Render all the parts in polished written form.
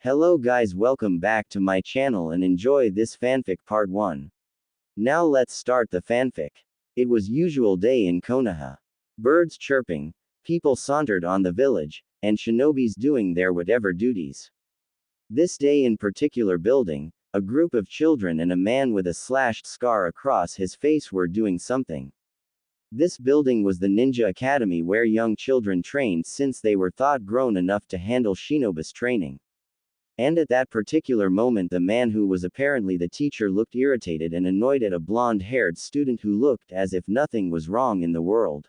Hello guys, welcome back to my channel and enjoy this fanfic part 1. Now let's start the fanfic. It was usual day in Konoha. Birds chirping, people sauntered on the village, and shinobis doing their whatever duties. This day in particular building, a group of children and a man with a slashed scar across his face were doing something. This building was the ninja academy where young children trained since they were thought grown enough to handle shinobi's training. And at that particular moment the man who was apparently the teacher looked irritated and annoyed at a blonde-haired student who looked as if nothing was wrong in the world.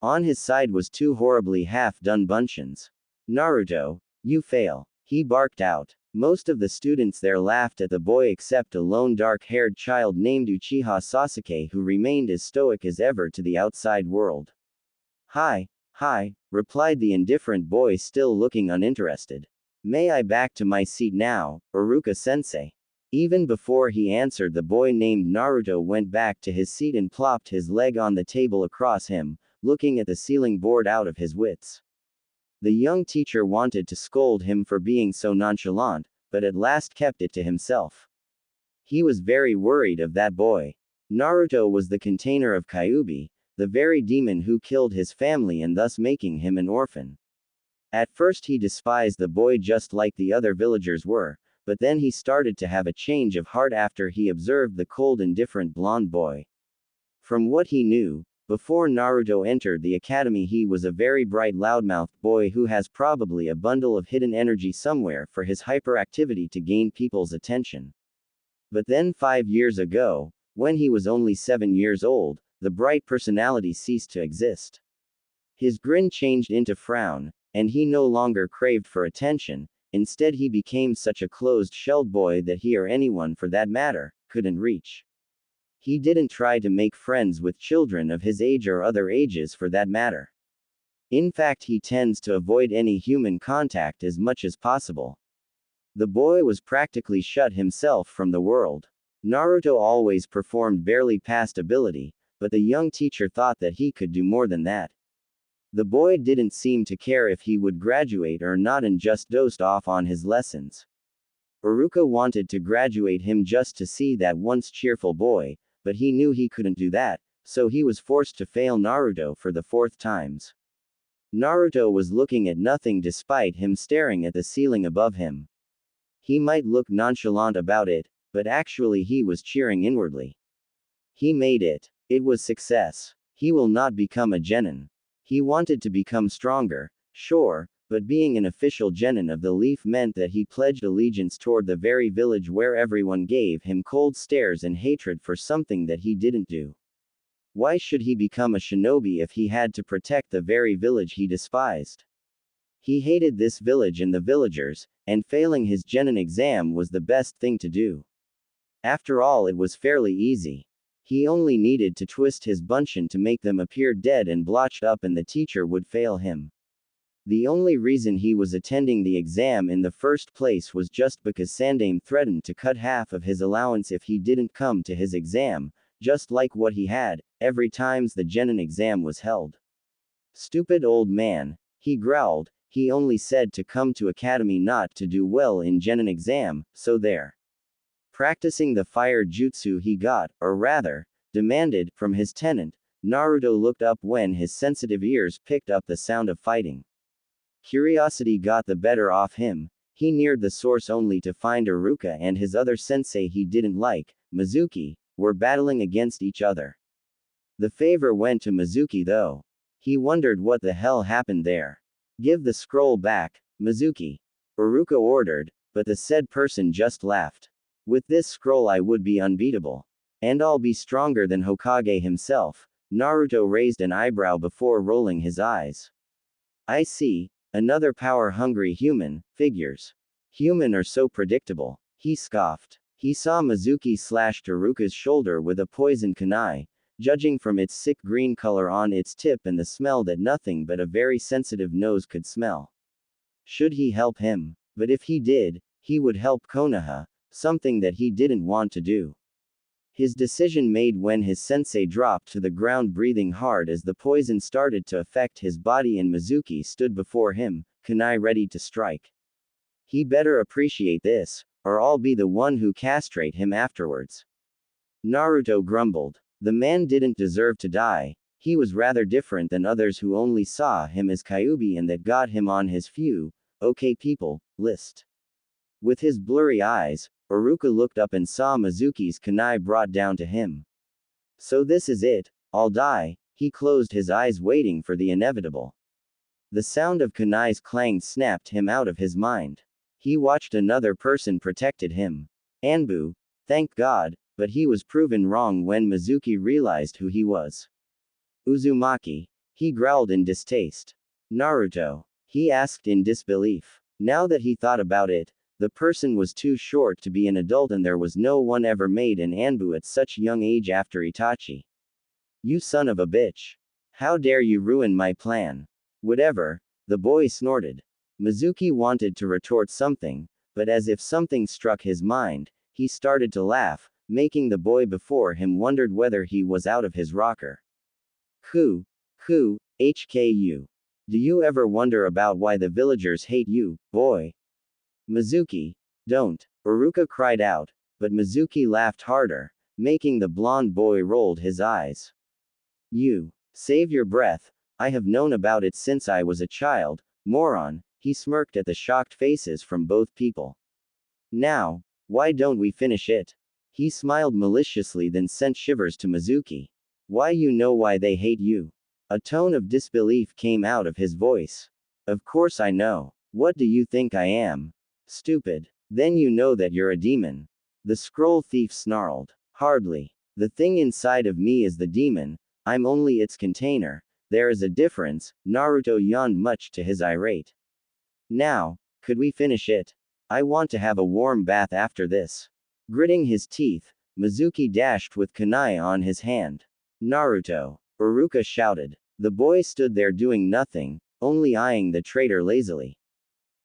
On his side was two horribly half-done bunchins. "Naruto, you fail," he barked out. Most of the students there laughed at the boy except a lone dark-haired child named Uchiha Sasuke who remained as stoic as ever to the outside world. Hi, replied the indifferent boy still looking uninterested. "May I back to my seat now, Iruka-sensei?" Even before he answered the boy named Naruto went back to his seat and plopped his leg on the table across him, looking at the ceiling bored out of his wits. The young teacher wanted to scold him for being so nonchalant, but at last kept it to himself. He was very worried of that boy. Naruto was the container of Kyuubi, the very demon who killed his family and thus making him an orphan. At first he despised the boy just like the other villagers were, but then he started to have a change of heart after he observed the cold indifferent blonde boy. From what he knew, before Naruto entered the academy he was a very bright loudmouthed boy who has probably a bundle of hidden energy somewhere for his hyperactivity to gain people's attention. But then 5 years ago, when he was only 7 years old, the bright personality ceased to exist. His grin changed into frown, and he no longer craved for attention, instead he became such a closed-shelled boy that he or anyone for that matter, couldn't reach. He didn't try to make friends with children of his age or other ages for that matter. In fact he tends to avoid any human contact as much as possible. The boy was practically shut himself from the world. Naruto always performed barely past ability, but the young teacher thought that he could do more than that. The boy didn't seem to care if he would graduate or not and just dozed off on his lessons. Iruka wanted to graduate him just to see that once cheerful boy, but he knew he couldn't do that, so he was forced to fail Naruto for the 4th times. Naruto was looking at nothing despite him staring at the ceiling above him. He might look nonchalant about it, but actually he was cheering inwardly. He made it. It was success. He will not become a genin. He wanted to become stronger, sure, but being an official genin of the Leaf meant that he pledged allegiance toward the very village where everyone gave him cold stares and hatred for something that he didn't do. Why should he become a shinobi if he had to protect the very village he despised? He hated this village and the villagers, and failing his genin exam was the best thing to do. After all, it was fairly easy. He only needed to twist his bunshin to make them appear dead and blotched up and the teacher would fail him. The only reason he was attending the exam in the first place was just because Sandaime threatened to cut half of his allowance if he didn't come to his exam, just like what he had, every time the genin exam was held. "Stupid old man," he growled, "he only said to come to academy not to do well in genin exam, so there." Practicing the fire jutsu he got, or rather, demanded, from his tenant, Naruto looked up when his sensitive ears picked up the sound of fighting. Curiosity got the better of him. He neared the source only to find Iruka and his other sensei he didn't like, Mizuki, were battling against each other. The favor went to Mizuki though. He wondered what the hell happened there. "Give the scroll back, Mizuki," Iruka ordered, but the said person just laughed. "With this scroll I would be unbeatable. And I'll be stronger than Hokage himself." Naruto raised an eyebrow before rolling his eyes. "I see. Another power-hungry human, figures. Human are so predictable," he scoffed. He saw Mizuki slash Iruka's shoulder with a poisoned kunai, judging from its sick green color on its tip and the smell that nothing but a very sensitive nose could smell. Should he help him? But if he did, he would help Konoha, something that he didn't want to do. His decision made when his sensei dropped to the ground breathing hard as the poison started to affect his body and Mizuki stood before him, kunai ready to strike. He better appreciate this, or I'll be the one who castrate him afterwards. Naruto grumbled. The man didn't deserve to die. He was rather different than others who only saw him as Kyuubi and that got him on his few, okay people, list. With his blurry eyes, Iruka looked up and saw Mizuki's kunai brought down to him. So this is it, I'll die. He closed his eyes waiting for the inevitable. The sound of kunai's clang snapped him out of his mind. He watched another person protected him. Anbu, thank God, but he was proven wrong when Mizuki realized who he was. Uzumaki, he growled in distaste. Naruto, he asked in disbelief. Now that he thought about it, the person was too short to be an adult and there was no one ever made an Anbu at such young age after Itachi. You son of a bitch. How dare you ruin my plan? Whatever, the boy snorted. Mizuki wanted to retort something, but as if something struck his mind, he started to laugh, making the boy before him wondered whether he was out of his rocker. HKU. Do you ever wonder about why the villagers hate you, boy? Mizuki, don't, Iruka cried out, but Mizuki laughed harder, making the blonde boy rolled his eyes. You, save your breath, I have known about it since I was a child, moron, he smirked at the shocked faces from both people. Now, why don't we finish it? He smiled maliciously then sent shivers to Mizuki. Why you know why they hate you? A tone of disbelief came out of his voice. Of course I know. What do you think I am? Stupid. Then you know that you're a demon. The scroll thief snarled. Hardly. The thing inside of me is the demon, I'm only its container. There is a difference, Naruto yawned much to his irate. Now, could we finish it? I want to have a warm bath after this. Gritting his teeth, Mizuki dashed with kunai on his hand. Naruto, Iruka shouted. The boy stood there doing nothing, only eyeing the traitor lazily.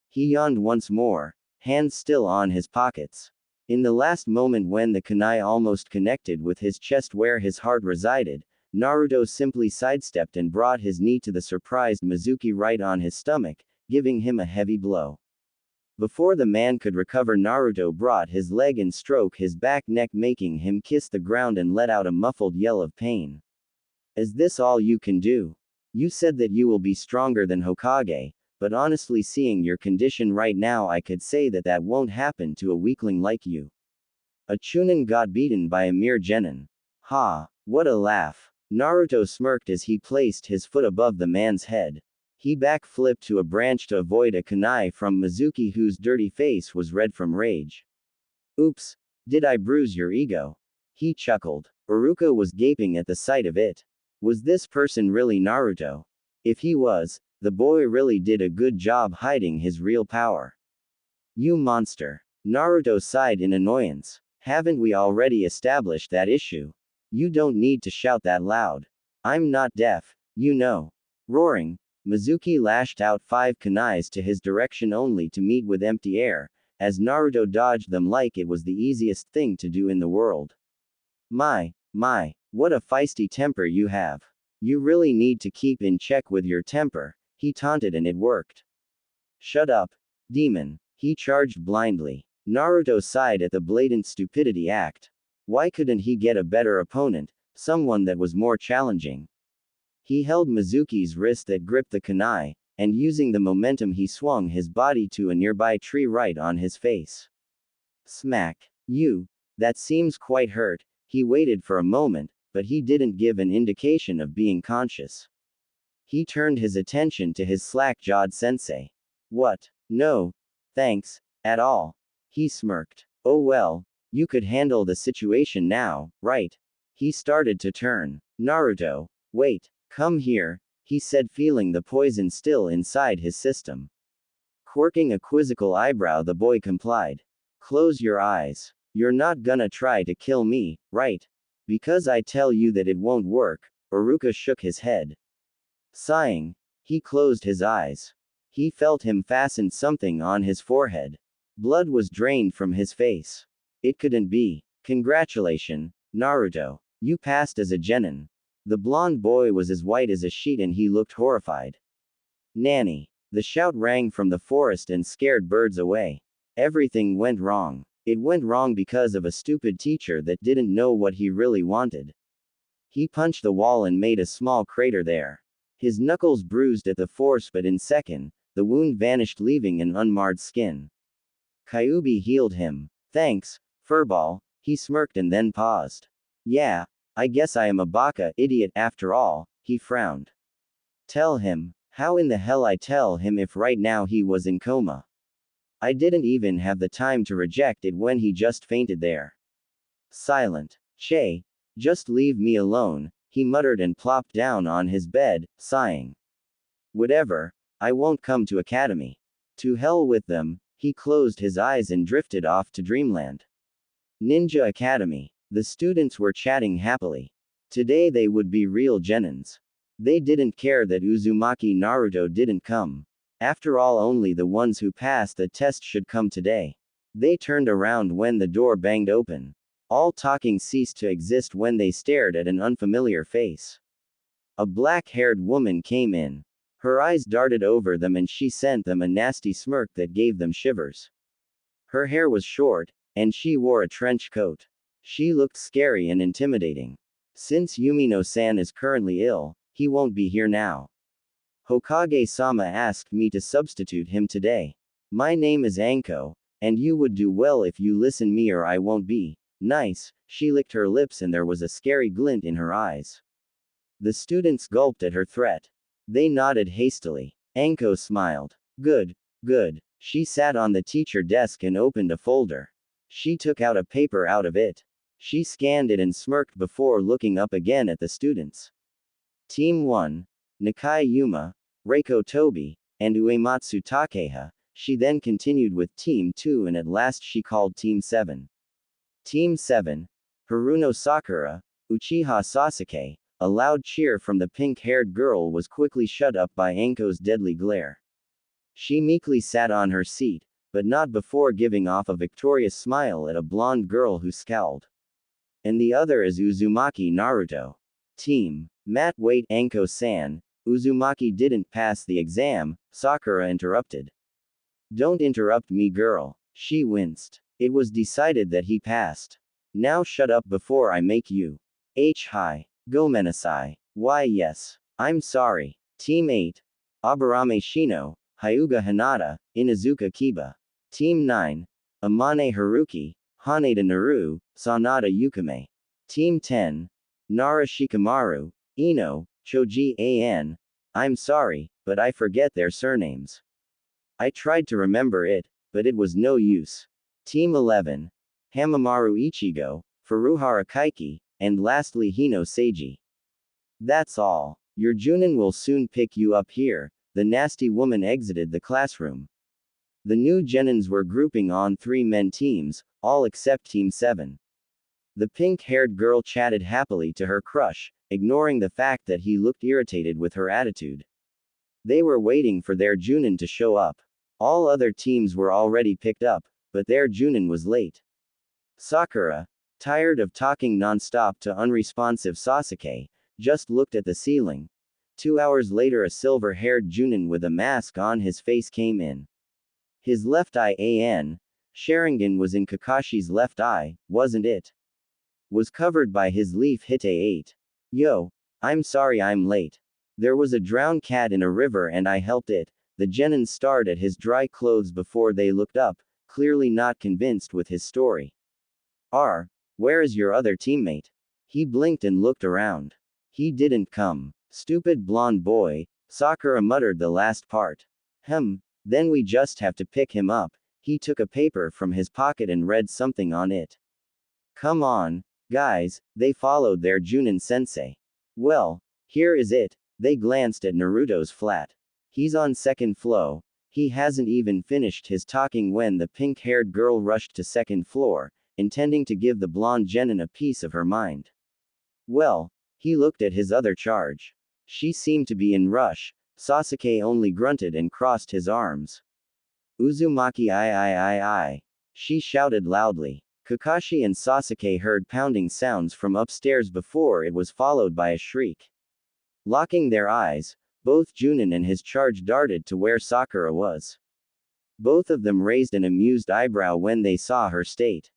He yawned once more, hands still on his pockets. In the last moment when the kunai almost connected with his chest where his heart resided, Naruto simply sidestepped and brought his knee to the surprised Mizuki right on his stomach, giving him a heavy blow. Before the man could recover, Naruto brought his leg and stroked his back neck, making him kiss the ground and let out a muffled yell of pain. Is this all you can do? You said that you will be stronger than Hokage, but honestly seeing your condition right now I could say that that won't happen to a weakling like you. A Chunin got beaten by a mere genin. Ha, what a laugh. Naruto smirked as he placed his foot above the man's head. He backflipped to a branch to avoid a kunai from Mizuki whose dirty face was red from rage. Oops, did I bruise your ego? He chuckled. Iruka was gaping at the sight of it. Was this person really Naruto? If he was, the boy really did a good job hiding his real power. You monster. Naruto sighed in annoyance. Haven't we already established that issue? You don't need to shout that loud. I'm not deaf, you know. Roaring, Mizuki lashed out 5 kunais to his direction only to meet with empty air, as Naruto dodged them like it was the easiest thing to do in the world. My, what a feisty temper you have. You really need to keep in check with your temper, he taunted, and it worked. Shut up, demon. He charged blindly. Naruto sighed at the blatant stupidity act. Why couldn't he get a better opponent, someone that was more challenging? He held Mizuki's wrist that gripped the kunai, and using the momentum he swung his body to a nearby tree right on his face. Smack. You. That seems quite hurt. He waited for a moment, but he didn't give an indication of being conscious. He turned his attention to his slack-jawed sensei. What? No. Thanks. At all. He smirked. Oh well, you could handle the situation now, right? He started to turn. Naruto. Wait. Come here, he said, feeling the poison still inside his system. Quirking a quizzical eyebrow, the boy complied. Close your eyes. You're not gonna try to kill me, right? Because I tell you that it won't work. Iruka shook his head. Sighing, he closed his eyes. He felt him fasten something on his forehead. Blood was drained from his face. It couldn't be. Congratulations, Naruto. You passed as a genin. The blonde boy was as white as a sheet and he looked horrified. Nanny. The shout rang from the forest and scared birds away. Everything went wrong. It went wrong because of a stupid teacher that didn't know what he really wanted. He punched the wall and made a small crater there. His knuckles bruised at the force, but in second, the wound vanished, leaving an unmarred skin. Kyuubi healed him. Thanks, Furball, he smirked and then paused. Yeah, I guess I am a baka idiot after all, he frowned. Tell him. How in the hell I tell him if right now he was in coma? I didn't even have the time to reject it when he just fainted there. Silent. Che, just leave me alone, he muttered and plopped down on his bed, sighing. Whatever, I won't come to academy. To hell with them, he closed his eyes and drifted off to dreamland. Ninja Academy. The students were chatting happily. Today they would be real genins. They didn't care that Uzumaki Naruto didn't come. After all, only the ones who passed the test should come today. They turned around when the door banged open. All talking ceased to exist when they stared at an unfamiliar face. A black-haired woman came in. Her eyes darted over them and she sent them a nasty smirk that gave them shivers. Her hair was short, and she wore a trench coat. She looked scary and intimidating. Since Yumino-san is currently ill, he won't be here now. Hokage-sama asked me to substitute him today. My name is Anko, and you would do well if you listen me or I won't be. Nice, she licked her lips and there was a scary glint in her eyes. The students gulped at her threat. They nodded hastily. Anko smiled. Good, good. She sat on the teacher desk and opened a folder. She took out a paper out of it. She scanned it and smirked before looking up again at the students. Team 1. Nakai Yuma, Reiko Tobi, and Uematsu Takeha. She then continued with Team 2 and at last she called Team 7. Team 7. Haruno Sakura, Uchiha Sasuke. A loud cheer from the pink-haired girl was quickly shut up by Anko's deadly glare. She meekly sat on her seat, but not before giving off a victorious smile at a blonde girl who scowled. And the other is Uzumaki Naruto. Team. Matt, wait, Anko-san. Uzumaki didn't pass the exam, Sakura interrupted. Don't interrupt me, girl. She winced. It was decided that he passed. Now shut up before I make you. Hi. Gomenasai. Why yes. I'm sorry. Team 8. Aburame Shino, Hyuga Hinata, Inazuka Kiba. Team 9. Amane Haruki, Haneda Naru, Sanada Yukame. Team 10. Nara Shikamaru, Ino, Choji An. I'm sorry, but I forget their surnames. I tried to remember it, but it was no use. Team 11. Hamamaru Ichigo, Furuhara Kaiki, and lastly Hino Seiji. That's all. Your Junin will soon pick you up here. The nasty woman exited the classroom. The new genins were grouping on 3-man teams, all except Team 7. The pink-haired girl chatted happily to her crush, ignoring the fact that he looked irritated with her attitude. They were waiting for their Junin to show up. All other teams were already picked up, but their Junin was late. Sakura, tired of talking non-stop to unresponsive Sasuke, just looked at the ceiling. 2 hours later, a silver-haired Junin with a mask on his face came in. His left eye Sharingan was in Kakashi's left eye, wasn't it? Was covered by his leaf Hite 8. Yo, I'm sorry I'm late. There was a drowned cat in a river and I helped it. The genin stared at his dry clothes before they looked up, clearly not convinced with his story. Where is your other teammate? He blinked and looked around. He didn't come. Stupid blonde boy, Sakura muttered the last part. Then we just have to pick him up. He took a paper from his pocket and read something on it. Come on, guys, they followed their Junin sensei. Well, here is it. They glanced at Naruto's flat. He's on second floor. He hasn't even finished his talking when the pink-haired girl rushed to second floor, intending to give the blonde genin a piece of her mind. Well, he looked at his other charge. She seemed to be in rush. Sasuke only grunted and crossed his arms. Uzumaki I. She shouted loudly. Kakashi and Sasuke heard pounding sounds from upstairs before it was followed by a shriek. Locking their eyes, Both Junin and his charge darted to where Sakura was. Both of them raised an amused eyebrow when they saw her state.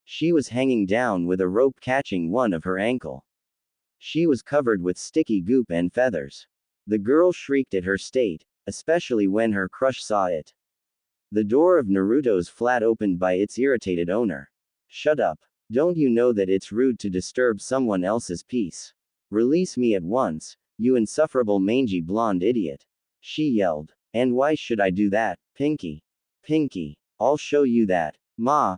She was hanging down with a rope catching one of her ankle. She was covered with sticky goop and feathers. The girl shrieked at her state, especially when her crush saw it. The door of Naruto's flat opened by its irritated owner. Shut up. Don't you know that it's rude to disturb someone else's peace? Release me at once, you insufferable mangy blonde idiot. She yelled. And why should I do that, Pinky? Pinky, I'll show you that. Ma,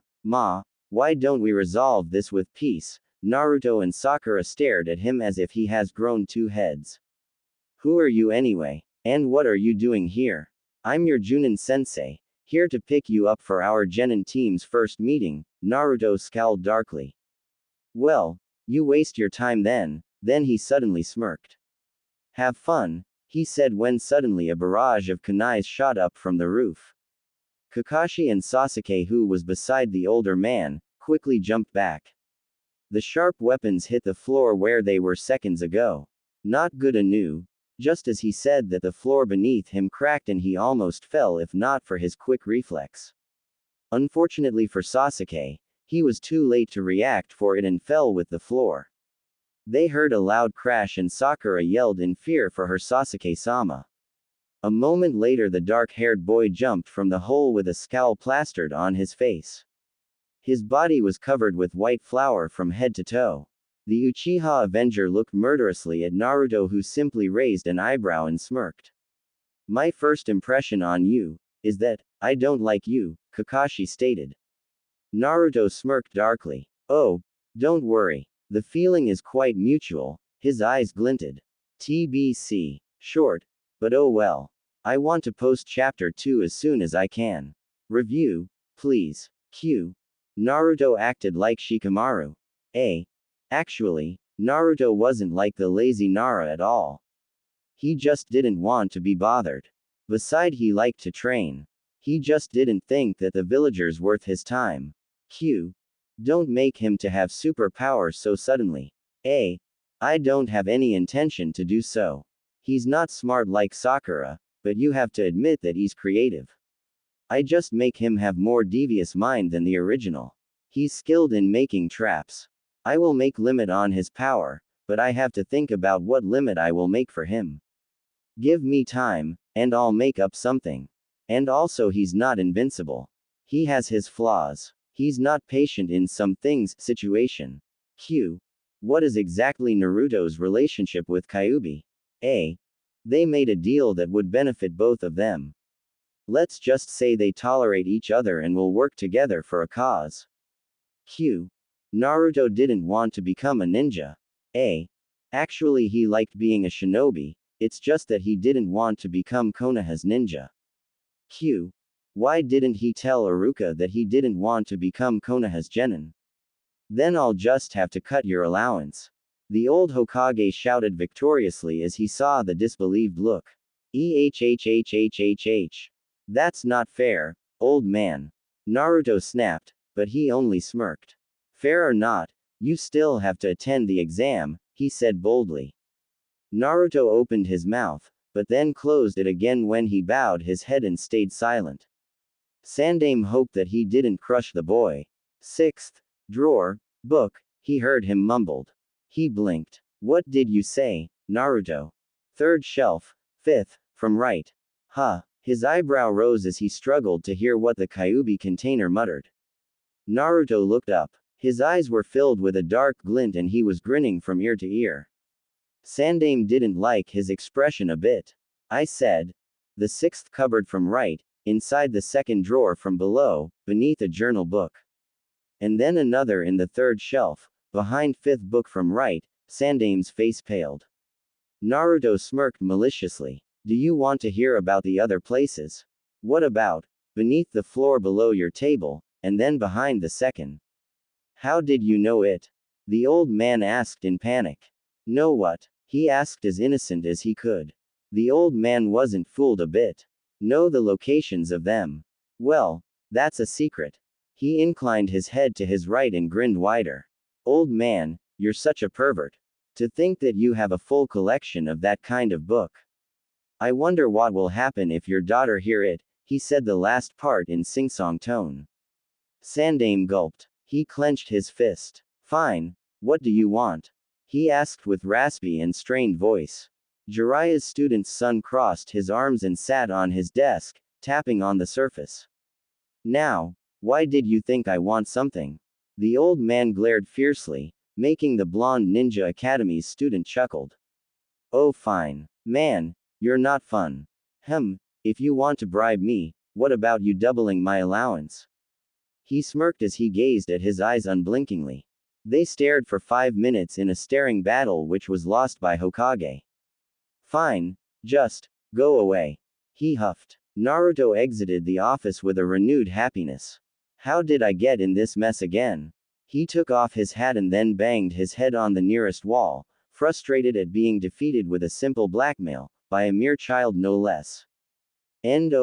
why don't we resolve this with peace? Naruto and Sakura stared at him as if he has grown two heads. Who are you anyway? And what are you doing here? I'm your Junin sensei, here to pick you up for our Genin team's first meeting. Naruto scowled darkly. Well, you waste your time then he suddenly smirked. Have fun, he said when suddenly a barrage of kunais shot up from the roof. Kakashi and Sasuke, who was beside the older man, quickly jumped back. The sharp weapons hit the floor where they were seconds ago. Not good anew. Just as he said that, the floor beneath him cracked and he almost fell if not for his quick reflex. Unfortunately for Sasuke, he was too late to react for it and fell with the floor. They heard a loud crash and Sakura yelled in fear for her Sasuke-sama. A moment later the dark-haired boy jumped from the hole with a scowl plastered on his face. His body was covered with white flour from head to toe. The Uchiha Avenger looked murderously at Naruto, who simply raised an eyebrow and smirked. My first impression on you is that I don't like you, Kakashi stated. Naruto smirked darkly. Oh, don't worry. The feeling is quite mutual. His eyes glinted. TBC. Short. But oh well. I want to post chapter 2 as soon as I can. Review, please. Q. Naruto acted like Shikamaru. Actually, Naruto wasn't like the lazy Nara at all. He just didn't want to be bothered. Besides, he liked to train. He just didn't think that the villagers worth his time. Q. Don't make him to have superpowers so suddenly. I don't have any intention to do so. He's not smart like Sakura, but you have to admit that he's creative. I just make him have more devious mind than the original. He's skilled in making traps. I will make limit on his power, but I have to think about what limit I will make for him. Give me time, and I'll make up something. And also, he's not invincible. He has his flaws. He's not patient in some things. Situation. Q. What is exactly Naruto's relationship with Kyuubi? They made a deal that would benefit both of them. Let's just say they tolerate each other and will work together for a cause. Q. Naruto didn't want to become a ninja. Actually, he liked being a shinobi, it's just that he didn't want to become Konoha's ninja. Q. Why didn't he tell Iruka that he didn't want to become Konoha's genin? Then I'll just have to cut your allowance. The old Hokage shouted victoriously as he saw the disbelieved look. That's not fair, old man. Naruto snapped, but he only smirked. Fair or not, you still have to attend the exam, he said boldly. Naruto opened his mouth, but then closed it again when he bowed his head and stayed silent. Sandaime hoped that he didn't crush the boy. Sixth drawer, book, he heard him mumbled. He blinked. What did you say, Naruto? Third shelf, fifth, from right. His eyebrow rose as he struggled to hear what the Kyuubi container muttered. Naruto looked up. His eyes were filled with a dark glint and he was grinning from ear to ear. Sandaime didn't like his expression a bit. I said. The sixth cupboard from right, inside the second drawer from below, beneath a journal book. And then another in the third shelf, behind fifth book from right. Sandaime's face paled. Naruto smirked maliciously. Do you want to hear about the other places? What about? Beneath the floor below your table, and then behind the second. How did you know it? The old man asked in panic. Know what? He asked as innocent as he could. The old man wasn't fooled a bit. Know the locations of them. Well, that's a secret. He inclined his head to his right and grinned wider. Old man, you're such a pervert. To think that you have a full collection of that kind of book. I wonder what will happen if your daughter hear it, he said the last part in sing-song tone. Sandaime gulped. He clenched his fist. Fine. What do you want? He asked with raspy and strained voice. Jiraiya's student's son crossed his arms and sat on his desk, tapping on the surface. Now, why did you think I want something? The old man glared fiercely, making the blonde Ninja Academy's student chuckled. Oh fine. Man, you're not fun. If you want to bribe me, what about you doubling my allowance? He smirked as he gazed at his eyes unblinkingly. They stared for 5 minutes in a staring battle which was lost by Hokage. Fine, just go away. He huffed. Naruto exited the office with a renewed happiness. How did I get in this mess again? He took off his hat and then banged his head on the nearest wall, frustrated at being defeated with a simple blackmail, by a mere child no less. End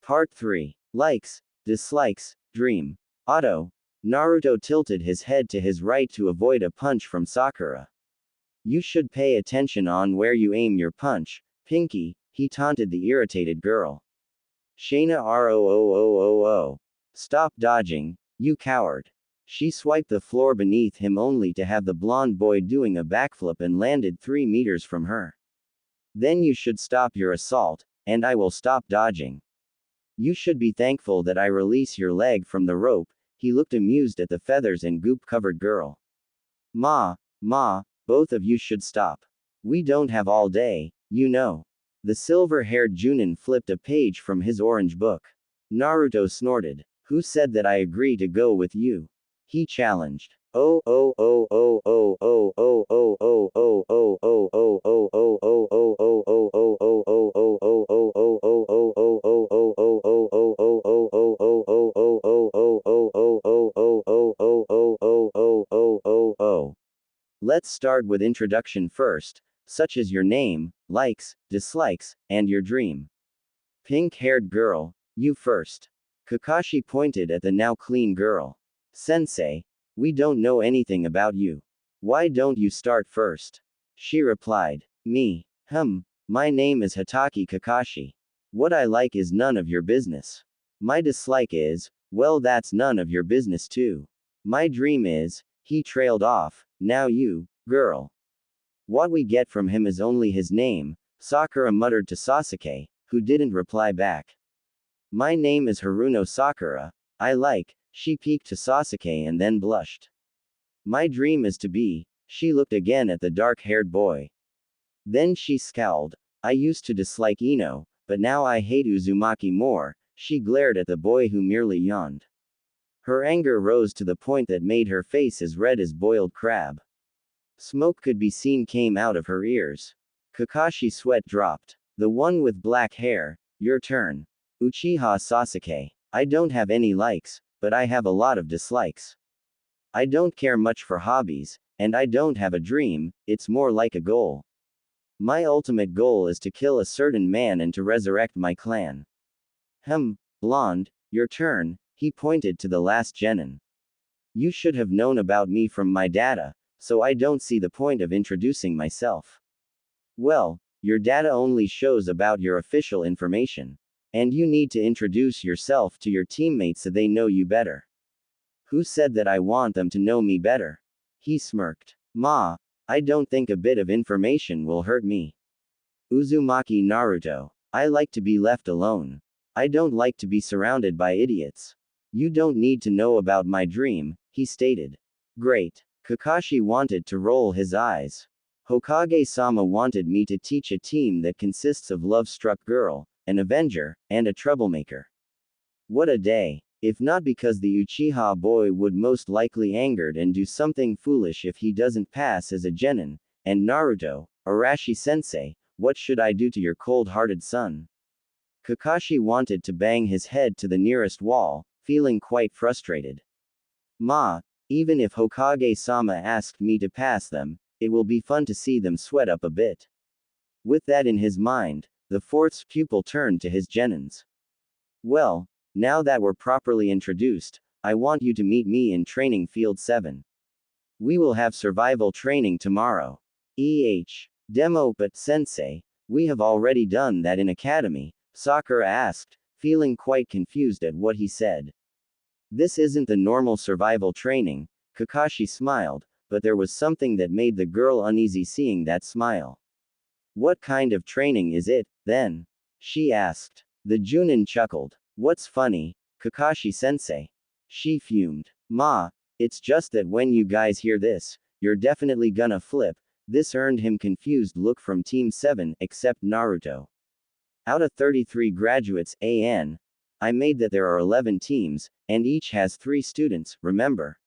Part 3. Likes, dislikes, dream. Auto. Naruto tilted his head to his right to avoid a punch from Sakura. You should pay attention on where you aim your punch, Pinky, he taunted the irritated girl. Shayna Rooo. Stop dodging, you coward. She swiped the floor beneath him only to have the blonde boy doing a backflip and landed 3 meters from her. Then you should stop your assault, and I will stop dodging. You should be thankful that I release your leg from the rope, he looked amused at the feathers and goop-covered girl. Ma, both of you should stop. We don't have all day, you know. The silver-haired Junin flipped a page from his orange book. Naruto snorted. Who said that I agree to go with you? He challenged. Let's start with introduction first, such as your name, likes, dislikes, and your dream. Pink-haired girl, you first. Kakashi pointed at the now clean girl. Sensei, we don't know anything about you. Why don't you start first? She replied. Me. My name is Hatake Kakashi. What I like is none of your business. My dislike is, well, that's none of your business too. My dream is, he trailed off, now you, girl. What we get from him is only his name, Sakura muttered to Sasuke, who didn't reply back. My name is Haruno Sakura, I like, she peeked to Sasuke and then blushed. My dream is to be, she looked again at the dark-haired boy. Then she scowled, I used to dislike Ino, but now I hate Uzumaki more, she glared at the boy who merely yawned. Her anger rose to the point that made her face as red as boiled crab. Smoke could be seen came out of her ears. Kakashi's sweat dropped. The one with black hair, your turn. Uchiha Sasuke. I don't have any likes, but I have a lot of dislikes. I don't care much for hobbies, and I don't have a dream, it's more like a goal. My ultimate goal is to kill a certain man and to resurrect my clan. Blonde, your turn, he pointed to the last genin. You should have known about me from my data, so I don't see the point of introducing myself. Well, your data only shows about your official information. And you need to introduce yourself to your teammates so they know you better. Who said that I want them to know me better? He smirked. Ma, I don't think a bit of information will hurt me. Uzumaki Naruto. I like to be left alone. I don't like to be surrounded by idiots. You don't need to know about my dream, he stated. Great. Kakashi wanted to roll his eyes. Hokage-sama wanted me to teach a team that consists of love-struck girl, an avenger, and a troublemaker. What a day. If not because the Uchiha boy would most likely angered and do something foolish if he doesn't pass as a genin, and Naruto, Arashi-sensei, what should I do to your cold-hearted son? Kakashi wanted to bang his head to the nearest wall, feeling quite frustrated. Ma, even if Hokage-sama asked me to pass them, it will be fun to see them sweat up a bit. With that in his mind, the fourth pupil turned to his genins. Well, now that we're properly introduced, I want you to meet me in training field 7. We will have survival training tomorrow. Demo, but sensei, We have already done that in academy, Sakura asked, feeling quite confused at what he said. This isn't the normal survival training, Kakashi smiled, but there was something that made the girl uneasy seeing that smile. What kind of training is it, then? She asked. The Junin chuckled. What's funny, Kakashi-sensei? She fumed. Ma, it's just that when you guys hear this, you're definitely gonna flip. This earned him confused look from Team 7, except Naruto. Out of 33 graduates, I made that there are 11 teams, and each has 3 students, remember?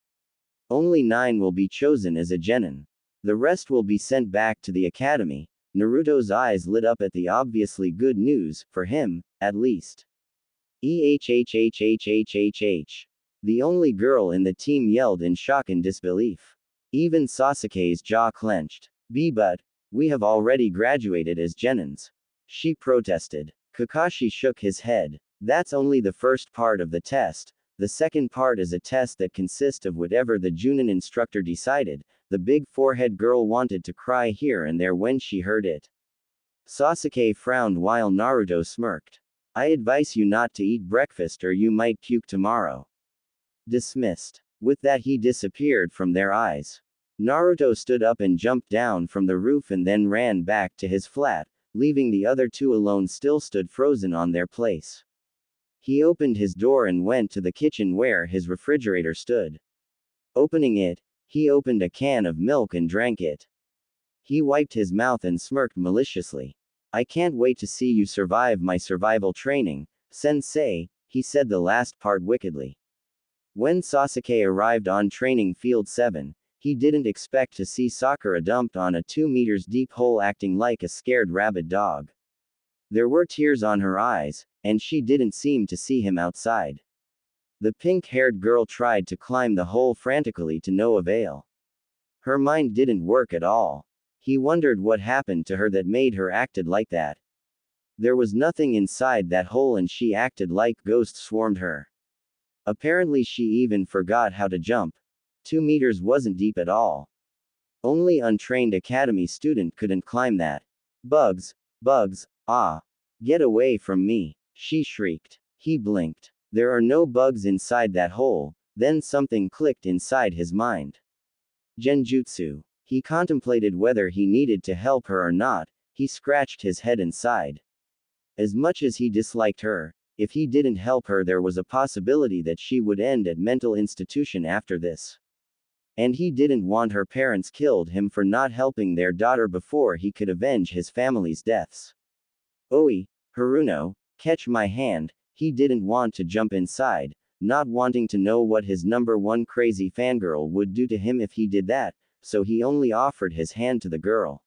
Only 9 will be chosen as a genin. The rest will be sent back to the academy. Naruto's eyes lit up at the obviously good news, for him, at least. EHHHHHHH. The only girl in the team yelled in shock and disbelief. Even Sasuke's jaw clenched. But, we have already graduated as genins. She protested. Kakashi shook his head. That's only the first part of the test. The second part is a test that consists of whatever the Junin instructor decided. The big forehead girl wanted to cry here and there when she heard it. Sasuke frowned while Naruto smirked. I advise you not to eat breakfast or you might puke tomorrow. Dismissed. With that he disappeared from their eyes. Naruto stood up and jumped down from the roof and then ran back to his flat, leaving the other 2 alone still stood frozen on their place. He opened his door and went to the kitchen where his refrigerator stood. Opening it, he opened a can of milk and drank it. He wiped his mouth and smirked maliciously. I can't wait to see you survive my survival training, sensei, he said the last part wickedly. When Sasuke arrived on training field 7, he didn't expect to see Sakura dumped on a 2 meters deep hole acting like a scared rabid dog. There were tears on her eyes, and she didn't seem to see him outside. The pink-haired girl tried to climb the hole frantically to no avail. Her mind didn't work at all. He wondered what happened to her that made her acted like that. There was nothing inside that hole and she acted like ghosts swarmed her. Apparently she even forgot how to jump. 2 meters wasn't deep at all. Only untrained academy student couldn't climb that. Bugs, ah. Get away from me, she shrieked. He blinked. There are no bugs inside that hole, then something clicked inside his mind. Genjutsu. He contemplated whether he needed to help her or not, he scratched his head and sighed. As much as he disliked her, if he didn't help her there was a possibility that she would end at mental institution after this. And he didn't want her parents killed him for not helping their daughter before he could avenge his family's deaths. Oi, Haruno, catch my hand, he didn't want to jump inside, not wanting to know what his number 1 crazy fangirl would do to him if he did that, so he only offered his hand to the girl.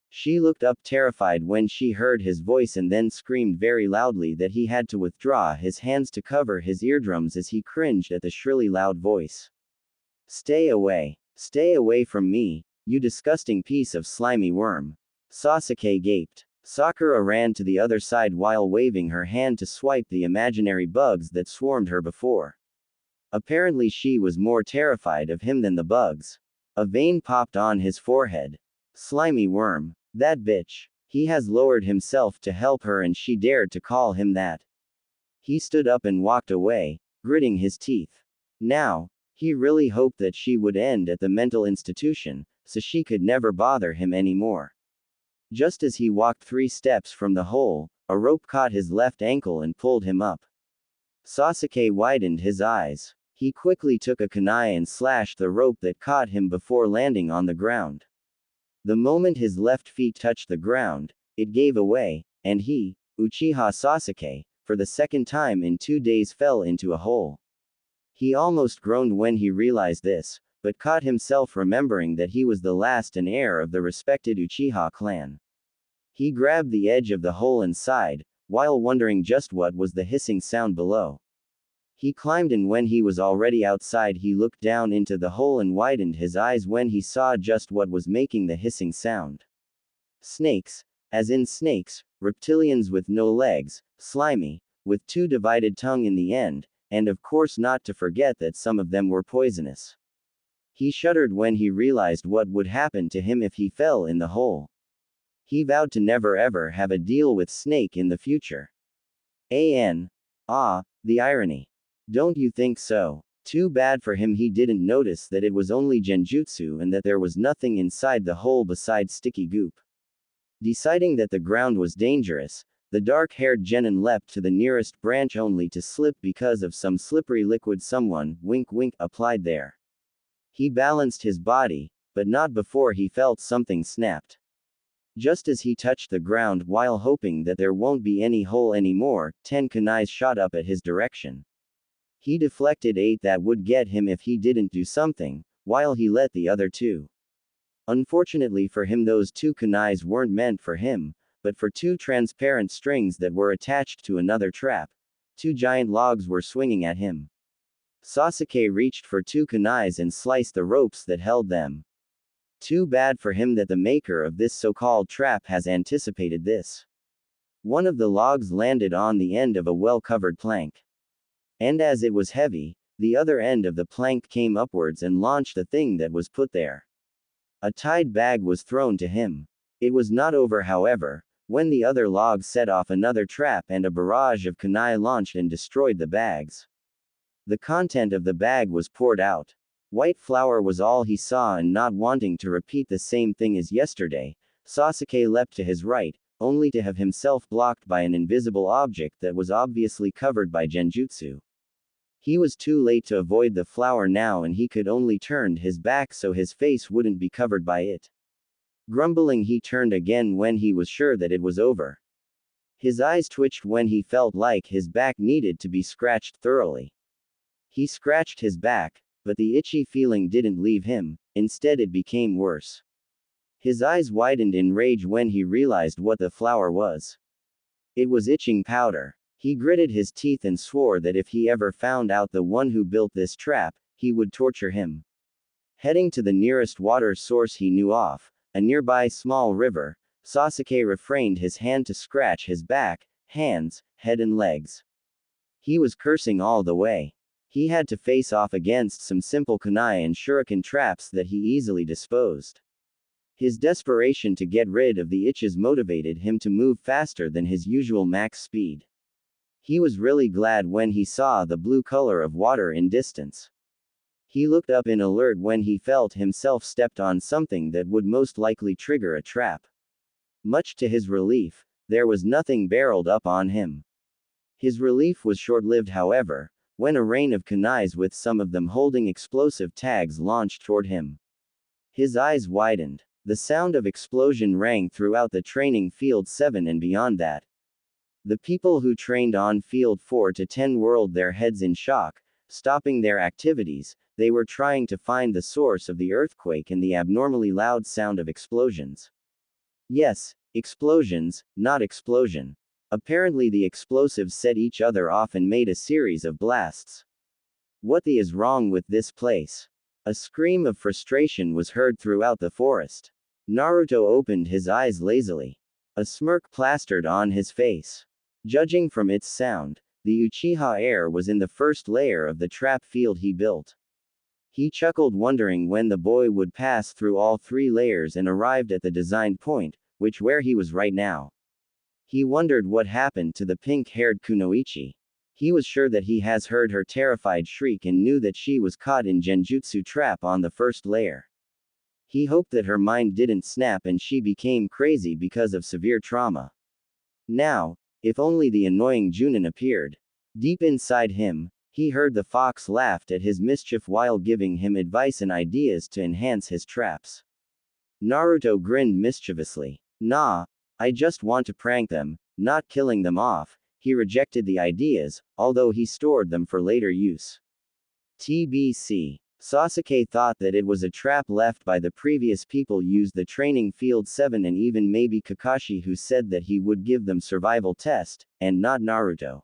She looked up terrified when she heard his voice and then screamed very loudly that he had to withdraw his hands to cover his eardrums as he cringed at the shrilly loud voice. Stay away from me, you disgusting piece of slimy worm. Sasuke gaped. Sakura ran to the other side while waving her hand to swipe the imaginary bugs that swarmed her before. Apparently she was more terrified of him than the bugs. A vein popped on his forehead. Slimy worm. That bitch. He has lowered himself to help her and she dared to call him that. He stood up and walked away, gritting his teeth. Now, he really hoped that she would end at the mental institution, so she could never bother him anymore. Just as he walked 3 steps from the hole, a rope caught his left ankle and pulled him up. Sasuke widened his eyes. He quickly took a kunai and slashed the rope that caught him before landing on the ground. The moment his left feet touched the ground, it gave away, and he, Uchiha Sasuke, for the second time in 2 days fell into a hole. He almost groaned when he realized this, but caught himself remembering that he was the last and heir of the respected Uchiha clan. He grabbed the edge of the hole and sighed, while wondering just what was the hissing sound below. He climbed and when he was already outside he looked down into the hole and widened his eyes when he saw just what was making the hissing sound. Snakes. As in snakes, reptilians with no legs, slimy, with 2 divided tongue in the end, and of course not to forget that some of them were poisonous. He shuddered when he realized what would happen to him if he fell in the hole. He vowed to never ever have a deal with Snake in the future. The irony. Don't you think so? Too bad for him he didn't notice that it was only genjutsu and that there was nothing inside the hole besides sticky goop. Deciding that the ground was dangerous, the dark-haired genin leapt to the nearest branch only to slip because of some slippery liquid someone, wink wink, applied there. He balanced his body, but not before he felt something snapped. Just as he touched the ground while hoping that there won't be any hole anymore, 10 kunais shot up at his direction. He deflected 8 that would get him if he didn't do something, while he let the other 2. Unfortunately for him, those 2 kunais weren't meant for him, but for 2 transparent strings that were attached to another trap. 2 giant logs were swinging at him. Sasuke reached for 2 kunais and sliced the ropes that held them. Too bad for him that the maker of this so-called trap has anticipated this. One of the logs landed on the end of a well-covered plank. And as it was heavy, the other end of the plank came upwards and launched the thing that was put there. A tied bag was thrown to him. It was not over, however, when the other log set off another trap and a barrage of kunai launched and destroyed the bags. The content of the bag was poured out. White flour was all he saw, and not wanting to repeat the same thing as yesterday, Sasuke leapt to his right, only to have himself blocked by an invisible object that was obviously covered by genjutsu. He was too late to avoid the flour now, and he could only turn his back so his face wouldn't be covered by it. Grumbling, he turned again when he was sure that it was over. His eyes twitched when he felt like his back needed to be scratched thoroughly. He scratched his back, but the itchy feeling didn't leave him, instead it became worse. His eyes widened in rage when he realized what the flour was. It was itching powder. He gritted his teeth and swore that if he ever found out the one who built this trap, he would torture him. Heading to the nearest water source he knew of, a nearby small river, Sasuke refrained his hand to scratch his back, hands, head and legs. He was cursing all the way. He had to face off against some simple kunai and shuriken traps that he easily disposed. His desperation to get rid of the itches motivated him to move faster than his usual max speed. He was really glad when he saw the blue color of water in distance. He looked up in alert when he felt himself stepped on something that would most likely trigger a trap. Much to his relief, there was nothing barreled up on him. His relief was short-lived, however, when a rain of kunais with some of them holding explosive tags launched toward him. His eyes widened. The sound of explosion rang throughout the training field 7 and beyond that. The people who trained on field 4 to 10 whirled their heads in shock, stopping their activities. They were trying to find the source of the earthquake and the abnormally loud sound of explosions. Yes, explosions, not explosion. Apparently the explosives set each other off and made a series of blasts. What the is wrong with this place? A scream of frustration was heard throughout the forest. Naruto opened his eyes lazily. A smirk plastered on his face. Judging from its sound, the Uchiha heir was in the first layer of the trap field he built. He chuckled, wondering when the boy would pass through all 3 layers and arrived at the designed point, which where he was right now. He wondered what happened to the pink-haired Kunoichi. He was sure that he has heard her terrified shriek and knew that she was caught in genjutsu trap on the first layer. He hoped that her mind didn't snap and she became crazy because of severe trauma. Now, if only the annoying Junin appeared. Deep inside him, he heard the fox laughed at his mischief while giving him advice and ideas to enhance his traps. Naruto grinned mischievously. Nah, I just want to prank them, not killing them off. He rejected the ideas, although he stored them for later use. TBC. Sasuke thought that it was a trap left by the previous people used the training field 7 and even maybe Kakashi, who said that he would give them survival test, and not Naruto.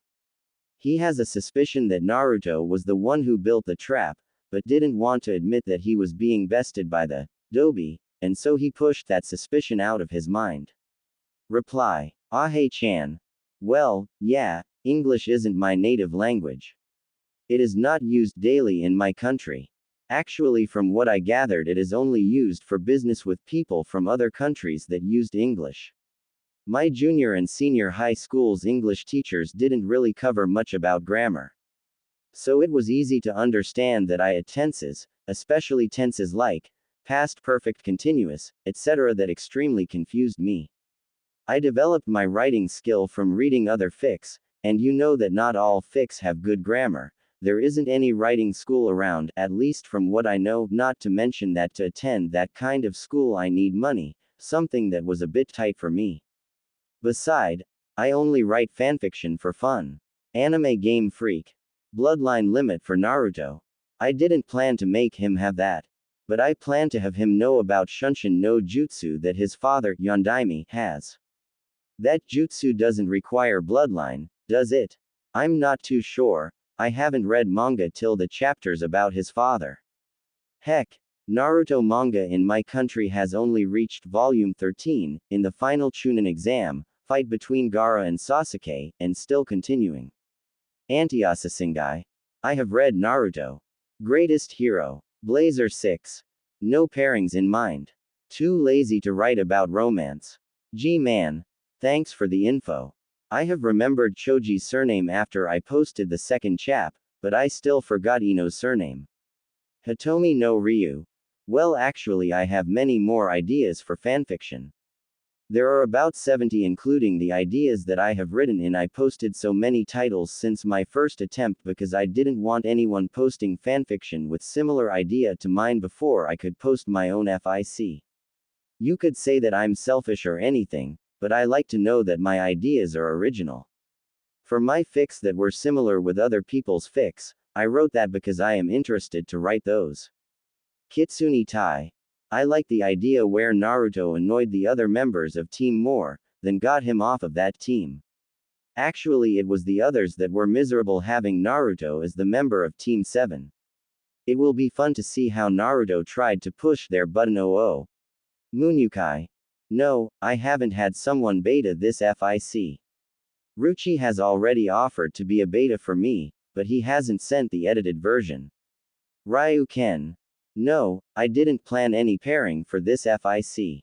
He has a suspicion that Naruto was the one who built the trap, but didn't want to admit that he was being bested by the Dobi, and so he pushed that suspicion out of his mind. Reply. Ahe-chan. Well, yeah, English isn't my native language. It is not used daily in my country. Actually, from what I gathered, it is only used for business with people from other countries that used English. My junior and senior high school's English teachers didn't really cover much about grammar. So it was easy to understand that I had tenses, especially tenses like past perfect continuous, etc., that extremely confused me. I developed my writing skill from reading other fics, and you know that not all fics have good grammar. There isn't any writing school around, at least from what I know, not to mention that to attend that kind of school I need money, something that was a bit tight for me. Beside, I only write fanfiction for fun. Anime Game Freak. Bloodline limit for Naruto. I didn't plan to make him have that. But I plan to have him know about Shunshin no Jutsu that his father, Yondaime, has. That jutsu doesn't require bloodline, does it? I'm not too sure. I haven't read manga till the chapters about his father. Heck, Naruto manga in my country has only reached volume 13, in the final Chunin exam, fight between Gaara and Sasuke, and still continuing. Anti-Asasingai. I have read Naruto. Greatest Hero. Blazer 6. No pairings in mind. Too lazy to write about romance. G-man. Thanks for the info. I have remembered Choji's surname after I posted the second chap, but I still forgot Ino's surname. Hitomi no Ryu. Well, actually, I have many more ideas for fanfiction. There are about 70, including the ideas that I have written in. I posted so many titles since my first attempt because I didn't want anyone posting fanfiction with similar idea to mine before I could post my own fic. You could say that I'm selfish or anything, but I like to know that my ideas are original. For my fics that were similar with other people's fics, I wrote that because I am interested to write those. Kitsune Tai. I like the idea where Naruto annoyed the other members of Team more, than got him off of that team. Actually, it was the others that were miserable having Naruto as the member of Team 7. It will be fun to see how Naruto tried to push their button. Oh. Munyukai. No, I haven't had someone beta this fic. Ruchi has already offered to be a beta for me, but he hasn't sent the edited version. Ryu Ken. No, I didn't plan any pairing for this fic.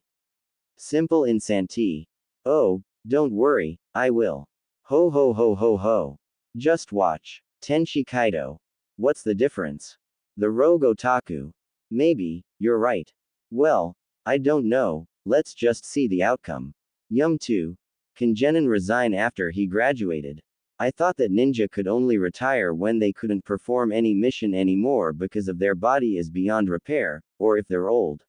Simple Insanti. Oh, don't worry, I will. Ho ho ho ho ho. Just watch. Tenshi Kaido. What's the difference? The Rogue Otaku. Maybe, you're right. Well, I don't know, let's just see the outcome. Yum 2. Can Genin resign after he graduated? I thought that ninja could only retire when they couldn't perform any mission anymore because of their body is beyond repair, or if they're old.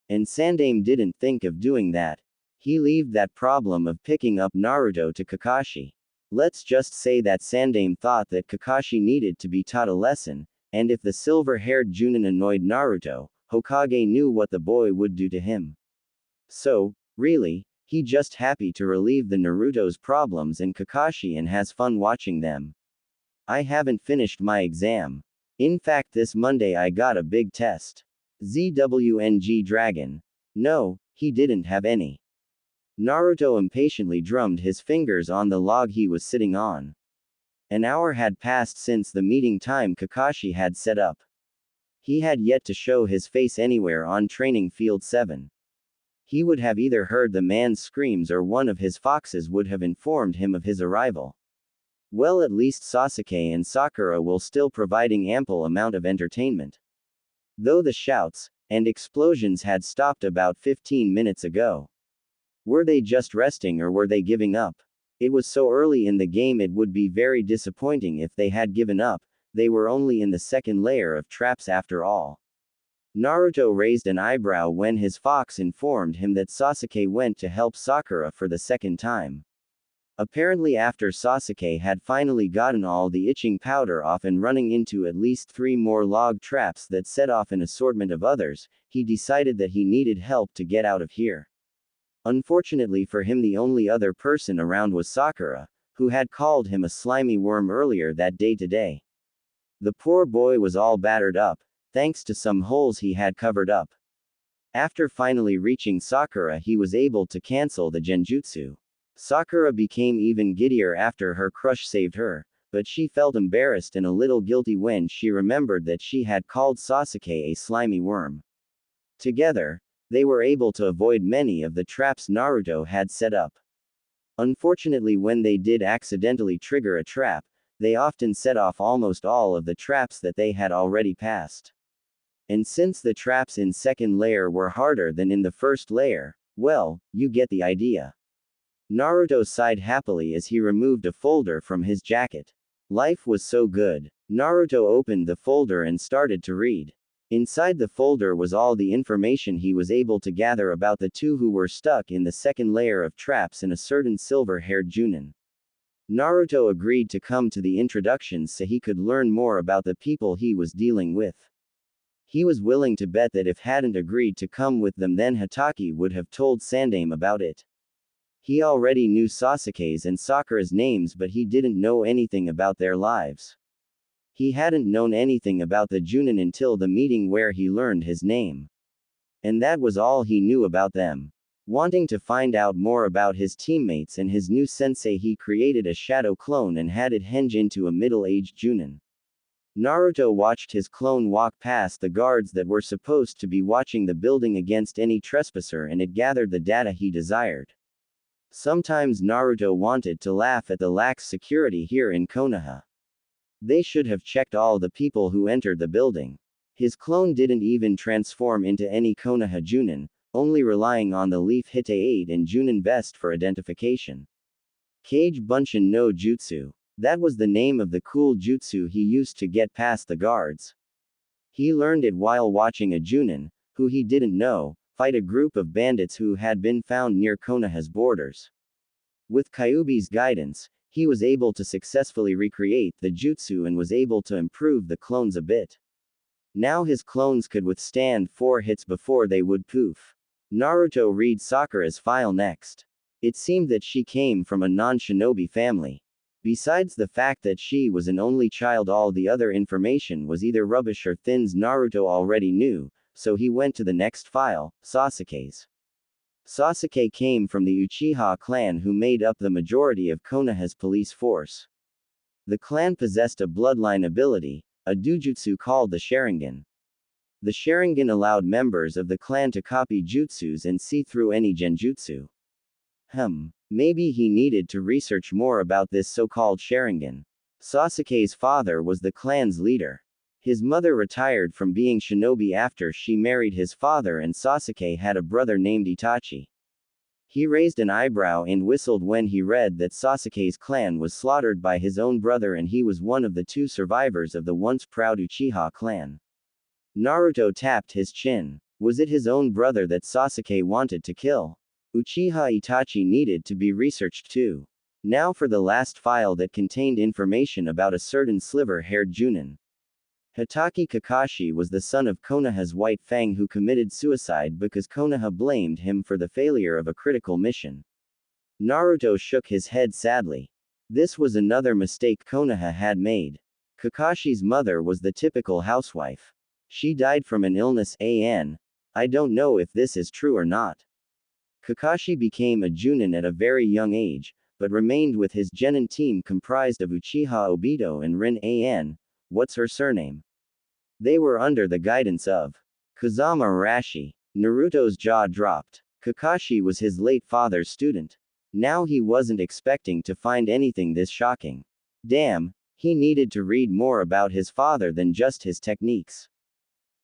And Sandaime didn't think of doing that. He left that problem of picking up Naruto to Kakashi. Let's just say that Sandaime thought that Kakashi needed to be taught a lesson, and if the silver-haired Junin annoyed Naruto, Hokage knew what the boy would do to him. So, really, he just happy to relieve the Naruto's problems and Kakashi and has fun watching them. I haven't finished my exam. In fact, this Monday I got a big test. ZWNG Dragon. No, he didn't have any. Naruto impatiently drummed his fingers on the log he was sitting on. An hour had passed since the meeting time Kakashi had set up. He had yet to show his face anywhere on training field 7. He would have either heard the man's screams or one of his foxes would have informed him of his arrival. Well, at least Sasuke and Sakura will still providing ample amount of entertainment. Though the shouts and explosions had stopped about 15 minutes ago. Were they just resting or were they giving up? It was so early in the game it would be very disappointing if they had given up. They were only in the second layer of traps after all. Naruto raised an eyebrow when his fox informed him that Sasuke went to help Sakura for the second time. Apparently after Sasuke had finally gotten all the itching powder off and running into at least 3 more log traps that set off an assortment of others, he decided that he needed help to get out of here. Unfortunately for him, the only other person around was Sakura, who had called him a slimy worm earlier that day today. The poor boy was all battered up, thanks to some holes he had covered up. After finally reaching Sakura, he was able to cancel the genjutsu. Sakura became even giddier after her crush saved her, but she felt embarrassed and a little guilty when she remembered that she had called Sasuke a slimy worm. Together, they were able to avoid many of the traps Naruto had set up. Unfortunately, when they did accidentally trigger a trap, they often set off almost all of the traps that they had already passed. And since the traps in second layer were harder than in the first layer, well, you get the idea. Naruto sighed happily as he removed a folder from his jacket. Life was so good. Naruto opened the folder and started to read. Inside the folder was all the information he was able to gather about the two who were stuck in the second layer of traps and a certain silver-haired Junin. Naruto agreed to come to the introductions so he could learn more about the people he was dealing with. He was willing to bet that if hadn't agreed to come with them, then Hatake would have told Sandaime about it. He already knew Sasuke's and Sakura's names, but he didn't know anything about their lives. He hadn't known anything about the Junin until the meeting where he learned his name. And that was all he knew about them. Wanting to find out more about his teammates and his new sensei, he created a shadow clone and had it henge into a middle-aged Junin. Naruto watched his clone walk past the guards that were supposed to be watching the building against any trespasser, and it gathered the data he desired. Sometimes Naruto wanted to laugh at the lax security here in Konoha. They should have checked all the people who entered the building. His clone didn't even transform into any Konoha Junin, only relying on the leaf Hite 8 and Junin vest for identification. Kage Bunshin no Jutsu. That was the name of the cool jutsu he used to get past the guards. He learned it while watching a Junin, who he didn't know, fight a group of bandits who had been found near Konoha's borders. With Kyuubi's guidance, he was able to successfully recreate the jutsu and was able to improve the clones a bit. Now his clones could withstand 4 hits before they would poof. Naruto read Sakura's file next. It seemed that she came from a non-shinobi family. Besides the fact that she was an only child, all the other information was either rubbish or things Naruto already knew, so he went to the next file, Sasuke's. Sasuke came from the Uchiha clan, who made up the majority of Konoha's police force. The clan possessed a bloodline ability, a dojutsu called the Sharingan. The Sharingan allowed members of the clan to copy jutsus and see through any genjutsu. Maybe he needed to research more about this so-called Sharingan. Sasuke's father was the clan's leader. His mother retired from being shinobi after she married his father, and Sasuke had a brother named Itachi. He raised an eyebrow and whistled when he read that Sasuke's clan was slaughtered by his own brother, and he was one of the 2 survivors of the once proud Uchiha clan. Naruto tapped his chin. Was it his own brother that Sasuke wanted to kill? Uchiha Itachi needed to be researched too. Now for the last file that contained information about a certain sliver-haired Junin. Hatake Kakashi was the son of Konoha's White Fang, who committed suicide because Konoha blamed him for the failure of a critical mission. Naruto shook his head sadly. This was another mistake Konoha had made. Kakashi's mother was the typical housewife. She died from an illness. I don't know if this is true or not. Kakashi became a Junin at a very young age, but remained with his genin team comprised of Uchiha Obito and Rin. What's her surname? They were under the guidance of Kazama Arashi. Naruto's jaw dropped. Kakashi was his late father's student. Now he wasn't expecting to find anything this shocking. Damn, he needed to read more about his father than just his techniques.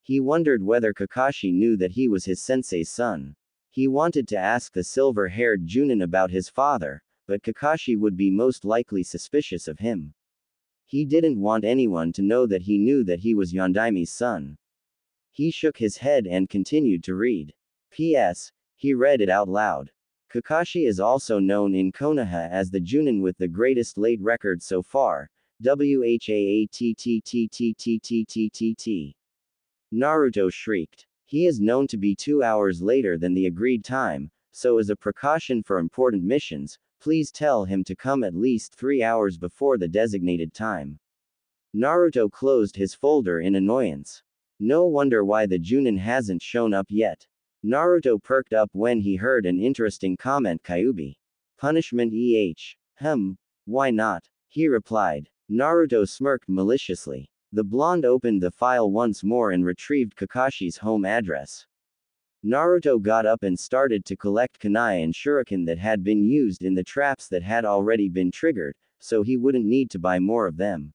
He wondered whether Kakashi knew that he was his sensei's son. He wanted to ask the silver-haired Junin about his father, but Kakashi would be most likely suspicious of him. He didn't want anyone to know that he knew that he was Yondaime's son. He shook his head and continued to read. P.S. He read it out loud. Kakashi is also known in Konoha as the Junin with the greatest late record so far. WHAATTTTTTTTTT. Naruto shrieked. He is known to be 2 hours later than the agreed time, so as a precaution for important missions, please tell him to come at least 3 hours before the designated time. Naruto closed his folder in annoyance. No wonder why the Junin hasn't shown up yet. Naruto perked up when he heard an interesting comment. Kyuubi. Punishment why not? He replied. Naruto smirked maliciously. The blonde opened the file once more and retrieved Kakashi's home address. Naruto got up and started to collect kunai and shuriken that had been used in the traps that had already been triggered, so he wouldn't need to buy more of them.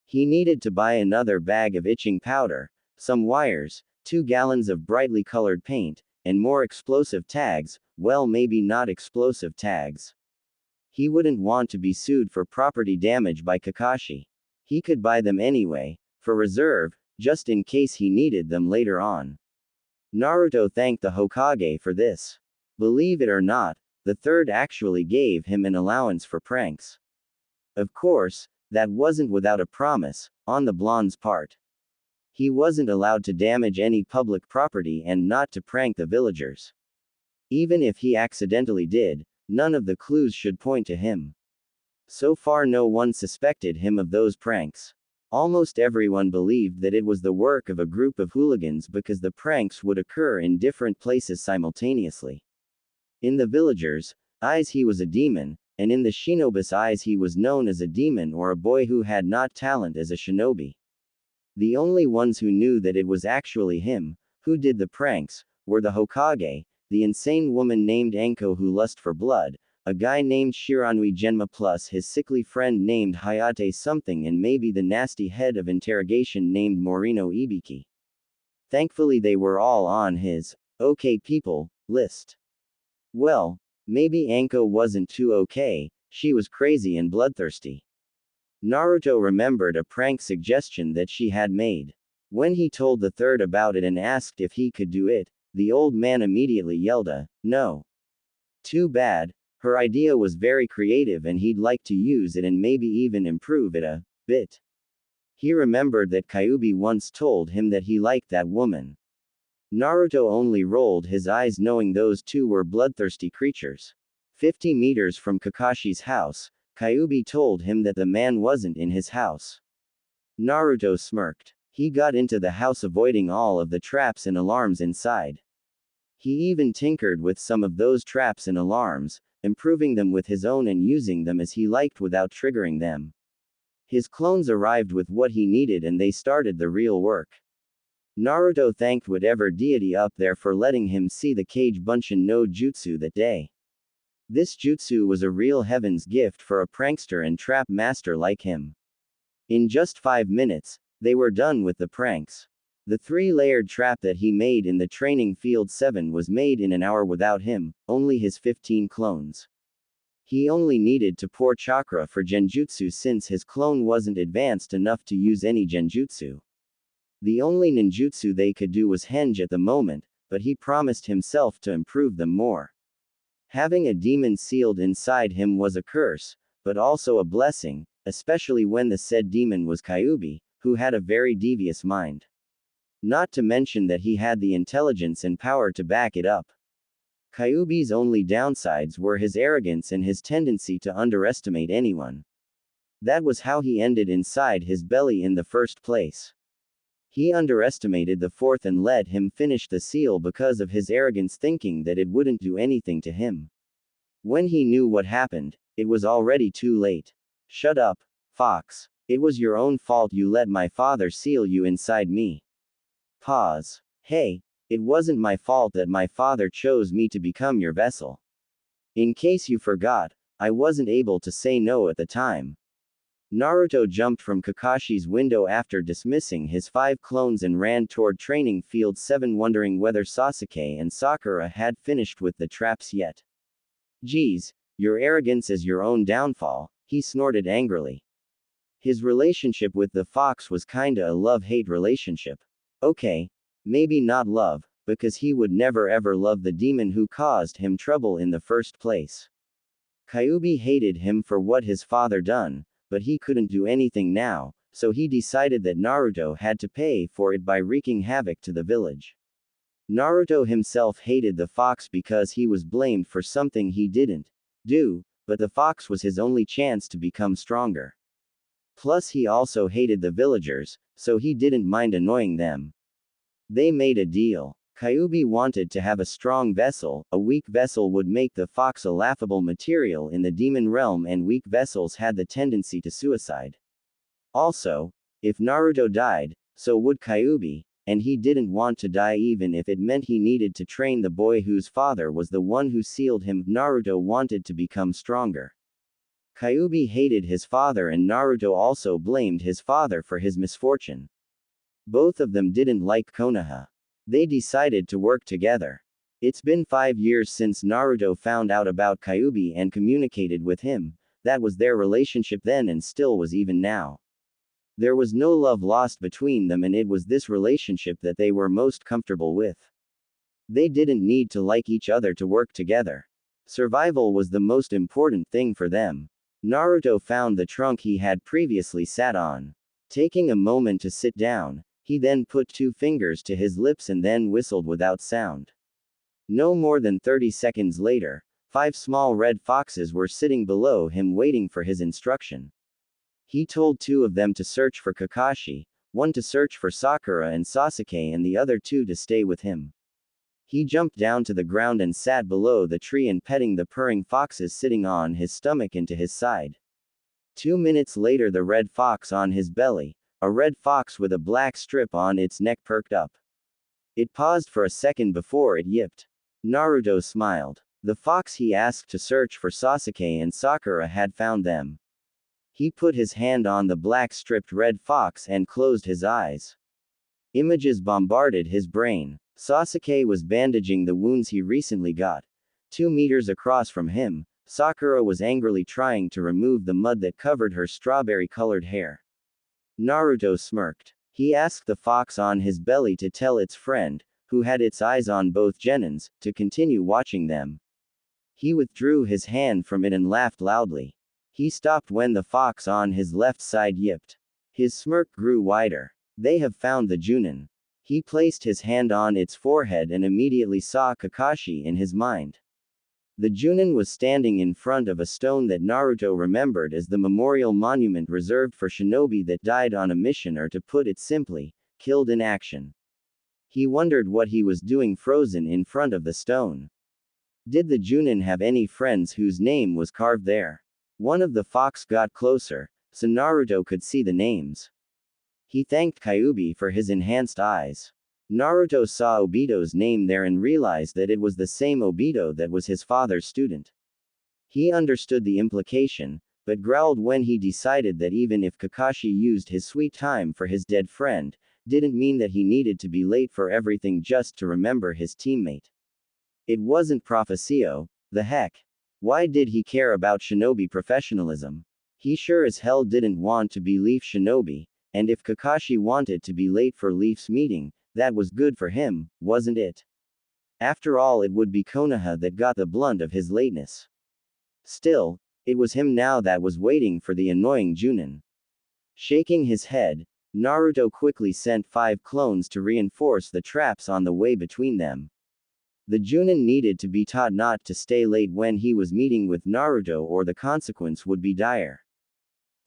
He needed to buy another bag of itching powder, some wires, 2 gallons of brightly colored paint, and more explosive tags, well, maybe not explosive tags. He wouldn't want to be sued for property damage by Kakashi. He could buy them anyway, for reserve, just in case he needed them later on. Naruto thanked the Hokage for this. Believe it or not, the third actually gave him an allowance for pranks. Of course, that wasn't without a promise, on the blonde's part. He wasn't allowed to damage any public property and not to prank the villagers. Even if he accidentally did, none of the clues should point to him. So far no one suspected him of those pranks. Almost everyone believed that it was the work of a group of hooligans because the pranks would occur in different places simultaneously. In the villagers' eyes he was a demon, and in the shinobi's eyes he was known as a demon or a boy who had not talent as a shinobi. The only ones who knew that it was actually him, who did the pranks, were the Hokage, the insane woman named Anko who lust for blood, a guy named Shiranui Genma plus his sickly friend named Hayate something and maybe the nasty head of interrogation named Morino Ibiki. Thankfully they were all on his, okay people, list. Well, maybe Anko wasn't too okay, she was crazy and bloodthirsty. Naruto remembered a prank suggestion that she had made. When he told the third about it and asked if he could do it, the old man immediately yelled no. Too bad, her idea was very creative and he'd like to use it and maybe even improve it a bit. He remembered that Kyuubi once told him that he liked that woman. Naruto only rolled his eyes knowing those two were bloodthirsty creatures. 50 meters from Kakashi's house, Kyuubi told him that the man wasn't in his house. Naruto smirked. He got into the house avoiding all of the traps and alarms inside. He even tinkered with some of those traps and alarms, improving them with his own and using them as he liked without triggering them. His clones arrived with what he needed and they started the real work. Naruto thanked whatever deity up there for letting him see the Kage Bunshin no Jutsu that day. This jutsu was a real heaven's gift for a prankster and trap master like him. In just 5 minutes, they were done with the pranks. The 3-layered trap that he made in the training field 7 was made in an hour without him, only his 15 clones. He only needed to pour chakra for genjutsu since his clone wasn't advanced enough to use any genjutsu. The only ninjutsu they could do was henge at the moment, but he promised himself to improve them more. Having a demon sealed inside him was a curse, but also a blessing, especially when the said demon was Kyuubi, who had a very devious mind. Not to mention that he had the intelligence and power to back it up. Kyuubi's only downsides were his arrogance and his tendency to underestimate anyone. That was how he ended inside his belly in the first place. He underestimated the fourth and let him finish the seal because of his arrogance thinking that it wouldn't do anything to him. When he knew what happened, it was already too late. Shut up, Fox. It was your own fault you let my father seal you inside me. Pause. Hey, it wasn't my fault that my father chose me to become your vessel. In case you forgot, I wasn't able to say no at the time. Naruto jumped from Kakashi's window after dismissing his 5 clones and ran toward training field 7 wondering whether Sasuke and Sakura had finished with the traps yet. Geez, your arrogance is your own downfall, he snorted angrily. His relationship with the fox was kinda a love-hate relationship. Okay, maybe not love, because he would never ever love the demon who caused him trouble in the first place. Kyuubi hated him for what his father done, but he couldn't do anything now, so he decided that Naruto had to pay for it by wreaking havoc to the village. Naruto himself hated the fox because he was blamed for something he didn't do, but the fox was his only chance to become stronger. Plus he also hated the villagers, so he didn't mind annoying them. They made a deal. Kyuubi wanted to have a strong vessel, a weak vessel would make the fox a laughable material in the demon realm and weak vessels had the tendency to suicide. Also, if Naruto died, so would Kyuubi, and he didn't want to die even if it meant he needed to train the boy whose father was the one who sealed him. Naruto wanted to become stronger. Kyuubi hated his father and Naruto also blamed his father for his misfortune. Both of them didn't like Konoha. They decided to work together. It's been 5 years since Naruto found out about Kyuubi and communicated with him. That was their relationship then and still was even now. There was no love lost between them and it was this relationship that they were most comfortable with. They didn't need to like each other to work together. Survival was the most important thing for them. Naruto found the trunk he had previously sat on. Taking a moment to sit down, he then put 2 fingers to his lips and then whistled without sound. No more than 30 seconds later, 5 small red foxes were sitting below him waiting for his instruction. He told 2 of them to search for Kakashi, 1 to search for Sakura and Sasuke and the other 2 to stay with him. He jumped down to the ground and sat below the tree and petting the purring foxes sitting on his stomach into his side. 2 minutes later the red fox on his belly, a red fox with a black strip on its neck perked up. It paused for a second before it yipped. Naruto smiled. The fox he asked to search for Sasuke and Sakura had found them. He put his hand on the black stripped red fox and closed his eyes. Images bombarded his brain. Sasuke was bandaging the wounds he recently got. 2 meters across from him, Sakura was angrily trying to remove the mud that covered her strawberry-colored hair. Naruto smirked. He asked the fox on his belly to tell its friend, who had its eyes on both genins, to continue watching them. He withdrew his hand from it and laughed loudly. He stopped when the fox on his left side yipped. His smirk grew wider. They have found the Junin. He placed his hand on its forehead and immediately saw Kakashi in his mind. The Junin was standing in front of a stone that Naruto remembered as the memorial monument reserved for shinobi that died on a mission, or to put it simply, killed in action. He wondered what he was doing frozen in front of the stone. Did the Junin have any friends whose name was carved there? One of the fox got closer, so Naruto could see the names. He thanked Kyuubi for his enhanced eyes. Naruto saw Obito's name there and realized that it was the same Obito that was his father's student. He understood the implication, but growled when he decided that even if Kakashi used his sweet time for his dead friend, didn't mean that he needed to be late for everything just to remember his teammate. It wasn't Professio, the heck. Why did he care about shinobi professionalism? He sure as hell didn't want to be Leaf Shinobi, and if Kakashi wanted to be late for Leaf's meeting, that was good for him, wasn't it? After all, it would be Konoha that got the blunt of his lateness. Still, it was him now that was waiting for the annoying Junin. Shaking his head, Naruto quickly sent 5 clones to reinforce the traps on the way between them. The Junin needed to be taught not to stay late when he was meeting with Naruto or the consequence would be dire.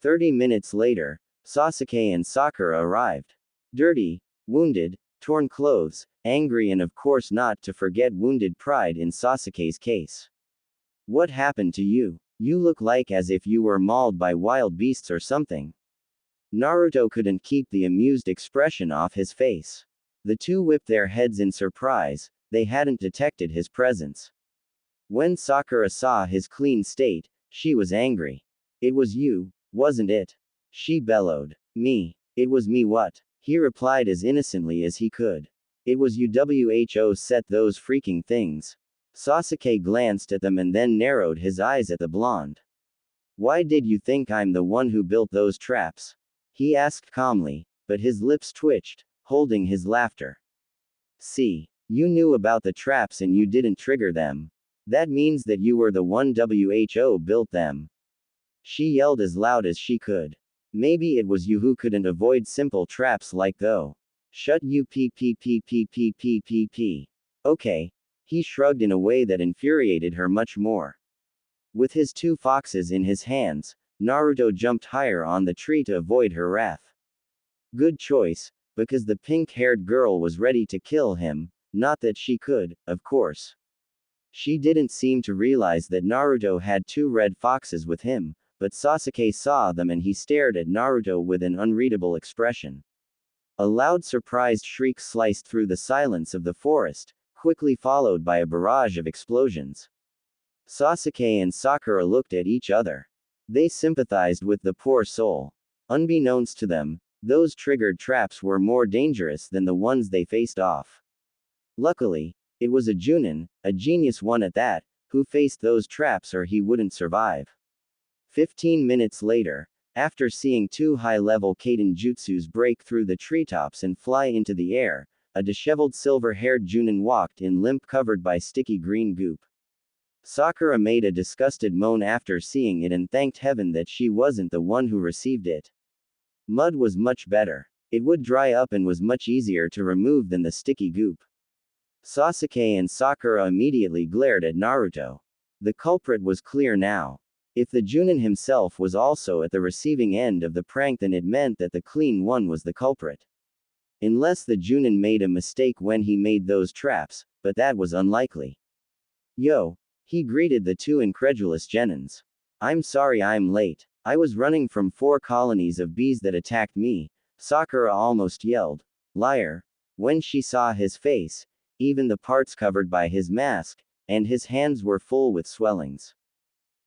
30 minutes later, Sasuke and Sakura arrived. Dirty, wounded, torn clothes, angry, and of course not to forget wounded pride in Sasuke's case. What happened to you? You look like as if you were mauled by wild beasts or something. Naruto couldn't keep the amused expression off his face. The 2 whipped their heads in surprise. They hadn't detected his presence. When Sakura saw his clean state, she was angry. It was you, wasn't it? She bellowed. Me. It was me what? He replied as innocently as he could. It was you. Who set those freaking things? Sasuke glanced at them and then narrowed his eyes at the blonde. Why did you think I'm the one who built those traps? He asked calmly, but his lips twitched, holding his laughter. See. You knew about the traps and you didn't trigger them. That means that you were the one who built them. She yelled as loud as she could. Maybe it was you who couldn't avoid simple traps like though. Shut you p. Okay. He shrugged in a way that infuriated her much more. With his 2 foxes in his hands, Naruto jumped higher on the tree to avoid her wrath. Good choice, because the pink-haired girl was ready to kill him, not that she could, of course. She didn't seem to realize that Naruto had 2 red foxes with him, but Sasuke saw them and he stared at Naruto with an unreadable expression. A loud surprised shriek sliced through the silence of the forest, quickly followed by a barrage of explosions. Sasuke and Sakura looked at each other. They sympathized with the poor soul. Unbeknownst to them, those triggered traps were more dangerous than the ones they faced off. Luckily, it was a Junin, a genius one at that, who faced those traps or he wouldn't survive. 15 minutes later, after seeing two high-level Kaiden jutsus break through the treetops and fly into the air, a disheveled silver-haired Junin walked in limp covered by sticky green goop. Sakura made a disgusted moan after seeing it and thanked heaven that she wasn't the one who received it. Mud was much better. It would dry up and was much easier to remove than the sticky goop. Sasuke and Sakura immediately glared at Naruto. The culprit was clear now. If the Junin himself was also at the receiving end of the prank, then it meant that the clean one was the culprit. Unless the Junin made a mistake when he made those traps, but that was unlikely. Yo! He greeted the two incredulous genins. I'm sorry I'm late. I was running from 4 colonies of bees that attacked me, Sakura almost yelled. Liar! When she saw his face, even the parts covered by his mask, and his hands were full with swellings.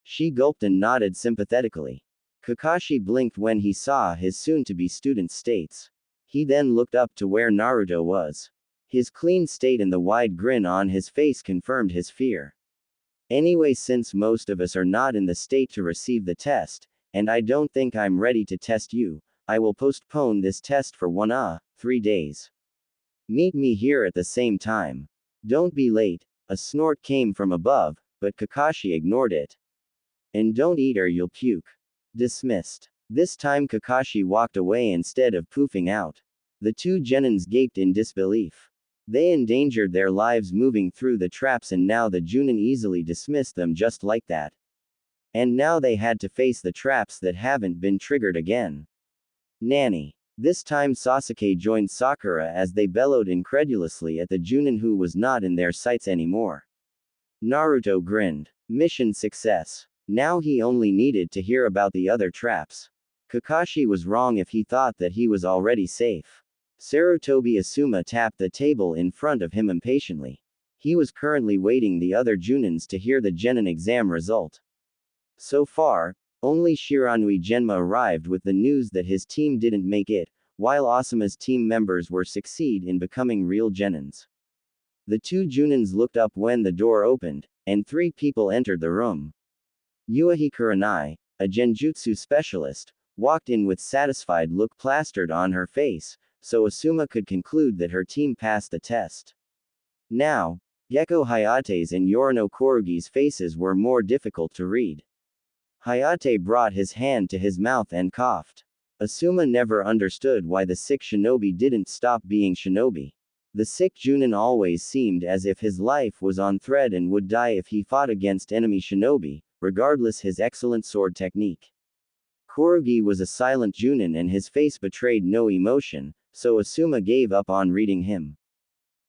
She gulped and nodded sympathetically. Kakashi blinked when he saw his soon-to-be student's states. He then looked up to where Naruto was. His clean state and the wide grin on his face confirmed his fear. Anyway, since most of us are not in the state to receive the test, and I don't think I'm ready to test you, I will postpone this test for 3 days. Meet me here at the same time. Don't be late. A snort came from above, but Kakashi ignored it. And don't eat or you'll puke. Dismissed. This time Kakashi walked away instead of poofing out. The two genins gaped in disbelief. They endangered their lives moving through the traps and now the Junin easily dismissed them just like that. And now they had to face the traps that haven't been triggered again. Nanny. This time Sasuke joined Sakura as they bellowed incredulously at the Junin who was not in their sights anymore. Naruto grinned. Mission success. Now he only needed to hear about the other traps. Kakashi was wrong if he thought that he was already safe. Sarutobi Asuma tapped the table in front of him impatiently. He was currently waiting the other Junins to hear the Genin exam result. So far, only Shiranui Genma arrived with the news that his team didn't make it, while Asuma's team members were succeed in becoming real Genins. The two Junins looked up when the door opened, and 3 people entered the room. Yuahi Kurenai, a genjutsu specialist, walked in with satisfied look plastered on her face, so Asuma could conclude that her team passed the test. Now, Gekko Hayate's and Yorino Korugi's faces were more difficult to read. Hayate brought his hand to his mouth and coughed. Asuma never understood why the sick shinobi didn't stop being shinobi. The sick Junin always seemed as if his life was on thread and would die if he fought against enemy shinobi, regardless his excellent sword technique. Korugi was a silent Junin and his face betrayed no emotion, so Asuma gave up on reading him.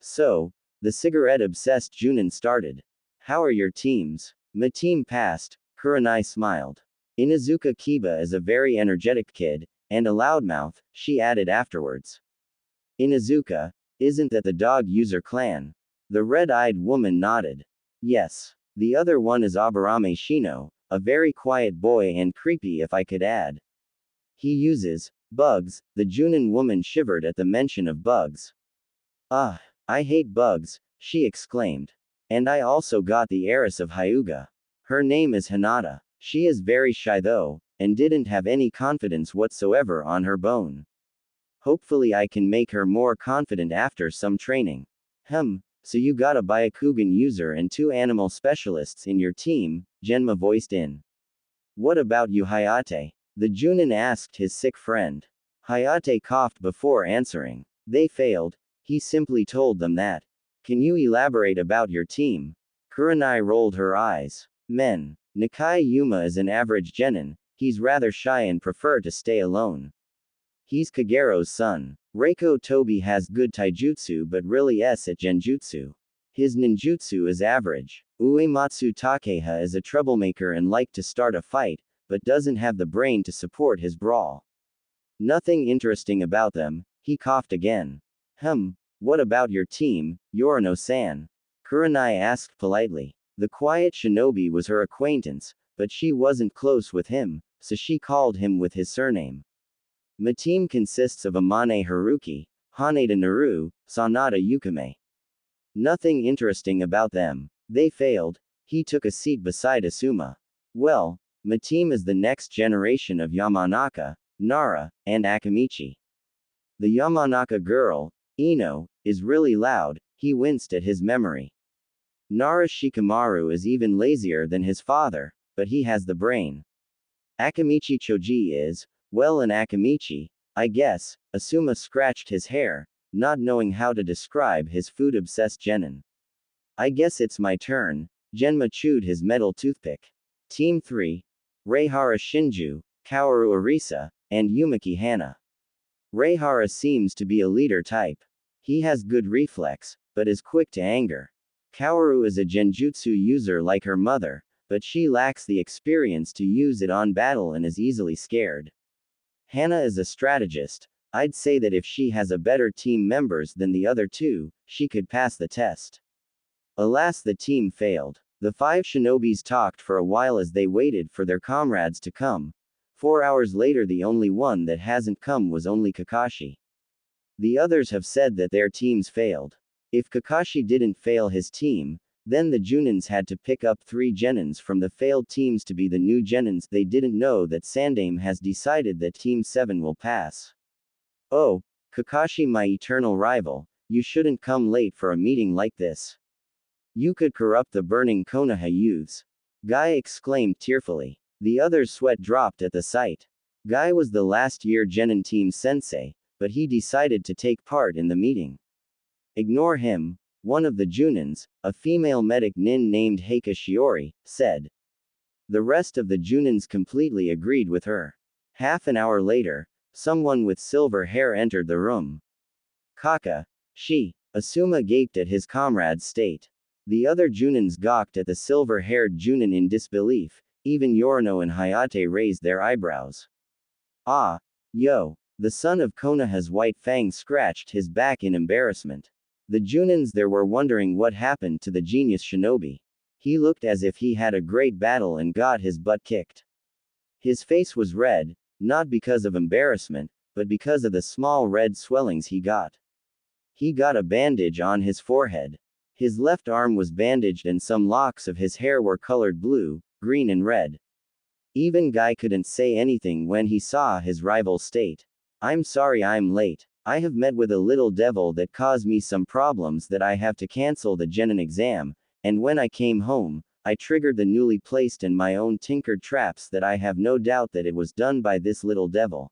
So, the cigarette-obsessed Junin started. How are your teams? My team passed, Kurenai smiled. Inuzuka Kiba is a very energetic kid, and a loudmouth, she added afterwards. Inuzuka, isn't that the dog user clan? The red-eyed woman nodded. Yes. The other one is Aburame Shino, a very quiet boy and creepy if I could add. He uses bugs. The Junin woman shivered at the mention of bugs. Ah, I hate bugs, she exclaimed. And I also got the heiress of Hyuga. Her name is Hinata. She is very shy though, and didn't have any confidence whatsoever on her bone. Hopefully I can make her more confident after some training. So you got a Byakugan user and 2 animal specialists in your team, Genma voiced in. What about you Hayate? The Junin asked his sick friend. Hayate coughed before answering. They failed. He simply told them that. Can you elaborate about your team? Kurenai rolled her eyes. Men. Nakai Yuma is an average genin, he's rather shy and prefer to stay alone. He's Kagero's son. Reiko Tobi has good taijutsu but really at genjutsu. His ninjutsu is average. Uematsu Takeha is a troublemaker and like to start a fight, but doesn't have the brain to support his brawl. Nothing interesting about them, He coughed again. What about your team, Yorino-san? Kurenai asked politely. The quiet shinobi was her acquaintance, but she wasn't close with him, so she called him with his surname. My team consists of Amane Haruki, Haneda Naru, Sanada Yukime. Nothing interesting about them. They failed. He took a seat beside Asuma. Well, my team is the next generation of Yamanaka, Nara, and Akamichi. The Yamanaka girl, Ino, is really loud. He winced at his memory. Nara Shikamaru is even lazier than his father, but he has the brain. Akamichi Choji is, well, an Akamichi, I guess. Asuma scratched his hair, not knowing how to describe his food-obsessed genin. I guess it's my turn. Genma chewed his metal toothpick. Team 3. Reihara Shinju, Kaoru Arisa, and Yumaki Hana. Reihara seems to be a leader type. He has good reflex, but is quick to anger. Kaoru is a genjutsu user like her mother, but she lacks the experience to use it on battle and is easily scared. Hana is a strategist. I'd say that if she has a better team members than the other two, she could pass the test. Alas, the team failed. The 5 shinobis talked for a while as they waited for their comrades to come. 4 hours later, the only one that hasn't come was only Kakashi. The others have said that their teams failed. If Kakashi didn't fail his team, then the Junins had to pick up 3 genins from the failed teams to be the new genins. They didn't know that Sandame has decided that Team 7 will pass. Oh, Kakashi, my eternal rival, you shouldn't come late for a meeting like this. You could corrupt the burning Konoha youths. Guy exclaimed tearfully. The others' sweat dropped at the sight. Guy was the last year genin team sensei, but he decided to take part in the meeting. Ignore him, one of the Junins, a female medic nin named Heika Shiori, said. The rest of the Junins completely agreed with her. Half an hour later, someone with silver hair entered the room. Kaka. Asuma gaped at his comrade's state. The other Junins gawked at the silver-haired Junin in disbelief. Even Yorino and Hayate raised their eyebrows. Ah, yo. The son of Konoha's White Fang scratched his back in embarrassment. The Junins there were wondering what happened to the genius shinobi. He looked as if he had a great battle and got his butt kicked. His face was red, not because of embarrassment, but because of the small red swellings he got. He got a bandage on his forehead. His left arm was bandaged and some locks of his hair were colored blue, green and red. Even Guy couldn't say anything when he saw his rival's state. I'm sorry I'm late. I have met with a little devil that caused me some problems that I have to cancel the genin exam, and when I came home, I triggered the newly placed and my own tinkered traps that I have no doubt that it was done by this little devil.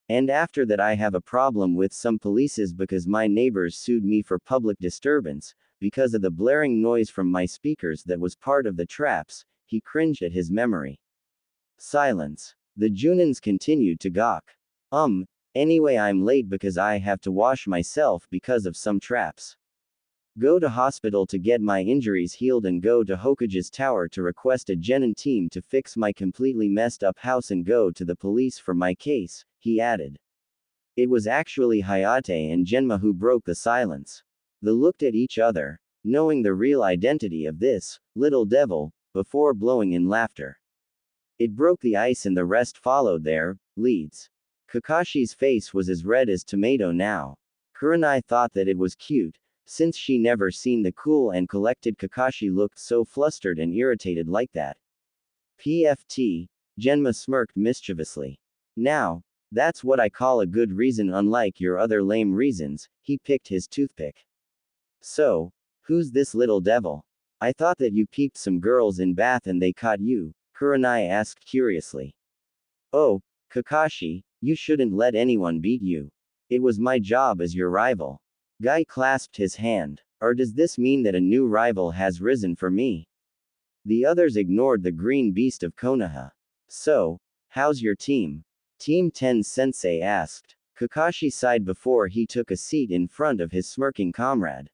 And after that I have a problem with some polices because my neighbors sued me for public disturbance, because of the blaring noise from my speakers that was part of the traps. He cringed at his memory. Silence. The Junins continued to gawk. Anyway, I'm late because I have to wash myself because of some traps. Go to hospital to get my injuries healed and go to Hokage's tower to request a genin team to fix my completely messed up house and go to the police for my case, he added. It was actually Hayate and Genma who broke the silence. They looked at each other, knowing the real identity of this little devil, before blowing in laughter. It broke the ice and the rest followed their leads. Kakashi's face was as red as tomato now. Kurenai thought that it was cute, since she never seen the cool and collected Kakashi looked so flustered and irritated like that. PFT, Genma smirked mischievously. Now, that's what I call a good reason unlike your other lame reasons. He picked his toothpick. So, who's this little devil? I thought that you peeped some girls in bath and they caught you, Kurenai asked curiously. Oh, Kakashi, you shouldn't let anyone beat you. It was my job as your rival. Guy clasped his hand. Or does this mean that a new rival has risen for me? The others ignored the green beast of Konoha. So, how's your team? Team 10 Sensei asked. Kakashi sighed before he took a seat in front of his smirking comrade.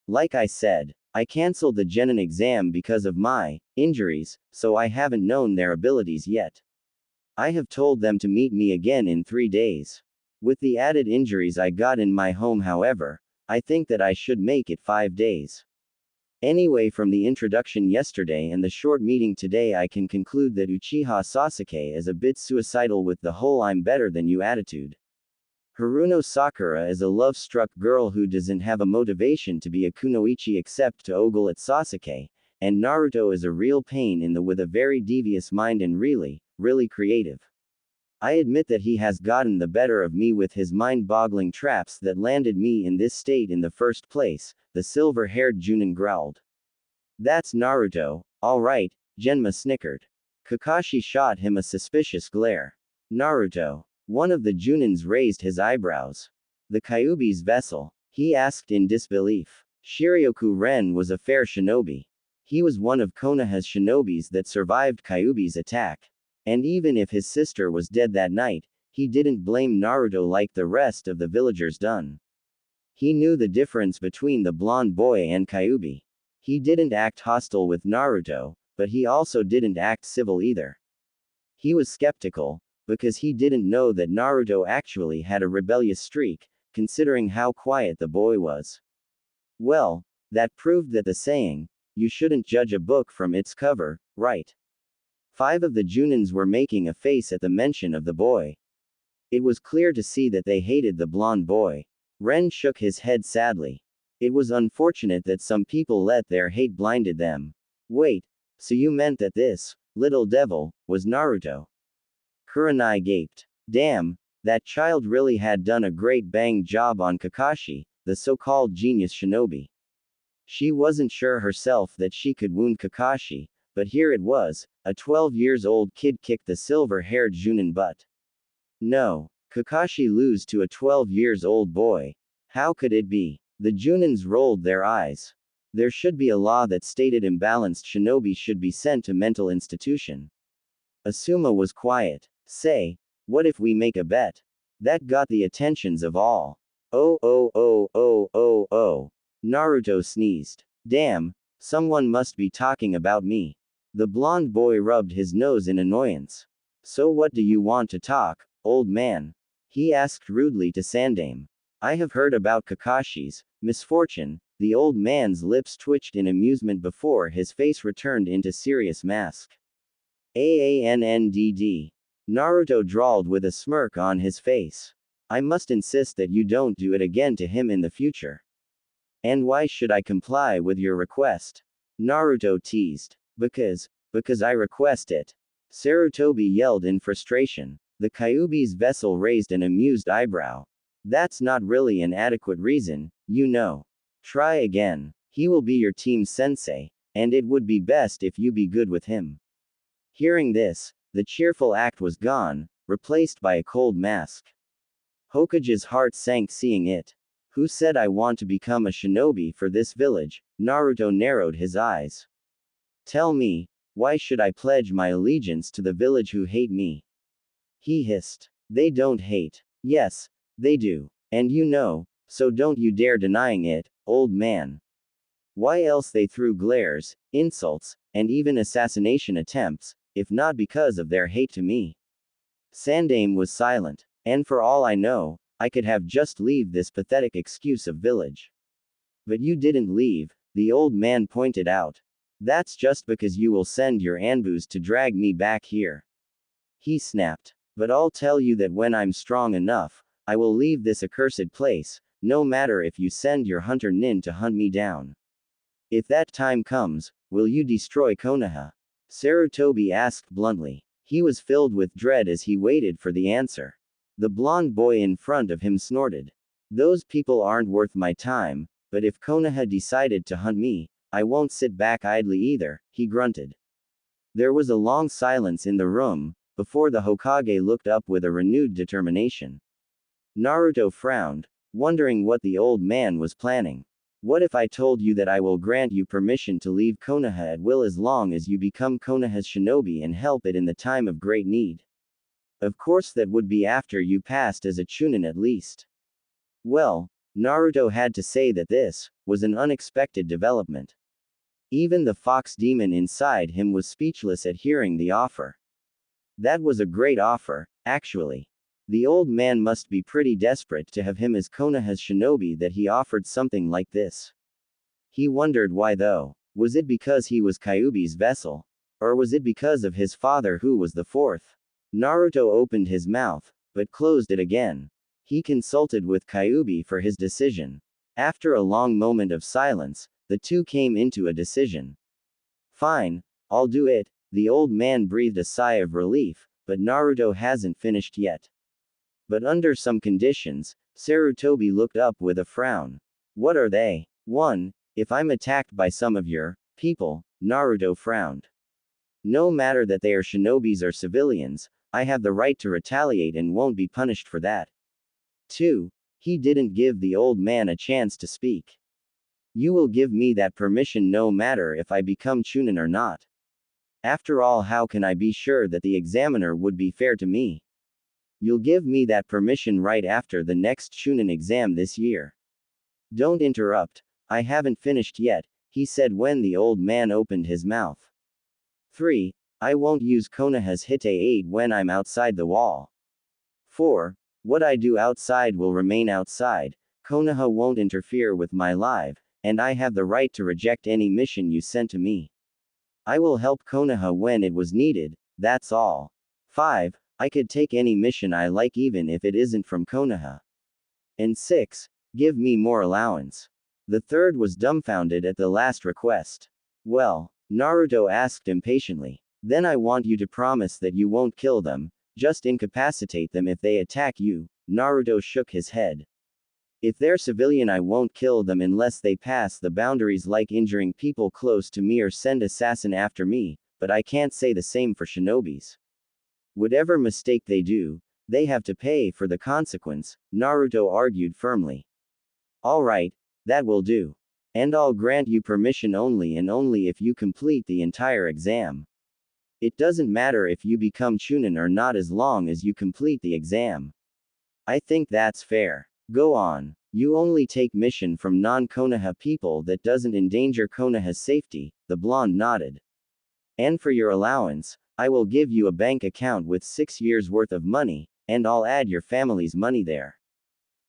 Like I said, I cancelled the genin exam because of my injuries, so I haven't known their abilities yet. I have told them to meet me again in 3 days. With the added injuries I got in my home, however, I think that I should make it 5 days. Anyway, from the introduction yesterday and the short meeting today, I can conclude that Uchiha Sasuke is a bit suicidal with the whole "I'm better than you" attitude. Haruno Sakura is a love-struck girl who doesn't have a motivation to be a kunoichi except to ogle at Sasuke, and Naruto is a real pain in the with a very devious mind and really, really creative. I admit that he has gotten the better of me with his mind-boggling traps that landed me in this state in the first place, the silver-haired Junin growled. That's Naruto, all right, Genma snickered. Kakashi shot him a suspicious glare. Naruto. One of the Junins raised his eyebrows. The Kyuubi's vessel? He asked in disbelief. Shiryoku Ren was a fair shinobi. He was one of Konoha's shinobis that survived Kyuubi's attack. And even if his sister was dead that night, he didn't blame Naruto like the rest of the villagers done. He knew the difference between the blonde boy and Kyuubi. He didn't act hostile with Naruto, but he also didn't act civil either. He was skeptical, because he didn't know that Naruto actually had a rebellious streak, considering how quiet the boy was. Well, that proved that the saying, "You shouldn't judge a book from its cover," right? 5 of the Junins were making a face at the mention of the boy. It was clear to see that they hated the blonde boy. Ren shook his head sadly. It was unfortunate that some people let their hate blinded them. Wait, so you meant that this, little devil, was Naruto? Kurenai gaped. Damn, that child really had done a great bang job on Kakashi, the so-called genius shinobi. She wasn't sure herself that she could wound Kakashi, but here it was, a 12-years-old kid kicked the silver-haired Junin butt. No, Kakashi lose to a 12-years-old boy. How could it be? The Junins rolled their eyes. There should be a law that stated imbalanced shinobi should be sent to mental institution. Asuma was quiet. Say, what if we make a bet? That got the attentions of all. Oh oh oh oh oh oh. Naruto sneezed. Damn, someone must be talking about me. The blonde boy rubbed his nose in annoyance. So what do you want to talk, old man? He asked rudely to Sandame. I have heard about Kakashi's misfortune. The old man's lips twitched in amusement before his face returned into serious mask. Aandd. Naruto drawled with a smirk on his face. I must insist that you don't do it again to him in the future. And why should I comply with your request? Naruto teased. Because I request it. Sarutobi yelled in frustration. The Kyuubi's vessel raised an amused eyebrow. That's not really an adequate reason, you know. Try again. He will be your team sensei, and it would be best if you be good with him. Hearing this, the cheerful act was gone, replaced by a cold mask. Hokage's heart sank seeing it. Who said I want to become a shinobi for this village? Naruto narrowed his eyes. Tell me, why should I pledge my allegiance to the village who hate me? He hissed. They don't hate. Yes, they do. And you know, so don't you dare denying it, old man. Why else they threw glares, insults, and even assassination attempts, if not because of their hate to me? Sandame was silent. And for all I know, I could have just leave this pathetic excuse of village. But you didn't leave, the old man pointed out. That's just because you will send your Anbus to drag me back here. He snapped. But I'll tell you that when I'm strong enough, I will leave this accursed place, no matter if you send your hunter Nin to hunt me down. If that time comes, will you destroy Konoha? Sarutobi asked bluntly. He was filled with dread as he waited for the answer. The blonde boy in front of him snorted. Those people aren't worth my time, but if Konoha decided to hunt me, I won't sit back idly either, he grunted. There was a long silence in the room, before the Hokage looked up with a renewed determination. Naruto frowned, wondering what the old man was planning. What if I told you that I will grant you permission to leave Konoha at will as long as you become Konoha's shinobi and help it in the time of great need? Of course that would be after you passed as a chunin at least. Well, Naruto had to say that this was an unexpected development. Even the fox demon inside him was speechless at hearing the offer. That was a great offer, actually. The old man must be pretty desperate to have him as Konoha's shinobi that he offered something like this. He wondered why though. Was it because he was Kyuubi's vessel? Or was it because of his father who was the fourth? Naruto opened his mouth, but closed it again. He consulted with Kyuubi for his decision. After a long moment of silence, the two came into a decision. Fine, I'll do it. The old man breathed a sigh of relief, but Naruto hasn't finished yet. But under some conditions, Sarutobi looked up with a frown. What are they? 1. If I'm attacked by some of your people, Naruto frowned. No matter that they are shinobis or civilians, I have the right to retaliate and won't be punished for that. 2. He didn't give the old man a chance to speak. You will give me that permission no matter if I become Chunin or not. After all, how can I be sure that the examiner would be fair to me? You'll give me that permission right after the next Chunin exam this year. Don't interrupt, I haven't finished yet, he said when the old man opened his mouth. 3. I won't use Konoha's Hite 8 when I'm outside the wall. 4. What I do outside will remain outside, Konoha won't interfere with my life, and I have the right to reject any mission you sent to me. I will help Konoha when it was needed, that's all. 5. I could take any mission I like even if it isn't from Konoha. And 6. Give me more allowance. The third was dumbfounded at the last request. Well, Naruto asked impatiently. Then I want you to promise that you won't kill them, just incapacitate them if they attack you. Naruto shook his head. If they're civilian, I won't kill them unless they pass the boundaries like injuring people close to me or send assassin after me, but I can't say the same for shinobis. Whatever mistake they do, they have to pay for the consequence, Naruto argued firmly. Alright, that will do. And I'll grant you permission only and only if you complete the entire exam. It doesn't matter if you become Chunin or not as long as you complete the exam. I think that's fair. Go on. You only take mission from non-Konoha people that doesn't endanger Konoha's safety, the blonde nodded. And for your allowance, I will give you a bank account with 6 years worth of money, and I'll add your family's money there.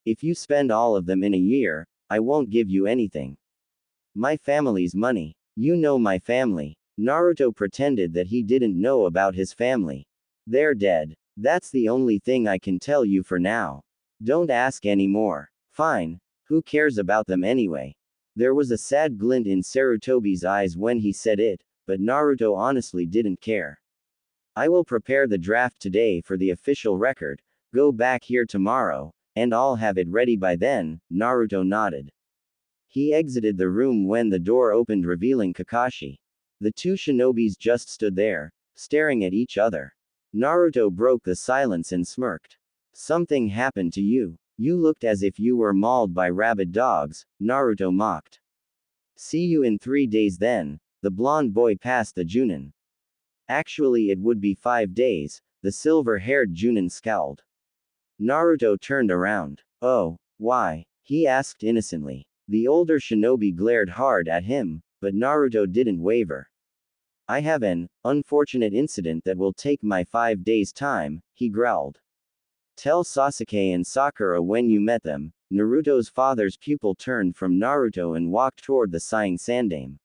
If you spend all of them in a year, I won't give you anything. My family's money. You know my family. Naruto pretended that he didn't know about his family. They're dead. That's the only thing I can tell you for now. Don't ask any more. Fine. Who cares about them anyway? There was a sad glint in Sarutobi's eyes when he said it, but Naruto honestly didn't care. I will prepare the draft today for the official record, go back here tomorrow, and I'll have it ready by then, Naruto nodded. He exited the room when the door opened revealing Kakashi. The two shinobis just stood there, staring at each other. Naruto broke the silence and smirked. Something happened to you. You looked as if you were mauled by rabid dogs, Naruto mocked. See you in 3 days then, the blonde boy passed the Junin. Actually it would be 5 days, the silver-haired Junin scowled. Naruto turned around. Oh, why? He asked innocently. The older shinobi glared hard at him, but Naruto didn't waver. I have an unfortunate incident that will take my 5 days' time, he growled. Tell Sasuke and Sakura when you met them. Naruto's father's pupil turned from Naruto and walked toward the sighing Sandaime.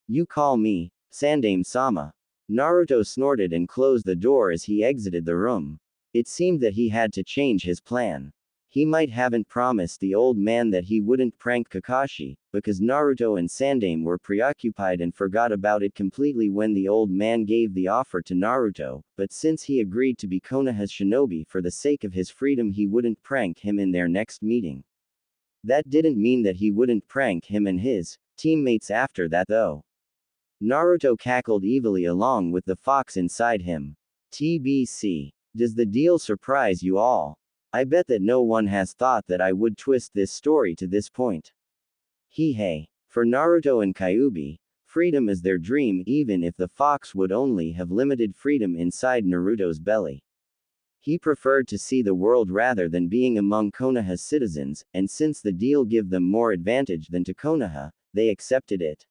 You call me Sandaime-sama. Naruto snorted and closed the door as he exited the room. It seemed that he had to change his plan. He might haven't promised the old man that he wouldn't prank Kakashi, because Naruto and Sandaime were preoccupied and forgot about it completely when the old man gave the offer to Naruto, but since he agreed to be Konoha's shinobi for the sake of his freedom, he wouldn't prank him in their next meeting. That didn't mean that he wouldn't prank him and his teammates after that though. Naruto cackled evilly along with the fox inside him. TBC. Does the deal surprise you all? I bet that no one has thought that I would twist this story to this point. Hey. For Naruto and Kyuubi, freedom is their dream even if the fox would only have limited freedom inside Naruto's belly. He preferred to see the world rather than being among Konoha's citizens, and since the deal gave them more advantage than to Konoha, they accepted it.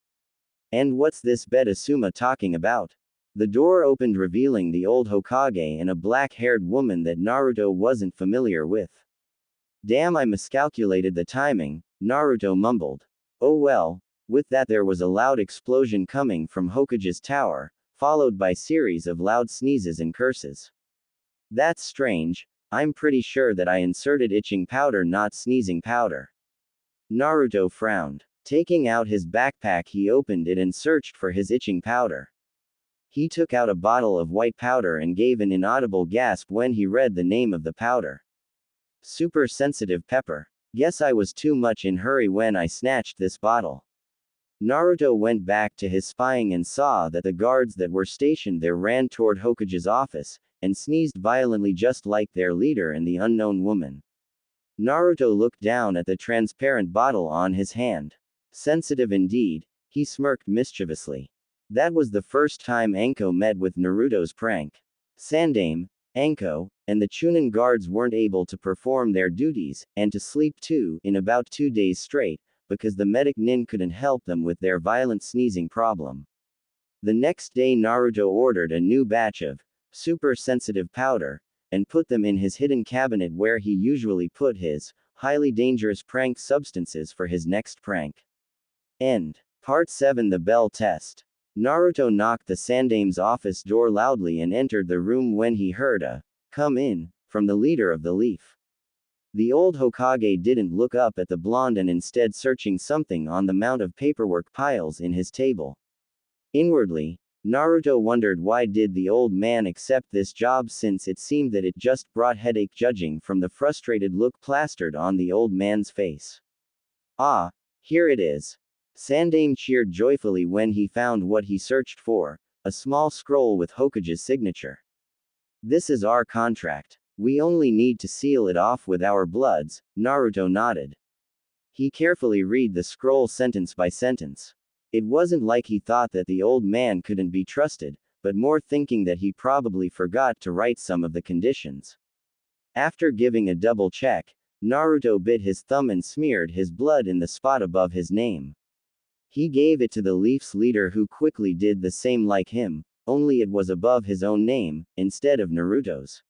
And what's this bet Asuma talking about? The door opened, revealing the old Hokage and a black-haired woman that Naruto wasn't familiar with. Damn, I miscalculated the timing, Naruto mumbled. Oh well. With that, there was a loud explosion coming from Hokage's tower, followed by series of loud sneezes and curses. That's strange. I'm pretty sure that I inserted itching powder, not sneezing powder. Naruto frowned. Taking out his backpack, he opened it and searched for his itching powder. He took out a bottle of white powder and gave an inaudible gasp when he read the name of the powder. Super sensitive pepper. Guess I was too much in hurry when I snatched this bottle. Naruto went back to his spying and saw that the guards that were stationed there ran toward Hokage's office, and sneezed violently just like their leader and the unknown woman. Naruto looked down at the transparent bottle on his hand. Sensitive indeed, he smirked mischievously. That was the first time Anko met with Naruto's prank. Sandaime, Anko, and the Chunin guards weren't able to perform their duties, and to sleep too, in about 2 days straight, because the medic nin couldn't help them with their violent sneezing problem. The next day Naruto ordered a new batch of super sensitive powder, and put them in his hidden cabinet where he usually put his highly dangerous prank substances for his next prank. End. Part 7. The Bell Test. Naruto knocked the Sandaime's office door loudly and entered the room when he heard a "come in" from the leader of the Leaf. The old Hokage didn't look up at the blonde and instead searching something on the mount of paperwork piles in his table. Inwardly, Naruto wondered why did the old man accept this job, since it seemed that it just brought headache, judging from the frustrated look plastered on the old man's face. Ah, here it is. Sandaime cheered joyfully when he found what he searched for, a small scroll with Hokage's signature. This is our contract. We only need to seal it off with our bloods, Naruto nodded. He carefully read the scroll sentence by sentence. It wasn't like he thought that the old man couldn't be trusted, but more thinking that he probably forgot to write some of the conditions. After giving a double check, Naruto bit his thumb and smeared his blood in the spot above his name. He gave it to the Leaf's leader, who quickly did the same like him, only it was above his own name, instead of Naruto's.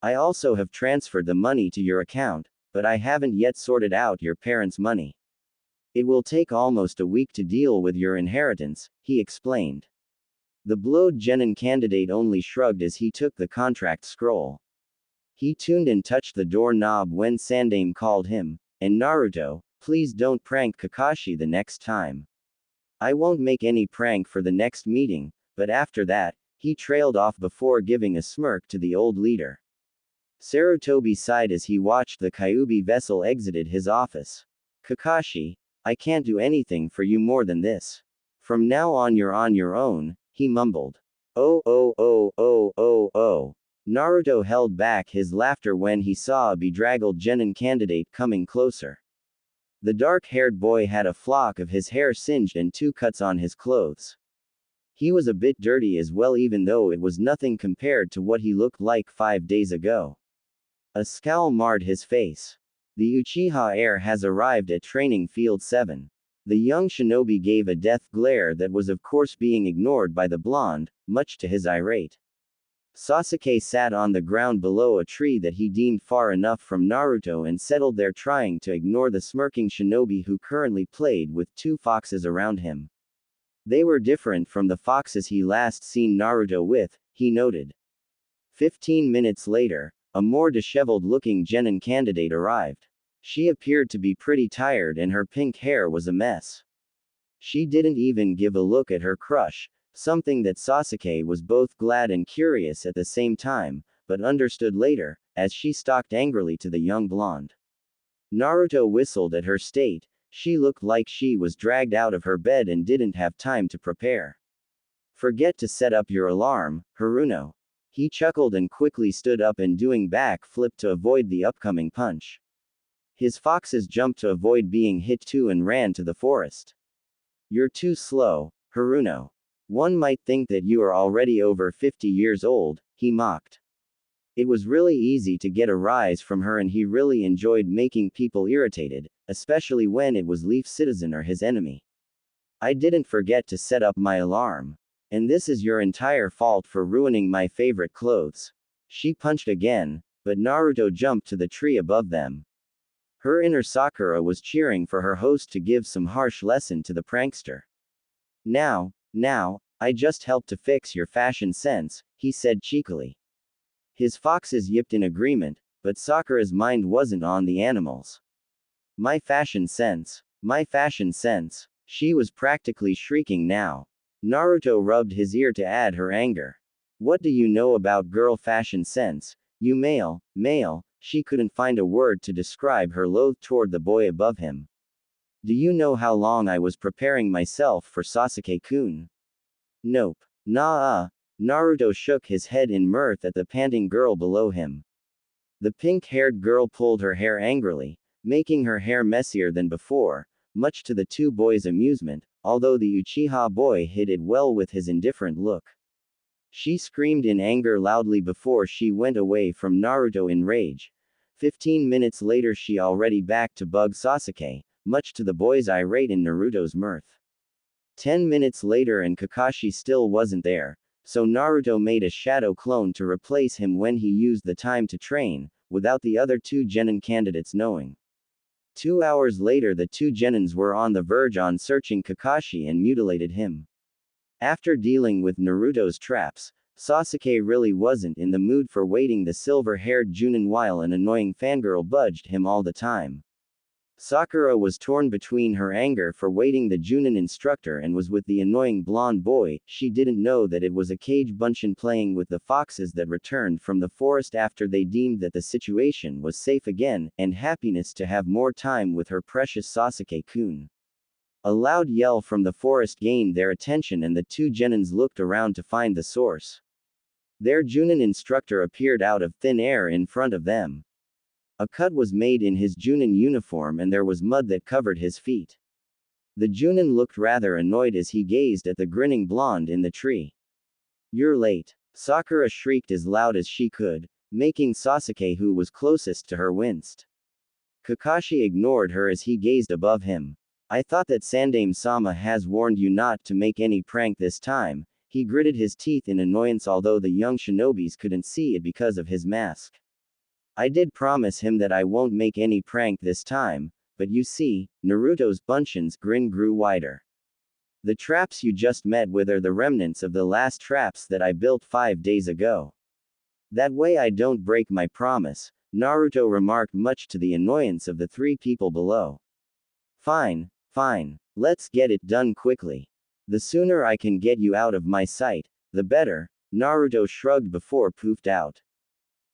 I also have transferred the money to your account, but I haven't yet sorted out your parents' money. It will take almost a week to deal with your inheritance, he explained. The blonde genin candidate only shrugged as he took the contract scroll. He tuned and touched the doorknob when Sandaime called him, and Naruto, please don't prank Kakashi the next time. I won't make any prank for the next meeting, but after that, he trailed off before giving a smirk to the old leader. Sarutobi sighed as he watched the Kyuubi vessel exited his office. Kakashi, I can't do anything for you more than this. From now on you're on your own, he mumbled. Oh oh oh oh oh oh. Naruto held back his laughter when he saw a bedraggled genin candidate coming closer. The dark-haired boy had a flock of his hair singed and 2 cuts on his clothes. He was a bit dirty as well, even though it was nothing compared to what he looked like 5 days ago. A scowl marred his face. The Uchiha heir has arrived at Training Field 7. The young shinobi gave a death glare that was of course being ignored by the blonde, much to his irate. Sasuke sat on the ground below a tree that he deemed far enough from Naruto and settled there, trying to ignore the smirking shinobi who currently played with 2 foxes around him. They were different from the foxes he last seen Naruto with, he noted. 15 minutes later, a more disheveled-looking genin candidate arrived. She appeared to be pretty tired and her pink hair was a mess. She didn't even give a look at her crush, something that Sasuke was both glad and curious at the same time, but understood later, as she stalked angrily to the young blonde. Naruto whistled at her state. She looked like she was dragged out of her bed and didn't have time to prepare. Forget to set up your alarm, Haruno. He chuckled and quickly stood up and doing back flip to avoid the upcoming punch. His foxes jumped to avoid being hit too and ran to the forest. You're too slow, Haruno. One might think that you are already over 50 years old, he mocked. It was really easy to get a rise from her and he really enjoyed making people irritated, especially when it was Leaf Citizen or his enemy. I didn't forget to set up my alarm. And this is your entire fault for ruining my favorite clothes. She punched again, but Naruto jumped to the tree above them. Her inner Sakura was cheering for her host to give some harsh lesson to the prankster. Now, I just helped to fix your fashion sense, he said cheekily. His foxes yipped in agreement, but Sakura's mind wasn't on the animals. My fashion sense. My fashion sense. She was practically shrieking now. Naruto rubbed his ear to add her anger. What do you know about girl fashion sense? You male. She couldn't find a word to describe her loathe toward the boy above him. Do you know how long I was preparing myself for Sasuke-kun? Nope. Nah. Naruto shook his head in mirth at the panting girl below him. The pink-haired girl pulled her hair angrily, making her hair messier than before, much to the two boys' amusement, although the Uchiha boy hid it well with his indifferent look. She screamed in anger loudly before she went away from Naruto in rage. 15 minutes later she already back to bug Sasuke, much to the boys' irate in Naruto's mirth. 10 minutes later and Kakashi still wasn't there, so Naruto made a shadow clone to replace him when he used the time to train, without the other two genin candidates knowing. 2 hours later the two genins were on the verge on searching Kakashi and mutilated him. After dealing with Naruto's traps, Sasuke really wasn't in the mood for waiting the silver-haired Junin while an annoying fangirl budged him all the time. Sakura was torn between her anger for waiting the Junin instructor and was with the annoying blonde boy. She didn't know that it was a Kage Bunshin playing with the foxes that returned from the forest after they deemed that the situation was safe again, and happiness to have more time with her precious Sasuke-kun. A loud yell from the forest gained their attention and the two genins looked around to find the source. Their Junin instructor appeared out of thin air in front of them. A cut was made in his Junin uniform and there was mud that covered his feet. The Junin looked rather annoyed as he gazed at the grinning blonde in the tree. You're late. Sakura shrieked as loud as she could, making Sasuke, who was closest to her, winced. Kakashi ignored her as he gazed above him. I thought that Sandaime-sama has warned you not to make any prank this time. He gritted his teeth in annoyance although the young shinobis couldn't see it because of his mask. I did promise him that I won't make any prank this time, but you see, Naruto's Bunshin's grin grew wider. The traps you just met with are the remnants of the last traps that I built 5 days ago. That way I don't break my promise, Naruto remarked much to the annoyance of the three people below. Fine. Let's get it done quickly. The sooner I can get you out of my sight, the better, Naruto shrugged before poofed out.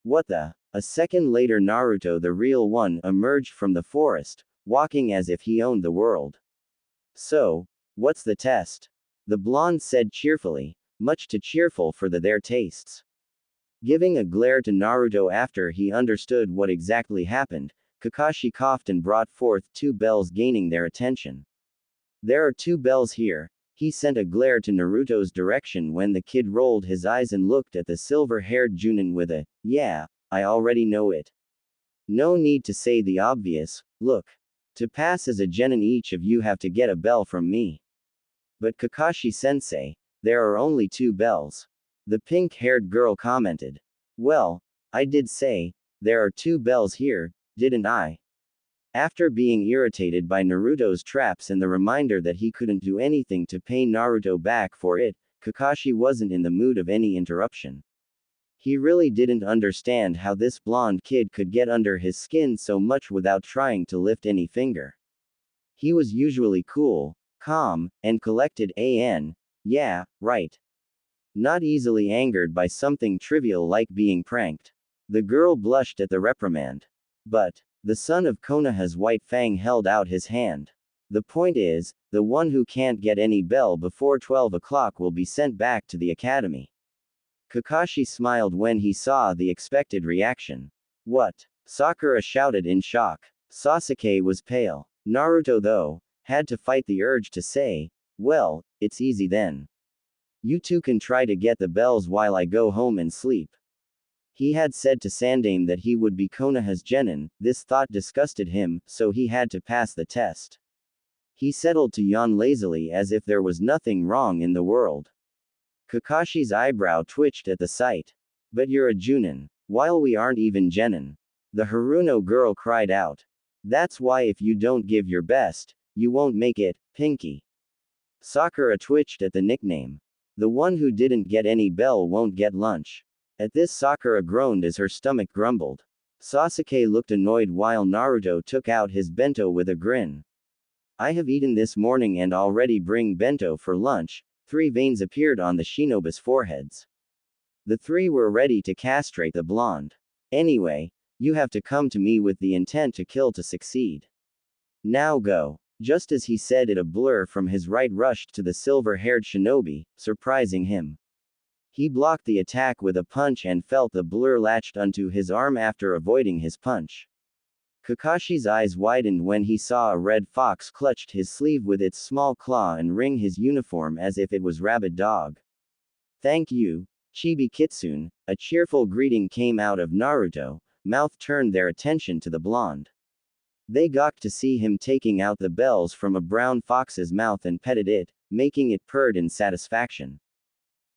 What the? A second later Naruto, the real one, emerged from the forest, walking as if he owned the world. So, what's the test? The blonde said cheerfully, much too cheerful for their tastes. Giving a glare to Naruto after he understood what exactly happened, Kakashi coughed and brought forth 2 bells, gaining their attention. There are 2 bells here. He sent a glare to Naruto's direction when the kid rolled his eyes and looked at the silver-haired Junin with a, yeah, I already know it. No need to say the obvious, look. To pass as a genin each of you have to get a bell from me. But Kakashi-sensei, there are only 2 bells. The pink-haired girl commented. Well, I did say, there are 2 bells here, didn't I? After being irritated by Naruto's traps and the reminder that he couldn't do anything to pay Naruto back for it, Kakashi wasn't in the mood of any interruption. He really didn't understand how this blonde kid could get under his skin so much without trying to lift any finger. He was usually cool, calm, and collected, yeah, right. Not easily angered by something trivial like being pranked. The girl blushed at the reprimand. But, the son of Konoha's White Fang held out his hand. The point is, the one who can't get any bell before 12 o'clock will be sent back to the academy. Kakashi smiled when he saw the expected reaction. What? Sakura shouted in shock. Sasuke was pale. Naruto, though, had to fight the urge to say, well, it's easy then. You two can try to get the bells while I go home and sleep. He had said to Sandaime that he would be Konoha's genin. This thought disgusted him, so he had to pass the test. He settled to yawn lazily as if there was nothing wrong in the world. Kakashi's eyebrow twitched at the sight. But you're a Junin. While we aren't even genin. The Haruno girl cried out. That's why if you don't give your best, you won't make it, Pinky. Sakura twitched at the nickname. The one who didn't get any bell won't get lunch. At this Sakura groaned as her stomach grumbled. Sasuke looked annoyed while Naruto took out his bento with a grin. I have eaten this morning and already bring bento for lunch. 3 veins appeared on the shinobi's foreheads. The 3 were ready to castrate the blonde. Anyway, you have to come to me with the intent to kill to succeed. Now go. Just as he said it, a blur from his right rushed to the silver-haired shinobi, surprising him. He blocked the attack with a punch and felt the blur latched onto his arm after avoiding his punch. Kakashi's eyes widened when he saw a red fox clutched his sleeve with its small claw and wring his uniform as if it was rabid dog. Thank you, Chibi Kitsune. A cheerful greeting came out of Naruto. Mouth turned their attention to the blonde. They gawked to see him taking out the bells from a brown fox's mouth and petted it, making it purr in satisfaction.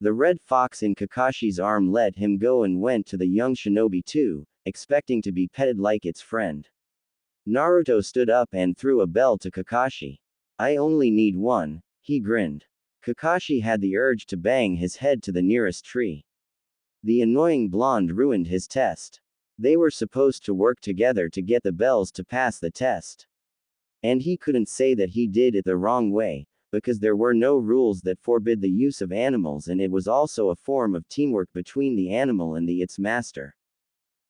The red fox in Kakashi's arm let him go and went to the young shinobi too, expecting to be petted like its friend. Naruto stood up and threw a bell to Kakashi. I only need one, he grinned. Kakashi had the urge to bang his head to the nearest tree. The annoying blonde ruined his test. They were supposed to work together to get the bells to pass the test. And he couldn't say that he did it the wrong way, because there were no rules that forbid the use of animals, and it was also a form of teamwork between the animal and its master.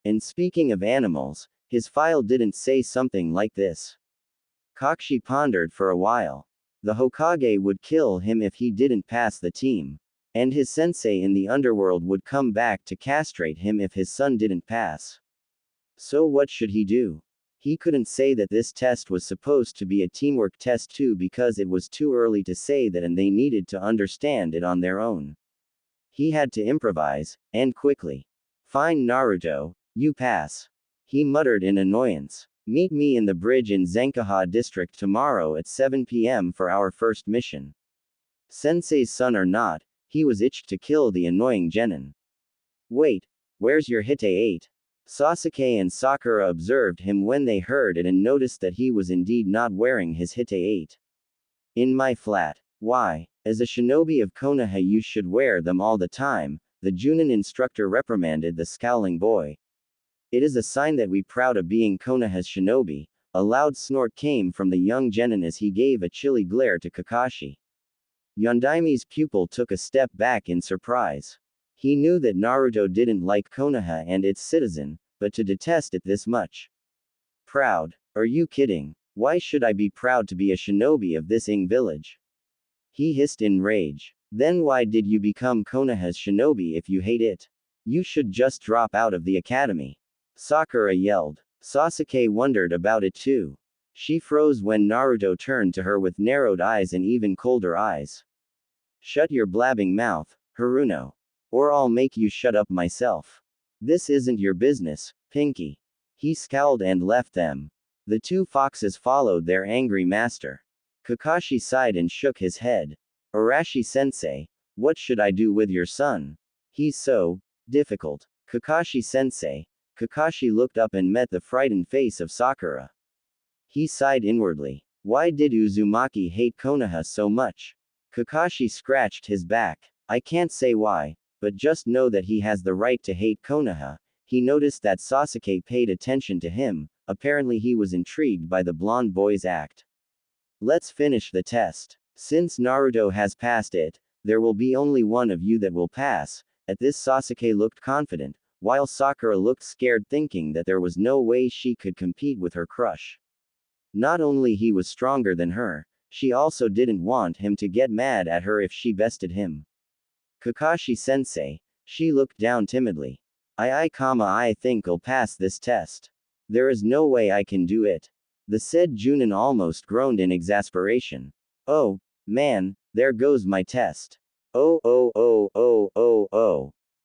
And speaking of animals, his file didn't say something like this. Kakashi pondered for a while. The Hokage would kill him if he didn't pass the team. And his sensei in the underworld would come back to castrate him if his son didn't pass. So what should he do? He couldn't say that this test was supposed to be a teamwork test too because it was too early to say that and they needed to understand it on their own. He had to improvise, and quickly. Fine Naruto, you pass. He muttered in annoyance. Meet me in the bridge in Zenkaha district tomorrow at 7 p.m. for our first mission. Sensei's son or not, he was itched to kill the annoying genin. Wait, where's your Hite 8? Sasuke and Sakura observed him when they heard it and noticed that he was indeed not wearing his Hite 8. In my flat. Why? As a shinobi of Konoha you should wear them all the time, the Junin instructor reprimanded the scowling boy. It is a sign that we proud of being Konoha's shinobi. A loud snort came from the young genin as he gave a chilly glare to Kakashi. Yondaimi's pupil took a step back in surprise. He knew that Naruto didn't like Konoha and its citizen, but to detest it this much. Proud? Are you kidding? Why should I be proud to be a shinobi of this Ing village? He hissed in rage. Then why did you become Konoha's shinobi if you hate it? You should just drop out of the academy. Sakura yelled. Sasuke wondered about it too. She froze when Naruto turned to her with narrowed eyes and even colder eyes. Shut your blabbing mouth, Haruno. Or I'll make you shut up myself. This isn't your business, Pinky. He scowled and left them. The 2 foxes followed their angry master. Kakashi sighed and shook his head. Arashi-sensei, what should I do with your son? He's so difficult. Kakashi-sensei. Kakashi looked up and met the frightened face of Sakura. He sighed inwardly. Why did Uzumaki hate Konoha so much? Kakashi scratched his back. I can't say why, but just know that he has the right to hate Konoha. He noticed that Sasuke paid attention to him. Apparently he was intrigued by the blonde boy's act. Let's finish the test. Since Naruto has passed it, there will be only one of you that will pass. At this Sasuke looked confident, while Sakura looked scared thinking that there was no way she could compete with her crush. Not only he was stronger than her, she also didn't want him to get mad at her if she bested him. Kakashi-sensei, she looked down timidly. I think I'll pass this test. There is no way I can do it. The said Junin almost groaned in exasperation. Oh, man, there goes my test. Oh.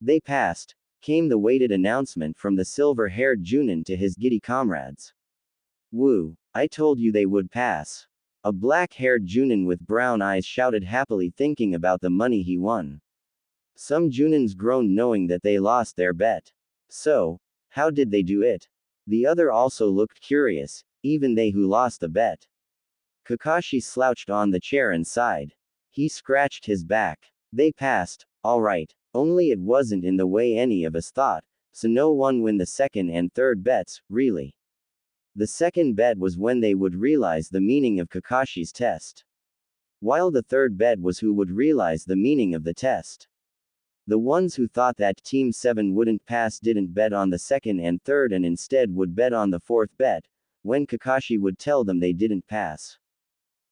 They passed, came the weighted announcement from the silver-haired Junin to his giddy comrades. Woo, I told you they would pass. A black-haired Junin with brown eyes shouted happily thinking about the money he won. Some Junins groaned knowing that they lost their bet. So, how did they do it? The other also looked curious, even they who lost the bet. Kakashi slouched on the chair and sighed. He scratched his back. They passed, all right, only it wasn't in the way any of us thought, so no one win the second and third bets, really. The second bet was when they would realize the meaning of Kakashi's test. While the third bet was who would realize the meaning of the test. The ones who thought that Team 7 wouldn't pass didn't bet on the second and third and instead would bet on the fourth bet, when Kakashi would tell them they didn't pass.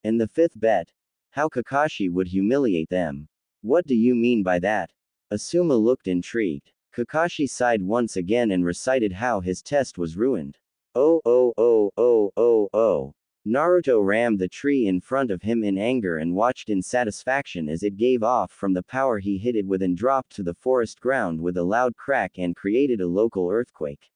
And the fifth bet, how Kakashi would humiliate them. What do you mean by that? Asuma looked intrigued. Kakashi sighed once again and recited how his test was ruined. Oh oh oh oh oh oh. Naruto rammed the tree in front of him in anger and watched in satisfaction as it gave off from the power he hit it with and dropped to the forest ground with a loud crack and created a local earthquake.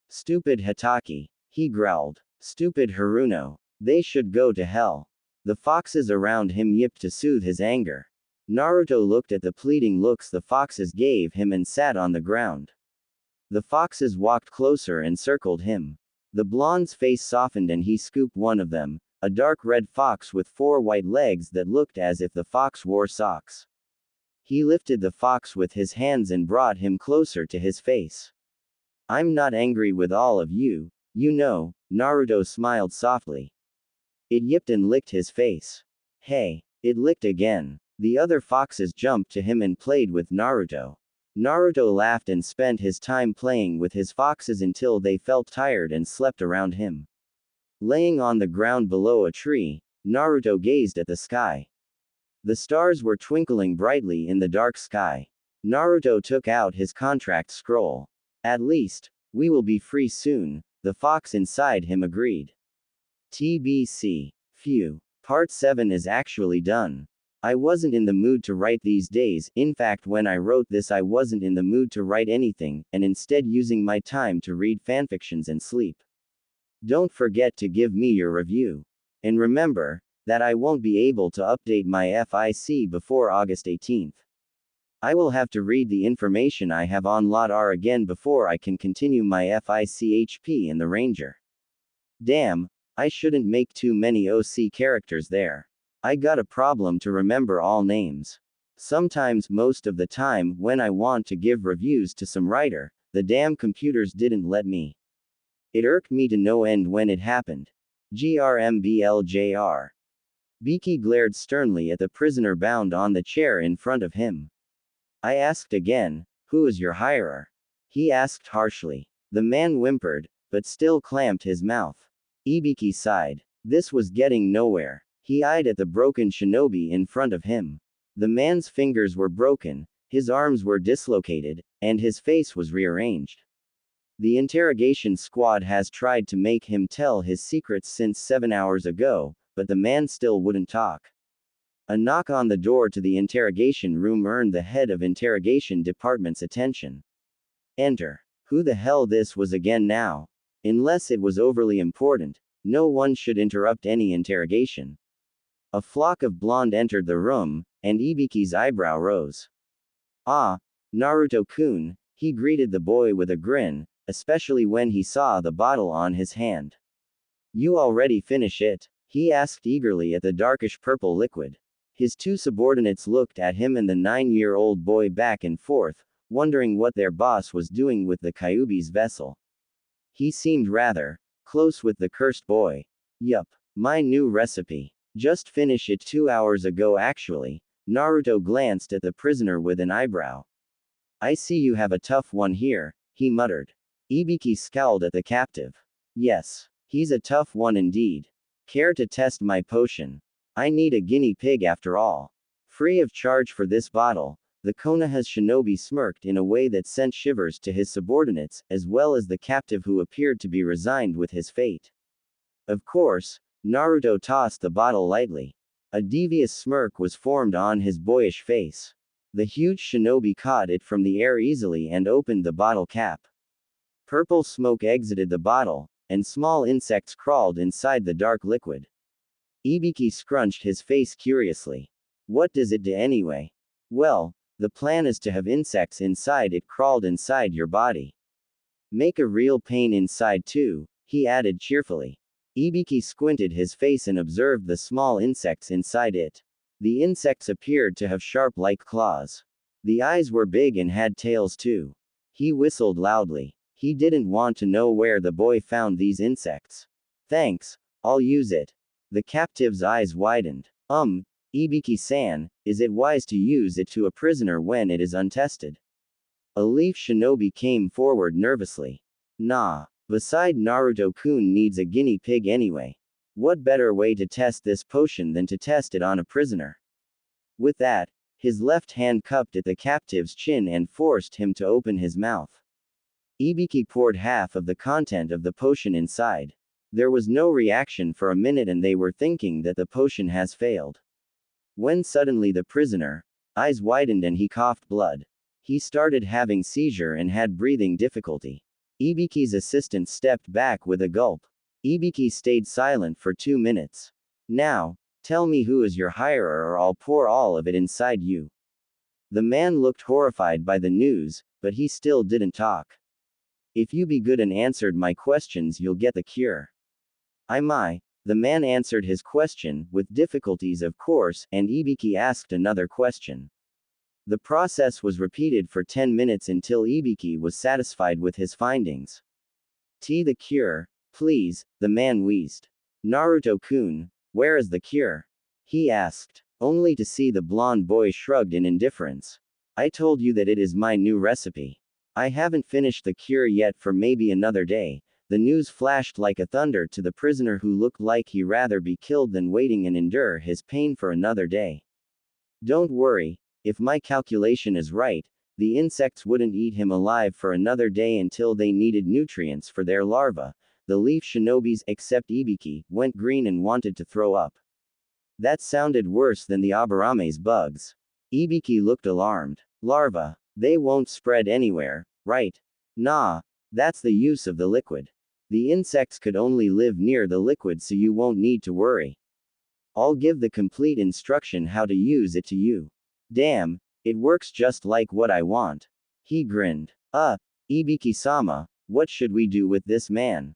Stupid Hatake, he growled. Stupid Haruno. They should go to hell. The foxes around him yipped to soothe his anger. Naruto looked at the pleading looks the foxes gave him and sat on the ground. The foxes walked closer and circled him. The blonde's face softened and he scooped one of them, a dark red fox with 4 white legs that looked as if the fox wore socks. He lifted the fox with his hands and brought him closer to his face. I'm not angry with all of you, you know, Naruto smiled softly. It yipped and licked his face. Hey, it licked again. The other foxes jumped to him and played with Naruto. Naruto laughed and spent his time playing with his foxes until they felt tired and slept around him. Laying on the ground below a tree, Naruto gazed at the sky. The stars were twinkling brightly in the dark sky. Naruto took out his contract scroll. At least, we will be free soon, the fox inside him agreed. TBC. Phew. Part 7 is actually done. I wasn't in the mood to write these days, in fact when I wrote this I wasn't in the mood to write anything, and instead using my time to read fanfictions and sleep. Don't forget to give me your review. And remember, that I won't be able to update my FIC before August 18th. I will have to read the information I have on Lot R again before I can continue my FIC HP in the Ranger. Damn, I shouldn't make too many OC characters there. I got a problem to remember all names. Sometimes, most of the time, when I want to give reviews to some writer, the damn computers didn't let me. It irked me to no end when it happened. GRMBLJR. Biki glared sternly at the prisoner bound on the chair in front of him. I asked again, who is your hirer? He asked harshly. The man whimpered, but still clamped his mouth. Ibiki sighed. This was getting nowhere. He eyed at the broken shinobi in front of him. The man's fingers were broken, his arms were dislocated, and his face was rearranged. The interrogation squad has tried to make him tell his secrets since 7 hours ago, but the man still wouldn't talk. A knock on the door to the interrogation room earned the head of interrogation department's attention. Enter. Who the hell this was again now? Unless it was overly important, no one should interrupt any interrogation. A flock of blonde entered the room, and Ibiki's eyebrow rose. Ah, Naruto-kun, he greeted the boy with a grin, especially when he saw the bottle on his hand. You already finish it? He asked eagerly at the darkish purple liquid. His 2 subordinates looked at him and the 9-year-old boy back and forth, wondering what their boss was doing with the Kyuubi's vessel. He seemed rather close with the cursed boy. Yup, my new recipe. Just finished it 2 hours ago actually. Naruto glanced at the prisoner with an eyebrow. I see you have a tough one here, he muttered. Ibiki scowled at the captive. Yes, he's a tough one indeed. Care to test my potion? I need a guinea pig after all. Free of charge for this bottle, the Konoha's shinobi smirked in a way that sent shivers to his subordinates, as well as the captive who appeared to be resigned with his fate. Of course, Naruto tossed the bottle lightly. A devious smirk was formed on his boyish face. The huge shinobi caught it from the air easily and opened the bottle cap. Purple smoke exited the bottle, and small insects crawled inside the dark liquid. Ibiki scrunched his face curiously. What does it do anyway? Well, The plan is to have insects inside it crawled inside your body. Make a real pain inside too, he added cheerfully. Ibiki squinted his face and observed the small insects inside it. The insects appeared to have sharp like claws. The eyes were big and had tails too. He whistled loudly. He didn't want to know where the boy found these insects. Thanks, I'll use it. The captive's eyes widened. Ibiki-san, is it wise to use it to a prisoner when it is untested? A leaf shinobi came forward nervously. Nah. Beside Naruto-kun needs a guinea pig anyway. What better way to test this potion than to test it on a prisoner? With that, his left hand cupped at the captive's chin and forced him to open his mouth. Ibiki poured half of the content of the potion inside. There was no reaction for a minute and they were thinking that the potion has failed. When suddenly the prisoner, eyes widened and he coughed blood. He started having seizure and had breathing difficulty. Ibiki's assistant stepped back with a gulp. Ibiki stayed silent for 2 minutes. Now, tell me who is your hirer or I'll pour all of it inside you. The man looked horrified by the news, but he still didn't talk. If you be good and answered my questions you'll get the cure. The man answered his question, with difficulties of course, and Ibiki asked another question. The process was repeated for 10 minutes until Ibiki was satisfied with his findings. The cure, please, the man wheezed. Naruto-kun, where is the cure? He asked, only to see the blonde boy shrugged in indifference. I told you that it is my new recipe. I haven't finished the cure yet for maybe another day. The news flashed like a thunder to the prisoner who looked like he'd rather be killed than waiting and endure his pain for another day. Don't worry. If my calculation is right, the insects wouldn't eat him alive for another day until they needed nutrients for their larvae. The leaf shinobis, except Ibiki, went green and wanted to throw up. That sounded worse than the Abarame's bugs. Ibiki looked alarmed. Larvae. They won't spread anywhere, right? Nah. That's the use of the liquid. The insects could only live near the liquid so you won't need to worry. I'll give the complete instruction how to use it to you. Damn, it works just like what I want. He grinned. Ibiki-sama, what should we do with this man?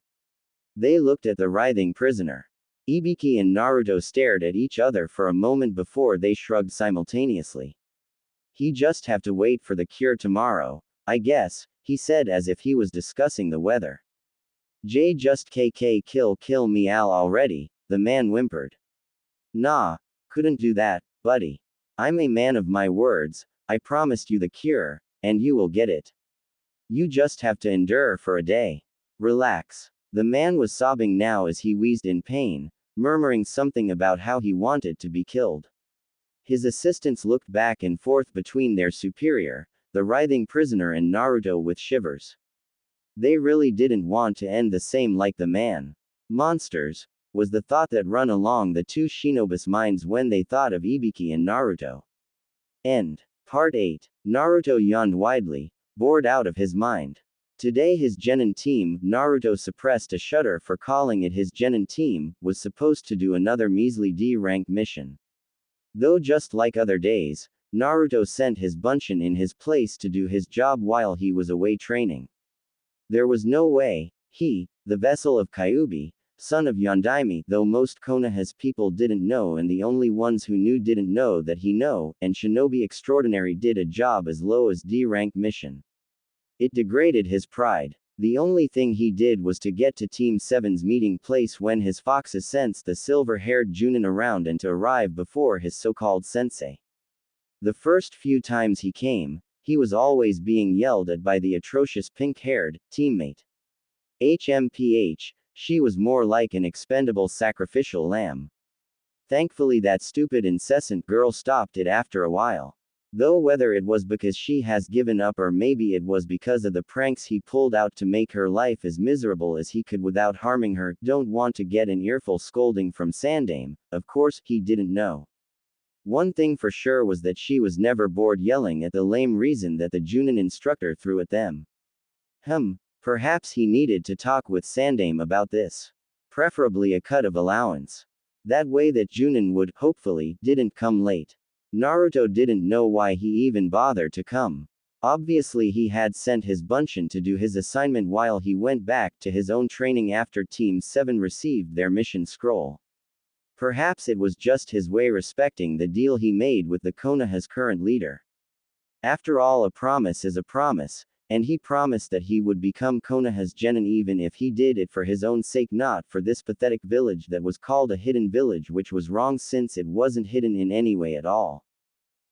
They looked at the writhing prisoner. Ibiki and Naruto stared at each other for a moment before they shrugged simultaneously. He just have to wait for the cure tomorrow, I guess, he said as if he was discussing the weather. Just kill me Al already, the man whimpered. Nah, couldn't do that, buddy. I'm a man of my words, I promised you the cure, and you will get it. You just have to endure for a day. Relax. The man was sobbing now as he wheezed in pain, murmuring something about how he wanted to be killed. His assistants looked back and forth between their superior, the writhing prisoner and Naruto with shivers. They really didn't want to end the same like the man. Monsters, was the thought that run along the two shinobis' minds when they thought of Ibiki and Naruto. End. Part 8. Naruto yawned widely, bored out of his mind. Today his genin team, Naruto suppressed a shudder for calling it his genin team, was supposed to do another measly D-rank mission. Though just like other days, Naruto sent his bunshin in his place to do his job while he was away training. There was no way, he, the vessel of Kyuubi, son of Yondaime, though most Konoha's people didn't know and the only ones who knew didn't know that he know, and Shinobi Extraordinary did a job as low as D-rank mission. It degraded his pride. The only thing he did was to get to Team 7's meeting place when his foxes sensed the silver-haired Junin around and to arrive before his so-called sensei. The first few times he came, he was always being yelled at by the atrocious pink-haired teammate. HMPH, she was more like an expendable sacrificial lamb. Thankfully that stupid incessant girl stopped it after a while. Though whether it was because she has given up or maybe it was because of the pranks he pulled out to make her life as miserable as he could without harming her, don't want to get an earful scolding from Sandaime, of course, he didn't know. One thing for sure was that she was never bored yelling at the lame reason that the Junin instructor threw at them. Perhaps he needed to talk with Sandaime about this. Preferably a cut of allowance. That way that Junin would, hopefully, didn't come late. Naruto didn't know why he even bothered to come. Obviously he had sent his Bunshin to do his assignment while he went back to his own training after Team 7 received their mission scroll. Perhaps it was just his way respecting the deal he made with the Konoha's current leader. After all, a promise is a promise, and he promised that he would become Konoha's genin even if he did it for his own sake, not for this pathetic village that was called a hidden village, which was wrong since it wasn't hidden in any way at all.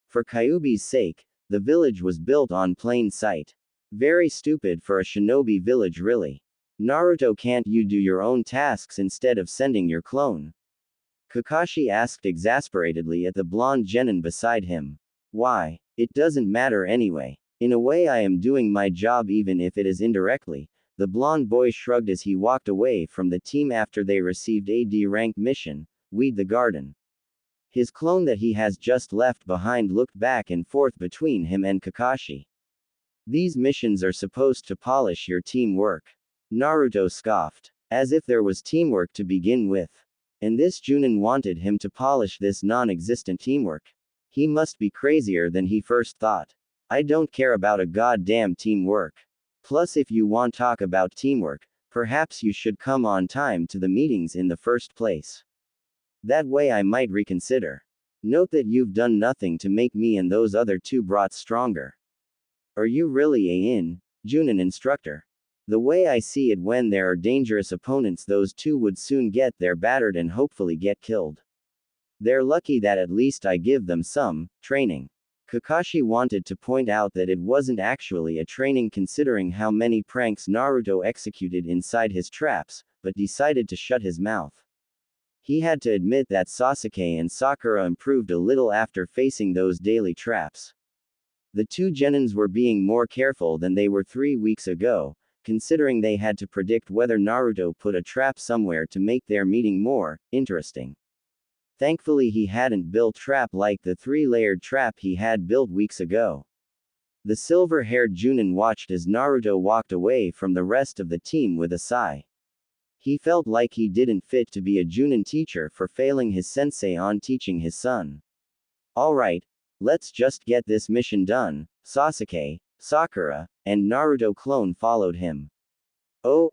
For Kyuubi's sake, the village was built on plain sight. Very stupid for a shinobi village, really. Naruto, can't you do your own tasks instead of sending your clone? Kakashi asked exasperatedly at the blonde genin beside him. Why? It doesn't matter anyway. In a way I am doing my job even if it is indirectly. The blonde boy shrugged as he walked away from the team after they received a D-rank mission, Weed the Garden. His clone that he has just left behind looked back and forth between him and Kakashi. These missions are supposed to polish your teamwork. Naruto scoffed. As if there was teamwork to begin with. And this Junin wanted him to polish this non-existent teamwork. He must be crazier than he first thought. I don't care about a goddamn teamwork. Plus, if you want to talk about teamwork, perhaps you should come on time to the meetings in the first place. That way I might reconsider. Note that you've done nothing to make me and those other two brats stronger. Are you really a Junin instructor? The way I see it, when there are dangerous opponents, those two would soon get their battered and hopefully get killed. They're lucky that at least I give them some training. Kakashi wanted to point out that it wasn't actually a training considering how many pranks Naruto executed inside his traps, but decided to shut his mouth. He had to admit that Sasuke and Sakura improved a little after facing those daily traps. The two genins were being more careful than they were 3 weeks ago, considering they had to predict whether Naruto put a trap somewhere to make their meeting more interesting. Thankfully he hadn't built trap like the 3-layered trap he had built weeks ago. The silver-haired Junin watched as Naruto walked away from the rest of the team with a sigh. He felt like he didn't fit to be a Junin teacher for failing his sensei on teaching his son. Alright, let's just get this mission done. Sasuke, Sakura, and Naruto clone followed him. Oh.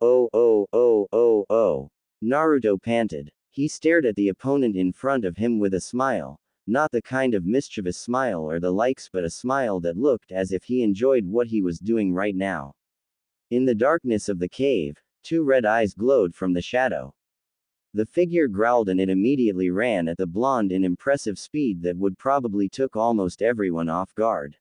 Naruto panted. He stared at the opponent in front of him with a smile, not the kind of mischievous smile or the likes, but a smile that looked as if he enjoyed what he was doing right now. In the darkness of the cave, 2 red eyes glowed from the shadow. The figure growled and it immediately ran at the blonde in impressive speed that would probably took almost everyone off guard.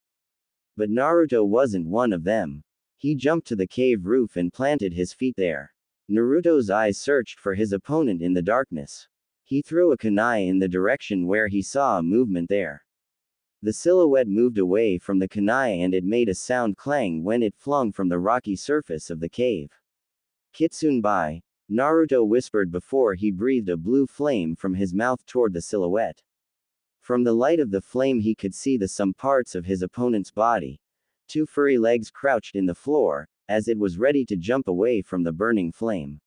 But Naruto wasn't one of them. He jumped to the cave roof and planted his feet there. Naruto's eyes searched for his opponent in the darkness. He threw a kunai in the direction where he saw a movement there. The silhouette moved away from the kunai and it made a sound clang when it flung from the rocky surface of the cave. Kitsunbai, Naruto whispered before he breathed a blue flame from his mouth toward the silhouette. From the light of the flame he could see some parts of his opponent's body. 2 furry legs crouched in the floor, as it was ready to jump away from the burning flame.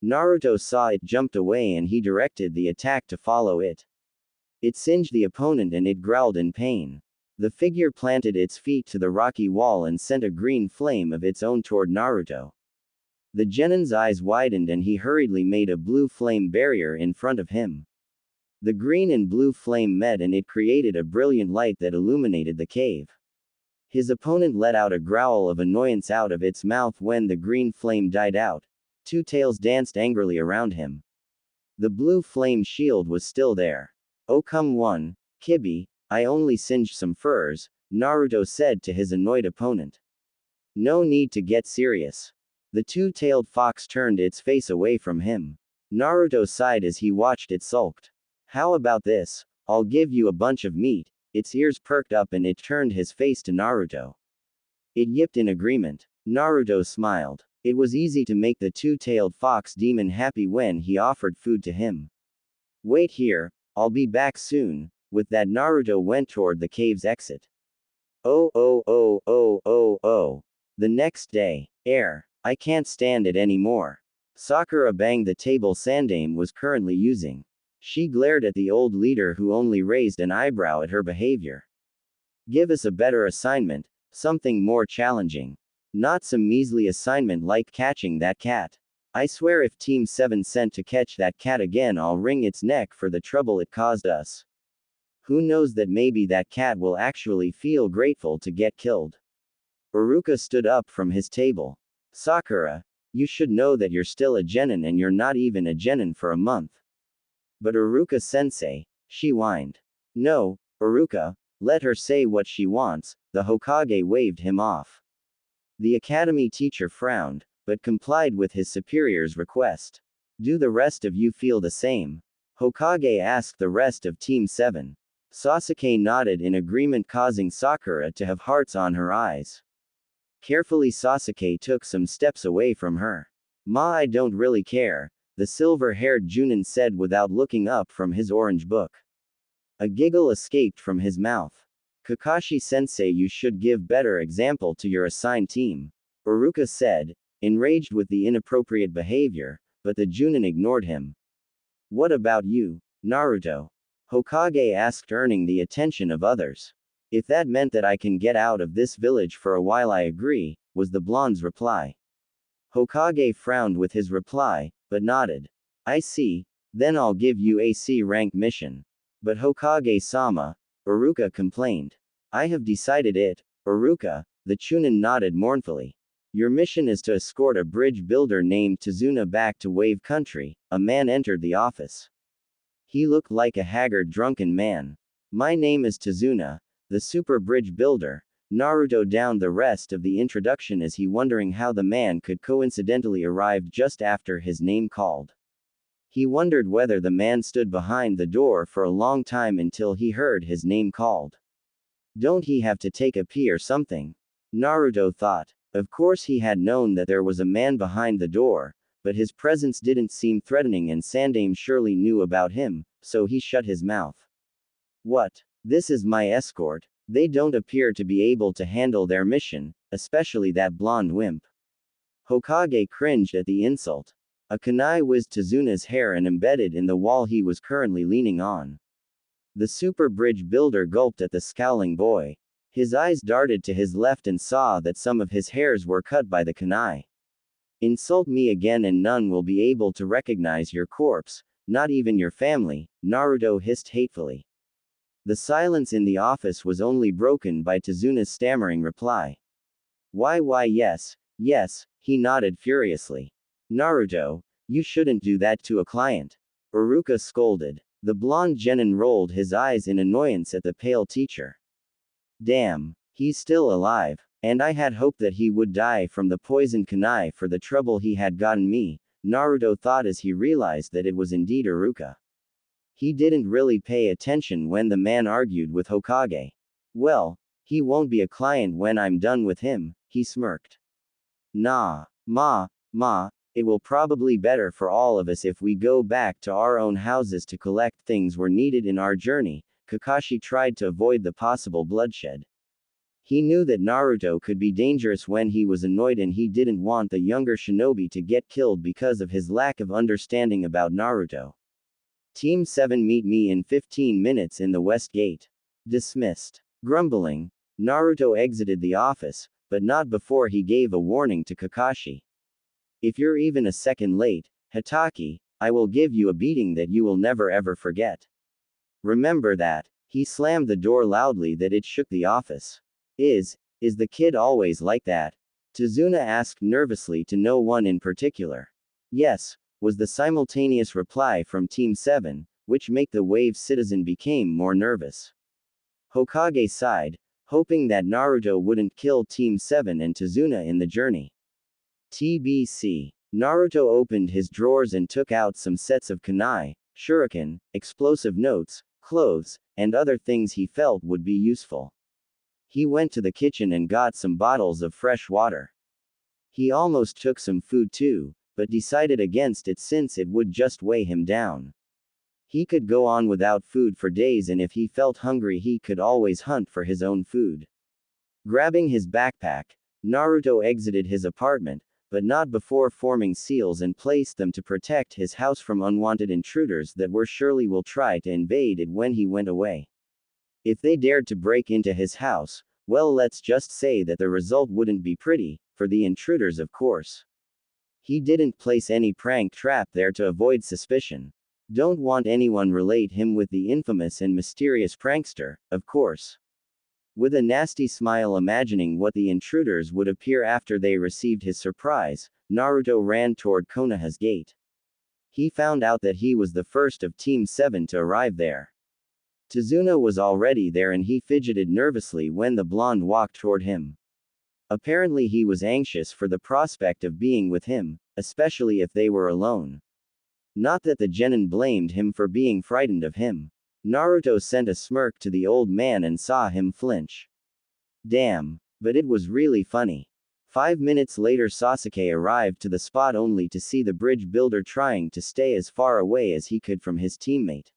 Naruto saw it jumped away and he directed the attack to follow it. It singed the opponent and it growled in pain. The figure planted its feet to the rocky wall and sent a green flame of its own toward Naruto. The genin's eyes widened and he hurriedly made a blue flame barrier in front of him. The green and blue flame met and it created a brilliant light that illuminated the cave. His opponent let out a growl of annoyance out of its mouth when the green flame died out. 2 tails danced angrily around him. The blue flame shield was still there. Oh come on, Kibi, I only singed some furs, Naruto said to his annoyed opponent. No need to get serious. The 2-tailed fox turned its face away from him. Naruto sighed as he watched it sulked. How about this? I'll give you a bunch of meat. Its ears perked up and it turned his face to Naruto. It yipped in agreement. Naruto smiled. It was easy to make the 2-tailed fox demon happy when he offered food to him. Wait here, I'll be back soon. With that Naruto went toward the cave's exit. Oh. The next day. I can't stand it anymore. Sakura banged the table Sandame was currently using. She glared at the old leader who only raised an eyebrow at her behavior. Give us a better assignment, something more challenging. Not some measly assignment like catching that cat. I swear if Team 7 sent to catch that cat again, I'll wring its neck for the trouble it caused us. Who knows that maybe that cat will actually feel grateful to get killed. Iruka stood up from his table. Sakura, you should know that you're still a genin and you're not even a genin for a month. But Iruka-sensei, she whined. No, Iruka, let her say what she wants, the Hokage waved him off. The academy teacher frowned, but complied with his superior's request. Do the rest of you feel the same? Hokage asked the rest of Team 7. Sasuke nodded in agreement, causing Sakura to have hearts on her eyes. Carefully Sasuke took some steps away from her. Ma, I don't really care, the silver-haired Junin said without looking up from his orange book. A giggle escaped from his mouth. Kakashi-sensei, you should give better example to your assigned team. Iruka said, enraged with the inappropriate behavior, but the Junin ignored him. What about you, Naruto? Hokage asked, earning the attention of others. If that meant that I can get out of this village for a while, I agree, was the blonde's reply. Hokage frowned with his reply, but nodded. I see, then I'll give you a C-rank mission. But Hokage-sama, Iruka complained. I have decided it, Iruka, the Chunin nodded mournfully. Your mission is to escort a bridge builder named Tazuna back to Wave Country. A man entered the office. He looked like a haggard drunken man. My name is Tazuna, the super bridge builder. Naruto downed the rest of the introduction as he wondering how the man could coincidentally arrive just after his name called. He wondered whether the man stood behind the door for a long time until he heard his name called. Don't he have to take a pee or something? Naruto thought. Of course he had known that there was a man behind the door, but his presence didn't seem threatening and Sandaime surely knew about him, so he shut his mouth. What? This is my escort. They don't appear to be able to handle their mission, especially that blonde wimp. Hokage cringed at the insult. A kunai whizzed Tazuna's hair and embedded in the wall he was currently leaning on. The super bridge builder gulped at the scowling boy. His eyes darted to his left and saw that some of his hairs were cut by the kunai. Insult me again and none will be able to recognize your corpse, not even your family, Naruto hissed hatefully. The silence in the office was only broken by Tazuna's stammering reply. Why yes, he nodded furiously. Naruto, you shouldn't do that to a client. Iruka scolded. The blonde genin rolled his eyes in annoyance at the pale teacher. Damn, he's still alive, and I had hoped that he would die from the poisoned kunai for the trouble he had gotten me, Naruto thought as he realized that it was indeed Iruka. He didn't really pay attention when the man argued with Hokage. Well, he won't be a client when I'm done with him, he smirked. Nah, ma, it will probably better for all of us if we go back to our own houses to collect things we're needed in our journey. Kakashi tried to avoid the possible bloodshed. He knew that Naruto could be dangerous when he was annoyed and he didn't want the younger shinobi to get killed because of his lack of understanding about Naruto. Team 7 meet me in 15 minutes in the West Gate. Dismissed. Grumbling, Naruto exited the office, but not before he gave a warning to Kakashi. If you're even a second late, Hitaki, I will give you a beating that you will never ever forget. Remember that. He slammed the door loudly that it shook the office. Is the kid always like that? Tazuna asked nervously to no one in particular. Yes, was the simultaneous reply from Team 7, which make the Wave citizen became more nervous. Hokage sighed, hoping that Naruto wouldn't kill Team 7 and Tazuna in the journey. TBC. Naruto opened his drawers and took out some sets of kunai, shuriken, explosive notes, clothes, and other things he felt would be useful. He went to the kitchen and got some bottles of fresh water. He almost took some food too, but decided against it since it would just weigh him down. He could go on without food for days and if he felt hungry he could always hunt for his own food. Grabbing his backpack, Naruto exited his apartment, but not before forming seals and placed them to protect his house from unwanted intruders that were surely will try to invade it when he went away. If they dared to break into his house, well, let's just say that the result wouldn't be pretty, for the intruders, of course. He didn't place any prank trap there to avoid suspicion. Don't want anyone relate him with the infamous and mysterious prankster, of course. With a nasty smile imagining what the intruders would appear after they received his surprise, Naruto ran toward Konoha's gate. He found out that he was the first of Team 7 to arrive there. Tazuna was already there and he fidgeted nervously when the blonde walked toward him. Apparently he was anxious for the prospect of being with him, especially if they were alone. Not that the genin blamed him for being frightened of him. Naruto sent a smirk to the old man and saw him flinch. Damn, but it was really funny. 5 minutes later Sasuke arrived to the spot only to see the bridge builder trying to stay as far away as he could from his teammate.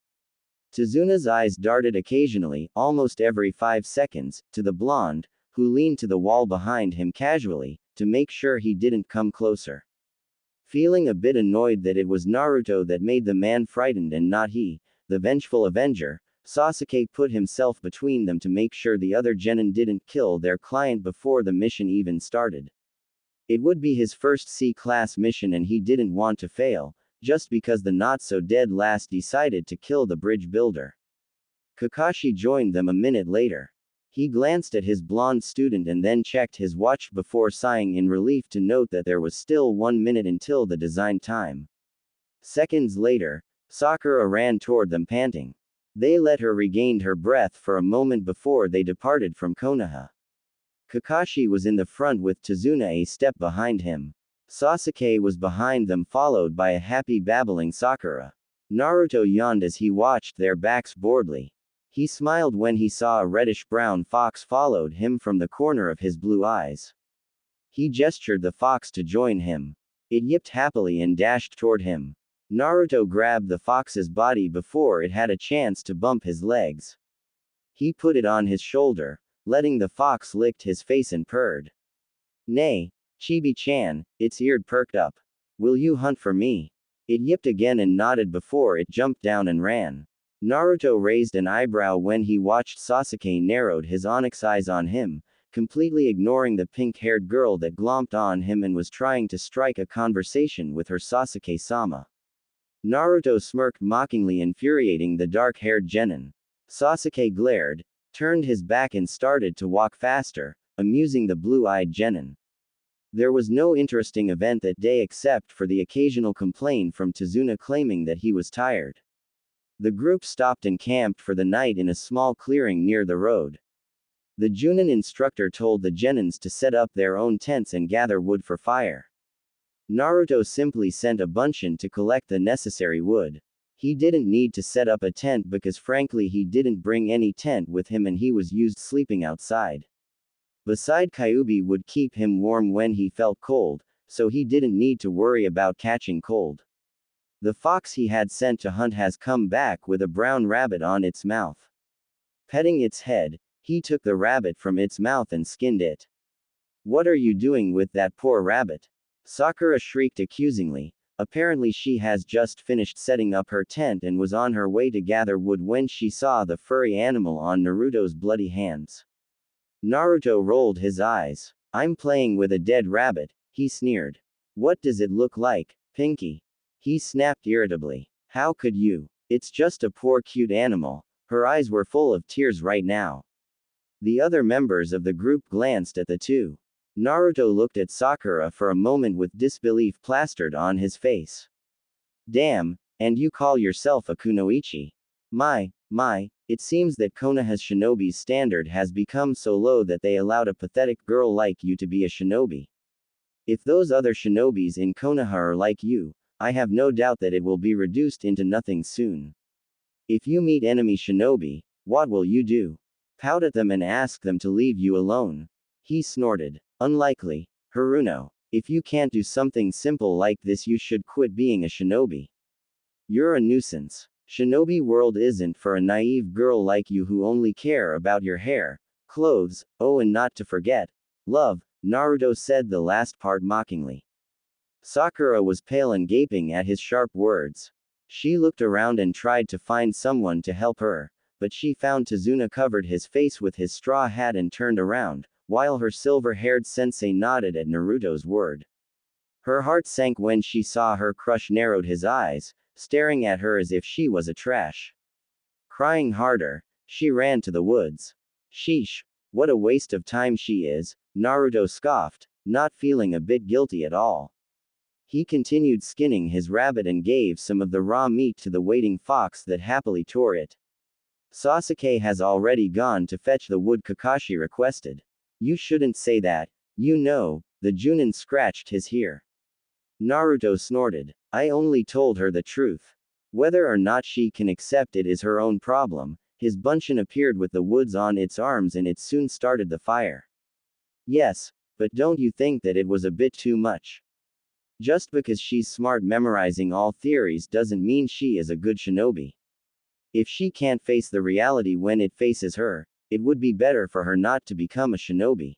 Tazuna's eyes darted occasionally, almost every 5 seconds, to the blonde, who leaned to the wall behind him casually, to make sure he didn't come closer. Feeling a bit annoyed that it was Naruto that made the man frightened and not he, the vengeful avenger, Sasuke put himself between them to make sure the other genin didn't kill their client before the mission even started. It would be his first C-class mission and he didn't want to fail, just because the not-so-dead last decided to kill the bridge builder. Kakashi joined them a minute later. He glanced at his blonde student and then checked his watch before sighing in relief to note that there was still 1 minute until the designed time. Seconds later, Sakura ran toward them panting. They let her regain her breath for a moment before they departed from Konoha. Kakashi was in the front with Tazuna a step behind him. Sasuke was behind them followed by a happy babbling Sakura. Naruto yawned as he watched their backs boredly. He smiled when he saw a reddish-brown fox followed him from the corner of his blue eyes. He gestured the fox to join him. It yipped happily and dashed toward him. Naruto grabbed the fox's body before it had a chance to bump his legs. He put it on his shoulder, letting the fox lick his face and purred. "Nay, Chibi-chan," its ear perked up. "Will you hunt for me?" It yipped again and nodded before it jumped down and ran. Naruto raised an eyebrow when he watched Sasuke narrowed his onyx eyes on him, completely ignoring the pink-haired girl that glomped on him and was trying to strike a conversation with her Sasuke-sama. Naruto smirked mockingly, infuriating the dark-haired genin. Sasuke glared, turned his back and started to walk faster, amusing the blue-eyed genin. There was no interesting event that day except for the occasional complaint from Tazuna claiming that he was tired. The group stopped and camped for the night in a small clearing near the road. The Junin instructor told the genins to set up their own tents and gather wood for fire. Naruto simply sent a bunshin to collect the necessary wood. He didn't need to set up a tent because frankly he didn't bring any tent with him and he was used sleeping outside. Beside Kyuubi would keep him warm when he felt cold, so he didn't need to worry about catching cold. The fox he had sent to hunt has come back with a brown rabbit on its mouth. Petting its head, he took the rabbit from its mouth and skinned it. "What are you doing with that poor rabbit?" Sakura shrieked accusingly. Apparently she has just finished setting up her tent and was on her way to gather wood when she saw the furry animal on Naruto's bloody hands. Naruto rolled his eyes. "I'm playing with a dead rabbit," he sneered. "What does it look like, Pinky?" He snapped irritably. "How could you? It's just a poor cute animal." Her eyes were full of tears right now. The other members of the group glanced at the two. Naruto looked at Sakura for a moment with disbelief plastered on his face. "Damn, and you call yourself a kunoichi? My, it seems that Konoha's shinobi's standard has become so low that they allowed a pathetic girl like you to be a shinobi. If those other shinobis in Konoha are like you, I have no doubt that it will be reduced into nothing soon. If you meet enemy shinobi, what will you do? Pout at them and ask them to leave you alone?" He snorted. "Unlikely, Haruno. If you can't do something simple like this, you should quit being a shinobi. You're a nuisance. Shinobi world isn't for a naive girl like you who only care about your hair, clothes, oh and not to forget, love." Naruto said the last part mockingly. Sakura was pale and gaping at his sharp words. She looked around and tried to find someone to help her, but she found Tazuna covered his face with his straw hat and turned around, while her silver-haired sensei nodded at Naruto's word. Her heart sank when she saw her crush narrowed his eyes, staring at her as if she was a trash. Crying harder, she ran to the woods. Sheesh, what a waste of time she is, Naruto scoffed, not feeling a bit guilty at all. He continued skinning his rabbit and gave some of the raw meat to the waiting fox that happily tore it. Sasuke has already gone to fetch the wood Kakashi requested. You shouldn't say that, you know, the Junin scratched his ear. Naruto snorted. I only told her the truth. Whether or not she can accept it is her own problem. His bunshin appeared with the woods on its arms and it soon started the fire. Yes, but don't you think that it was a bit too much? Just because she's smart memorizing all theories doesn't mean she is a good shinobi. If she can't face the reality when it faces her, it would be better for her not to become a shinobi.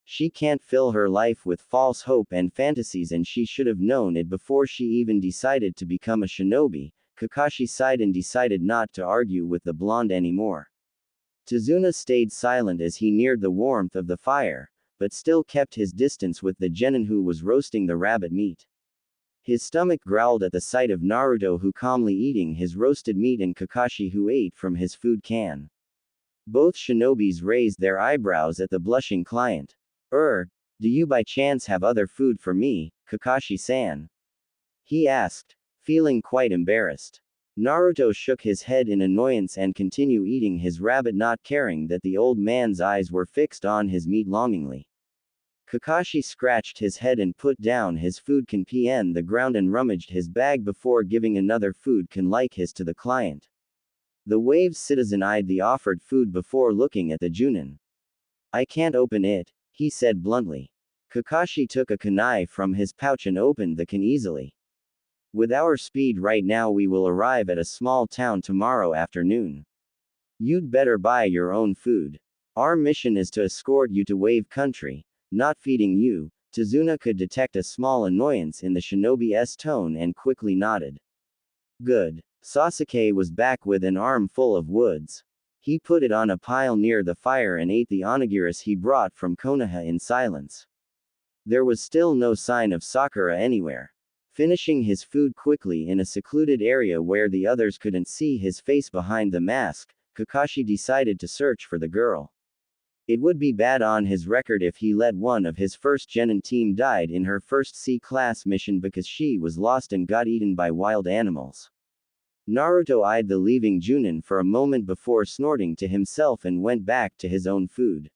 She can't fill her life with false hope and fantasies, and she should have known it before she even decided to become a shinobi. Kakashi sighed and decided not to argue with the blonde anymore. Tazuna stayed silent as he neared the warmth of the fire, but still kept his distance with the genin who was roasting the rabbit meat. His stomach growled at the sight of Naruto who calmly eating his roasted meat and Kakashi who ate from his food can. Both shinobis raised their eyebrows at the blushing client. Do you by chance have other food for me, Kakashi-san? He asked, feeling quite embarrassed. Naruto shook his head in annoyance and continued eating his rabbit, not caring that the old man's eyes were fixed on his meat longingly. Kakashi scratched his head and put down his food can on the ground and rummaged his bag before giving another food can like his to the client. The Waves citizen eyed the offered food before looking at the Junin. I can't open it, he said bluntly. Kakashi took a kunai from his pouch and opened the can easily. With our speed right now we will arrive at a small town tomorrow afternoon. You'd better buy your own food. Our mission is to escort you to Wave Country, not feeding you. Tazuna could detect a small annoyance in the shinobi's tone and quickly nodded. Good. Sasuke was back with an arm full of woods. He put it on a pile near the fire and ate the onigiri he brought from Konoha in silence. There was still no sign of Sakura anywhere. Finishing his food quickly in a secluded area where the others couldn't see his face behind the mask, Kakashi decided to search for the girl. It would be bad on his record if he let one of his first genin team died in her first C-class mission because she was lost and got eaten by wild animals. Naruto eyed the leaving Junin for a moment before snorting to himself and went back to his own food.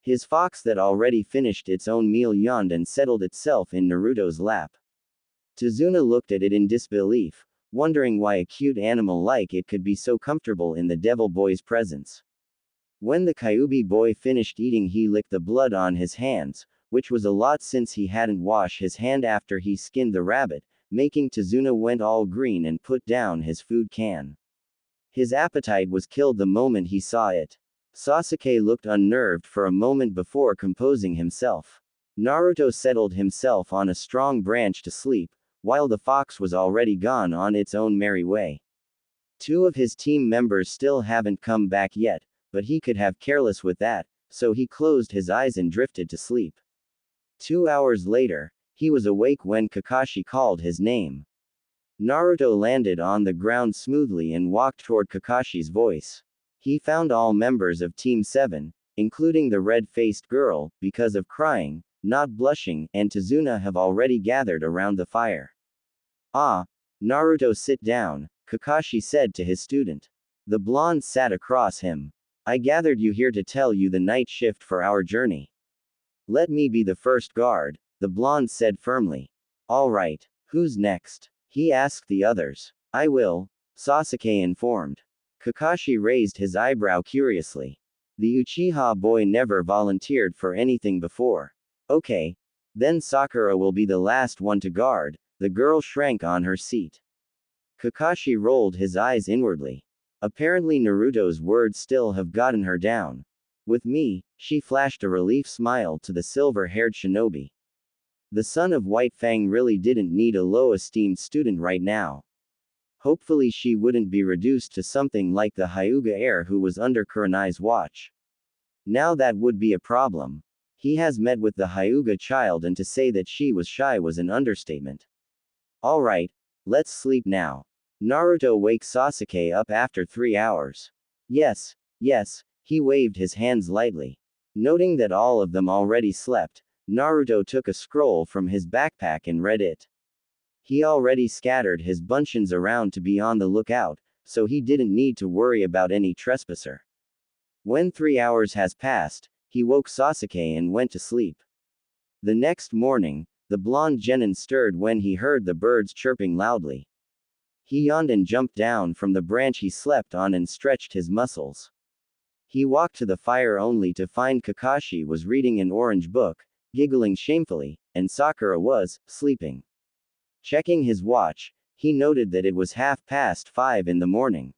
His fox that already finished its own meal yawned and settled itself in Naruto's lap. Tazuna looked at it in disbelief, wondering why a cute animal like it could be so comfortable in the devil boy's presence. When the Kyuubi boy finished eating, he licked the blood on his hands, which was a lot since he hadn't washed his hand after he skinned the rabbit, making Tazuna went all green and put down his food can. His appetite was killed the moment he saw it. Sasuke looked unnerved for a moment before composing himself. Naruto settled himself on a strong branch to sleep, while the fox was already gone on its own merry way. Two of his team members still haven't come back yet, but he could have careless with that, so he closed his eyes and drifted to sleep. 2 hours later, he was awake when Kakashi called his name. Naruto landed on the ground smoothly and walked toward Kakashi's voice. He found all members of Team 7, including the red-faced girl, because of crying, not blushing, and Tazuna have already gathered around the fire. Ah, Naruto, sit down, Kakashi said to his student. The blonde sat across him. I gathered you here to tell you the night shift for our journey. Let me be the first guard, the blonde said firmly. All right, who's next? He asked the others. I will, Sasuke informed. Kakashi raised his eyebrow curiously. The Uchiha boy never volunteered for anything before. Okay. Then Sakura will be the last one to guard, the girl shrank on her seat. Kakashi rolled his eyes inwardly. Apparently Naruto's words still have gotten her down. With me, she flashed a relief smile to the silver-haired shinobi. The son of White Fang really didn't need a low-esteemed student right now. Hopefully she wouldn't be reduced to something like the Hyuga heir who was under Kurenai's watch. Now that would be a problem. He has met with the Hyuga child, and to say that she was shy was an understatement. Alright, let's sleep now. Naruto wakes Sasuke up after 3 hours. Yes, yes, he waved his hands lightly. Noting that all of them already slept, Naruto took a scroll from his backpack and read it. He already scattered his bunchins around to be on the lookout, so he didn't need to worry about any trespasser. When 3 hours has passed, he woke Sasuke and went to sleep. The next morning, the blonde genin stirred when he heard the birds chirping loudly. He yawned and jumped down from the branch he slept on and stretched his muscles. He walked to the fire only to find Kakashi was reading an orange book, giggling shamefully, and Sakura was sleeping. Checking his watch, he noted that it was 5:30 in the morning.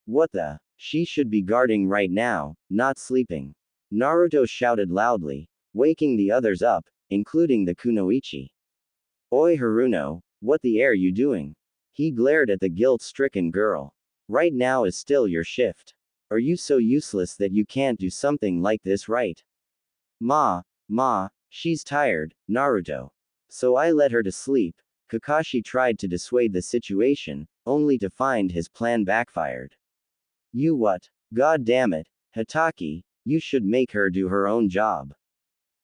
What the? She should be guarding right now, not sleeping. Naruto shouted loudly, waking the others up, including the kunoichi. Oi Haruno, what the air you doing? He glared at the guilt-stricken girl. Right now is still your shift. Are you so useless that you can't do something like this right? Ma, she's tired, Naruto. So I let her to sleep. Kakashi tried to dissuade the situation, only to find his plan backfired. You what? God damn it, Hataki, you should make her do her own job.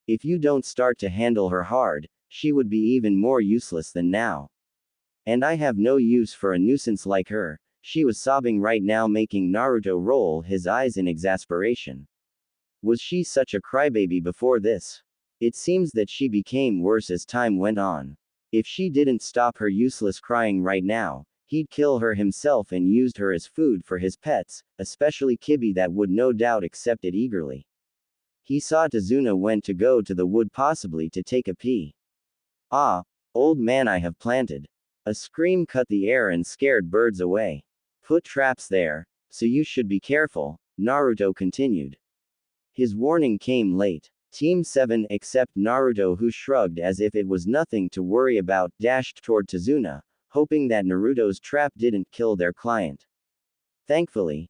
If you don't start to handle her hard, she would be even more useless than now. And I have no use for a nuisance like her. She was sobbing right now, making Naruto roll his eyes in exasperation. Was she such a crybaby before this? It seems that she became worse as time went on. If she didn't stop her useless crying right now, he'd kill her himself and used her as food for his pets, especially Kibi that would no doubt accept it eagerly. He saw Tazuna went to go to the wood, possibly to take a pee. Ah, old man, I have planted. A scream cut the air and scared birds away. Put traps there, so you should be careful, Naruto continued. His warning came late. Team 7 except Naruto, who shrugged as if it was nothing to worry about, dashed toward Tazuna, hoping that Naruto's trap didn't kill their client. Thankfully,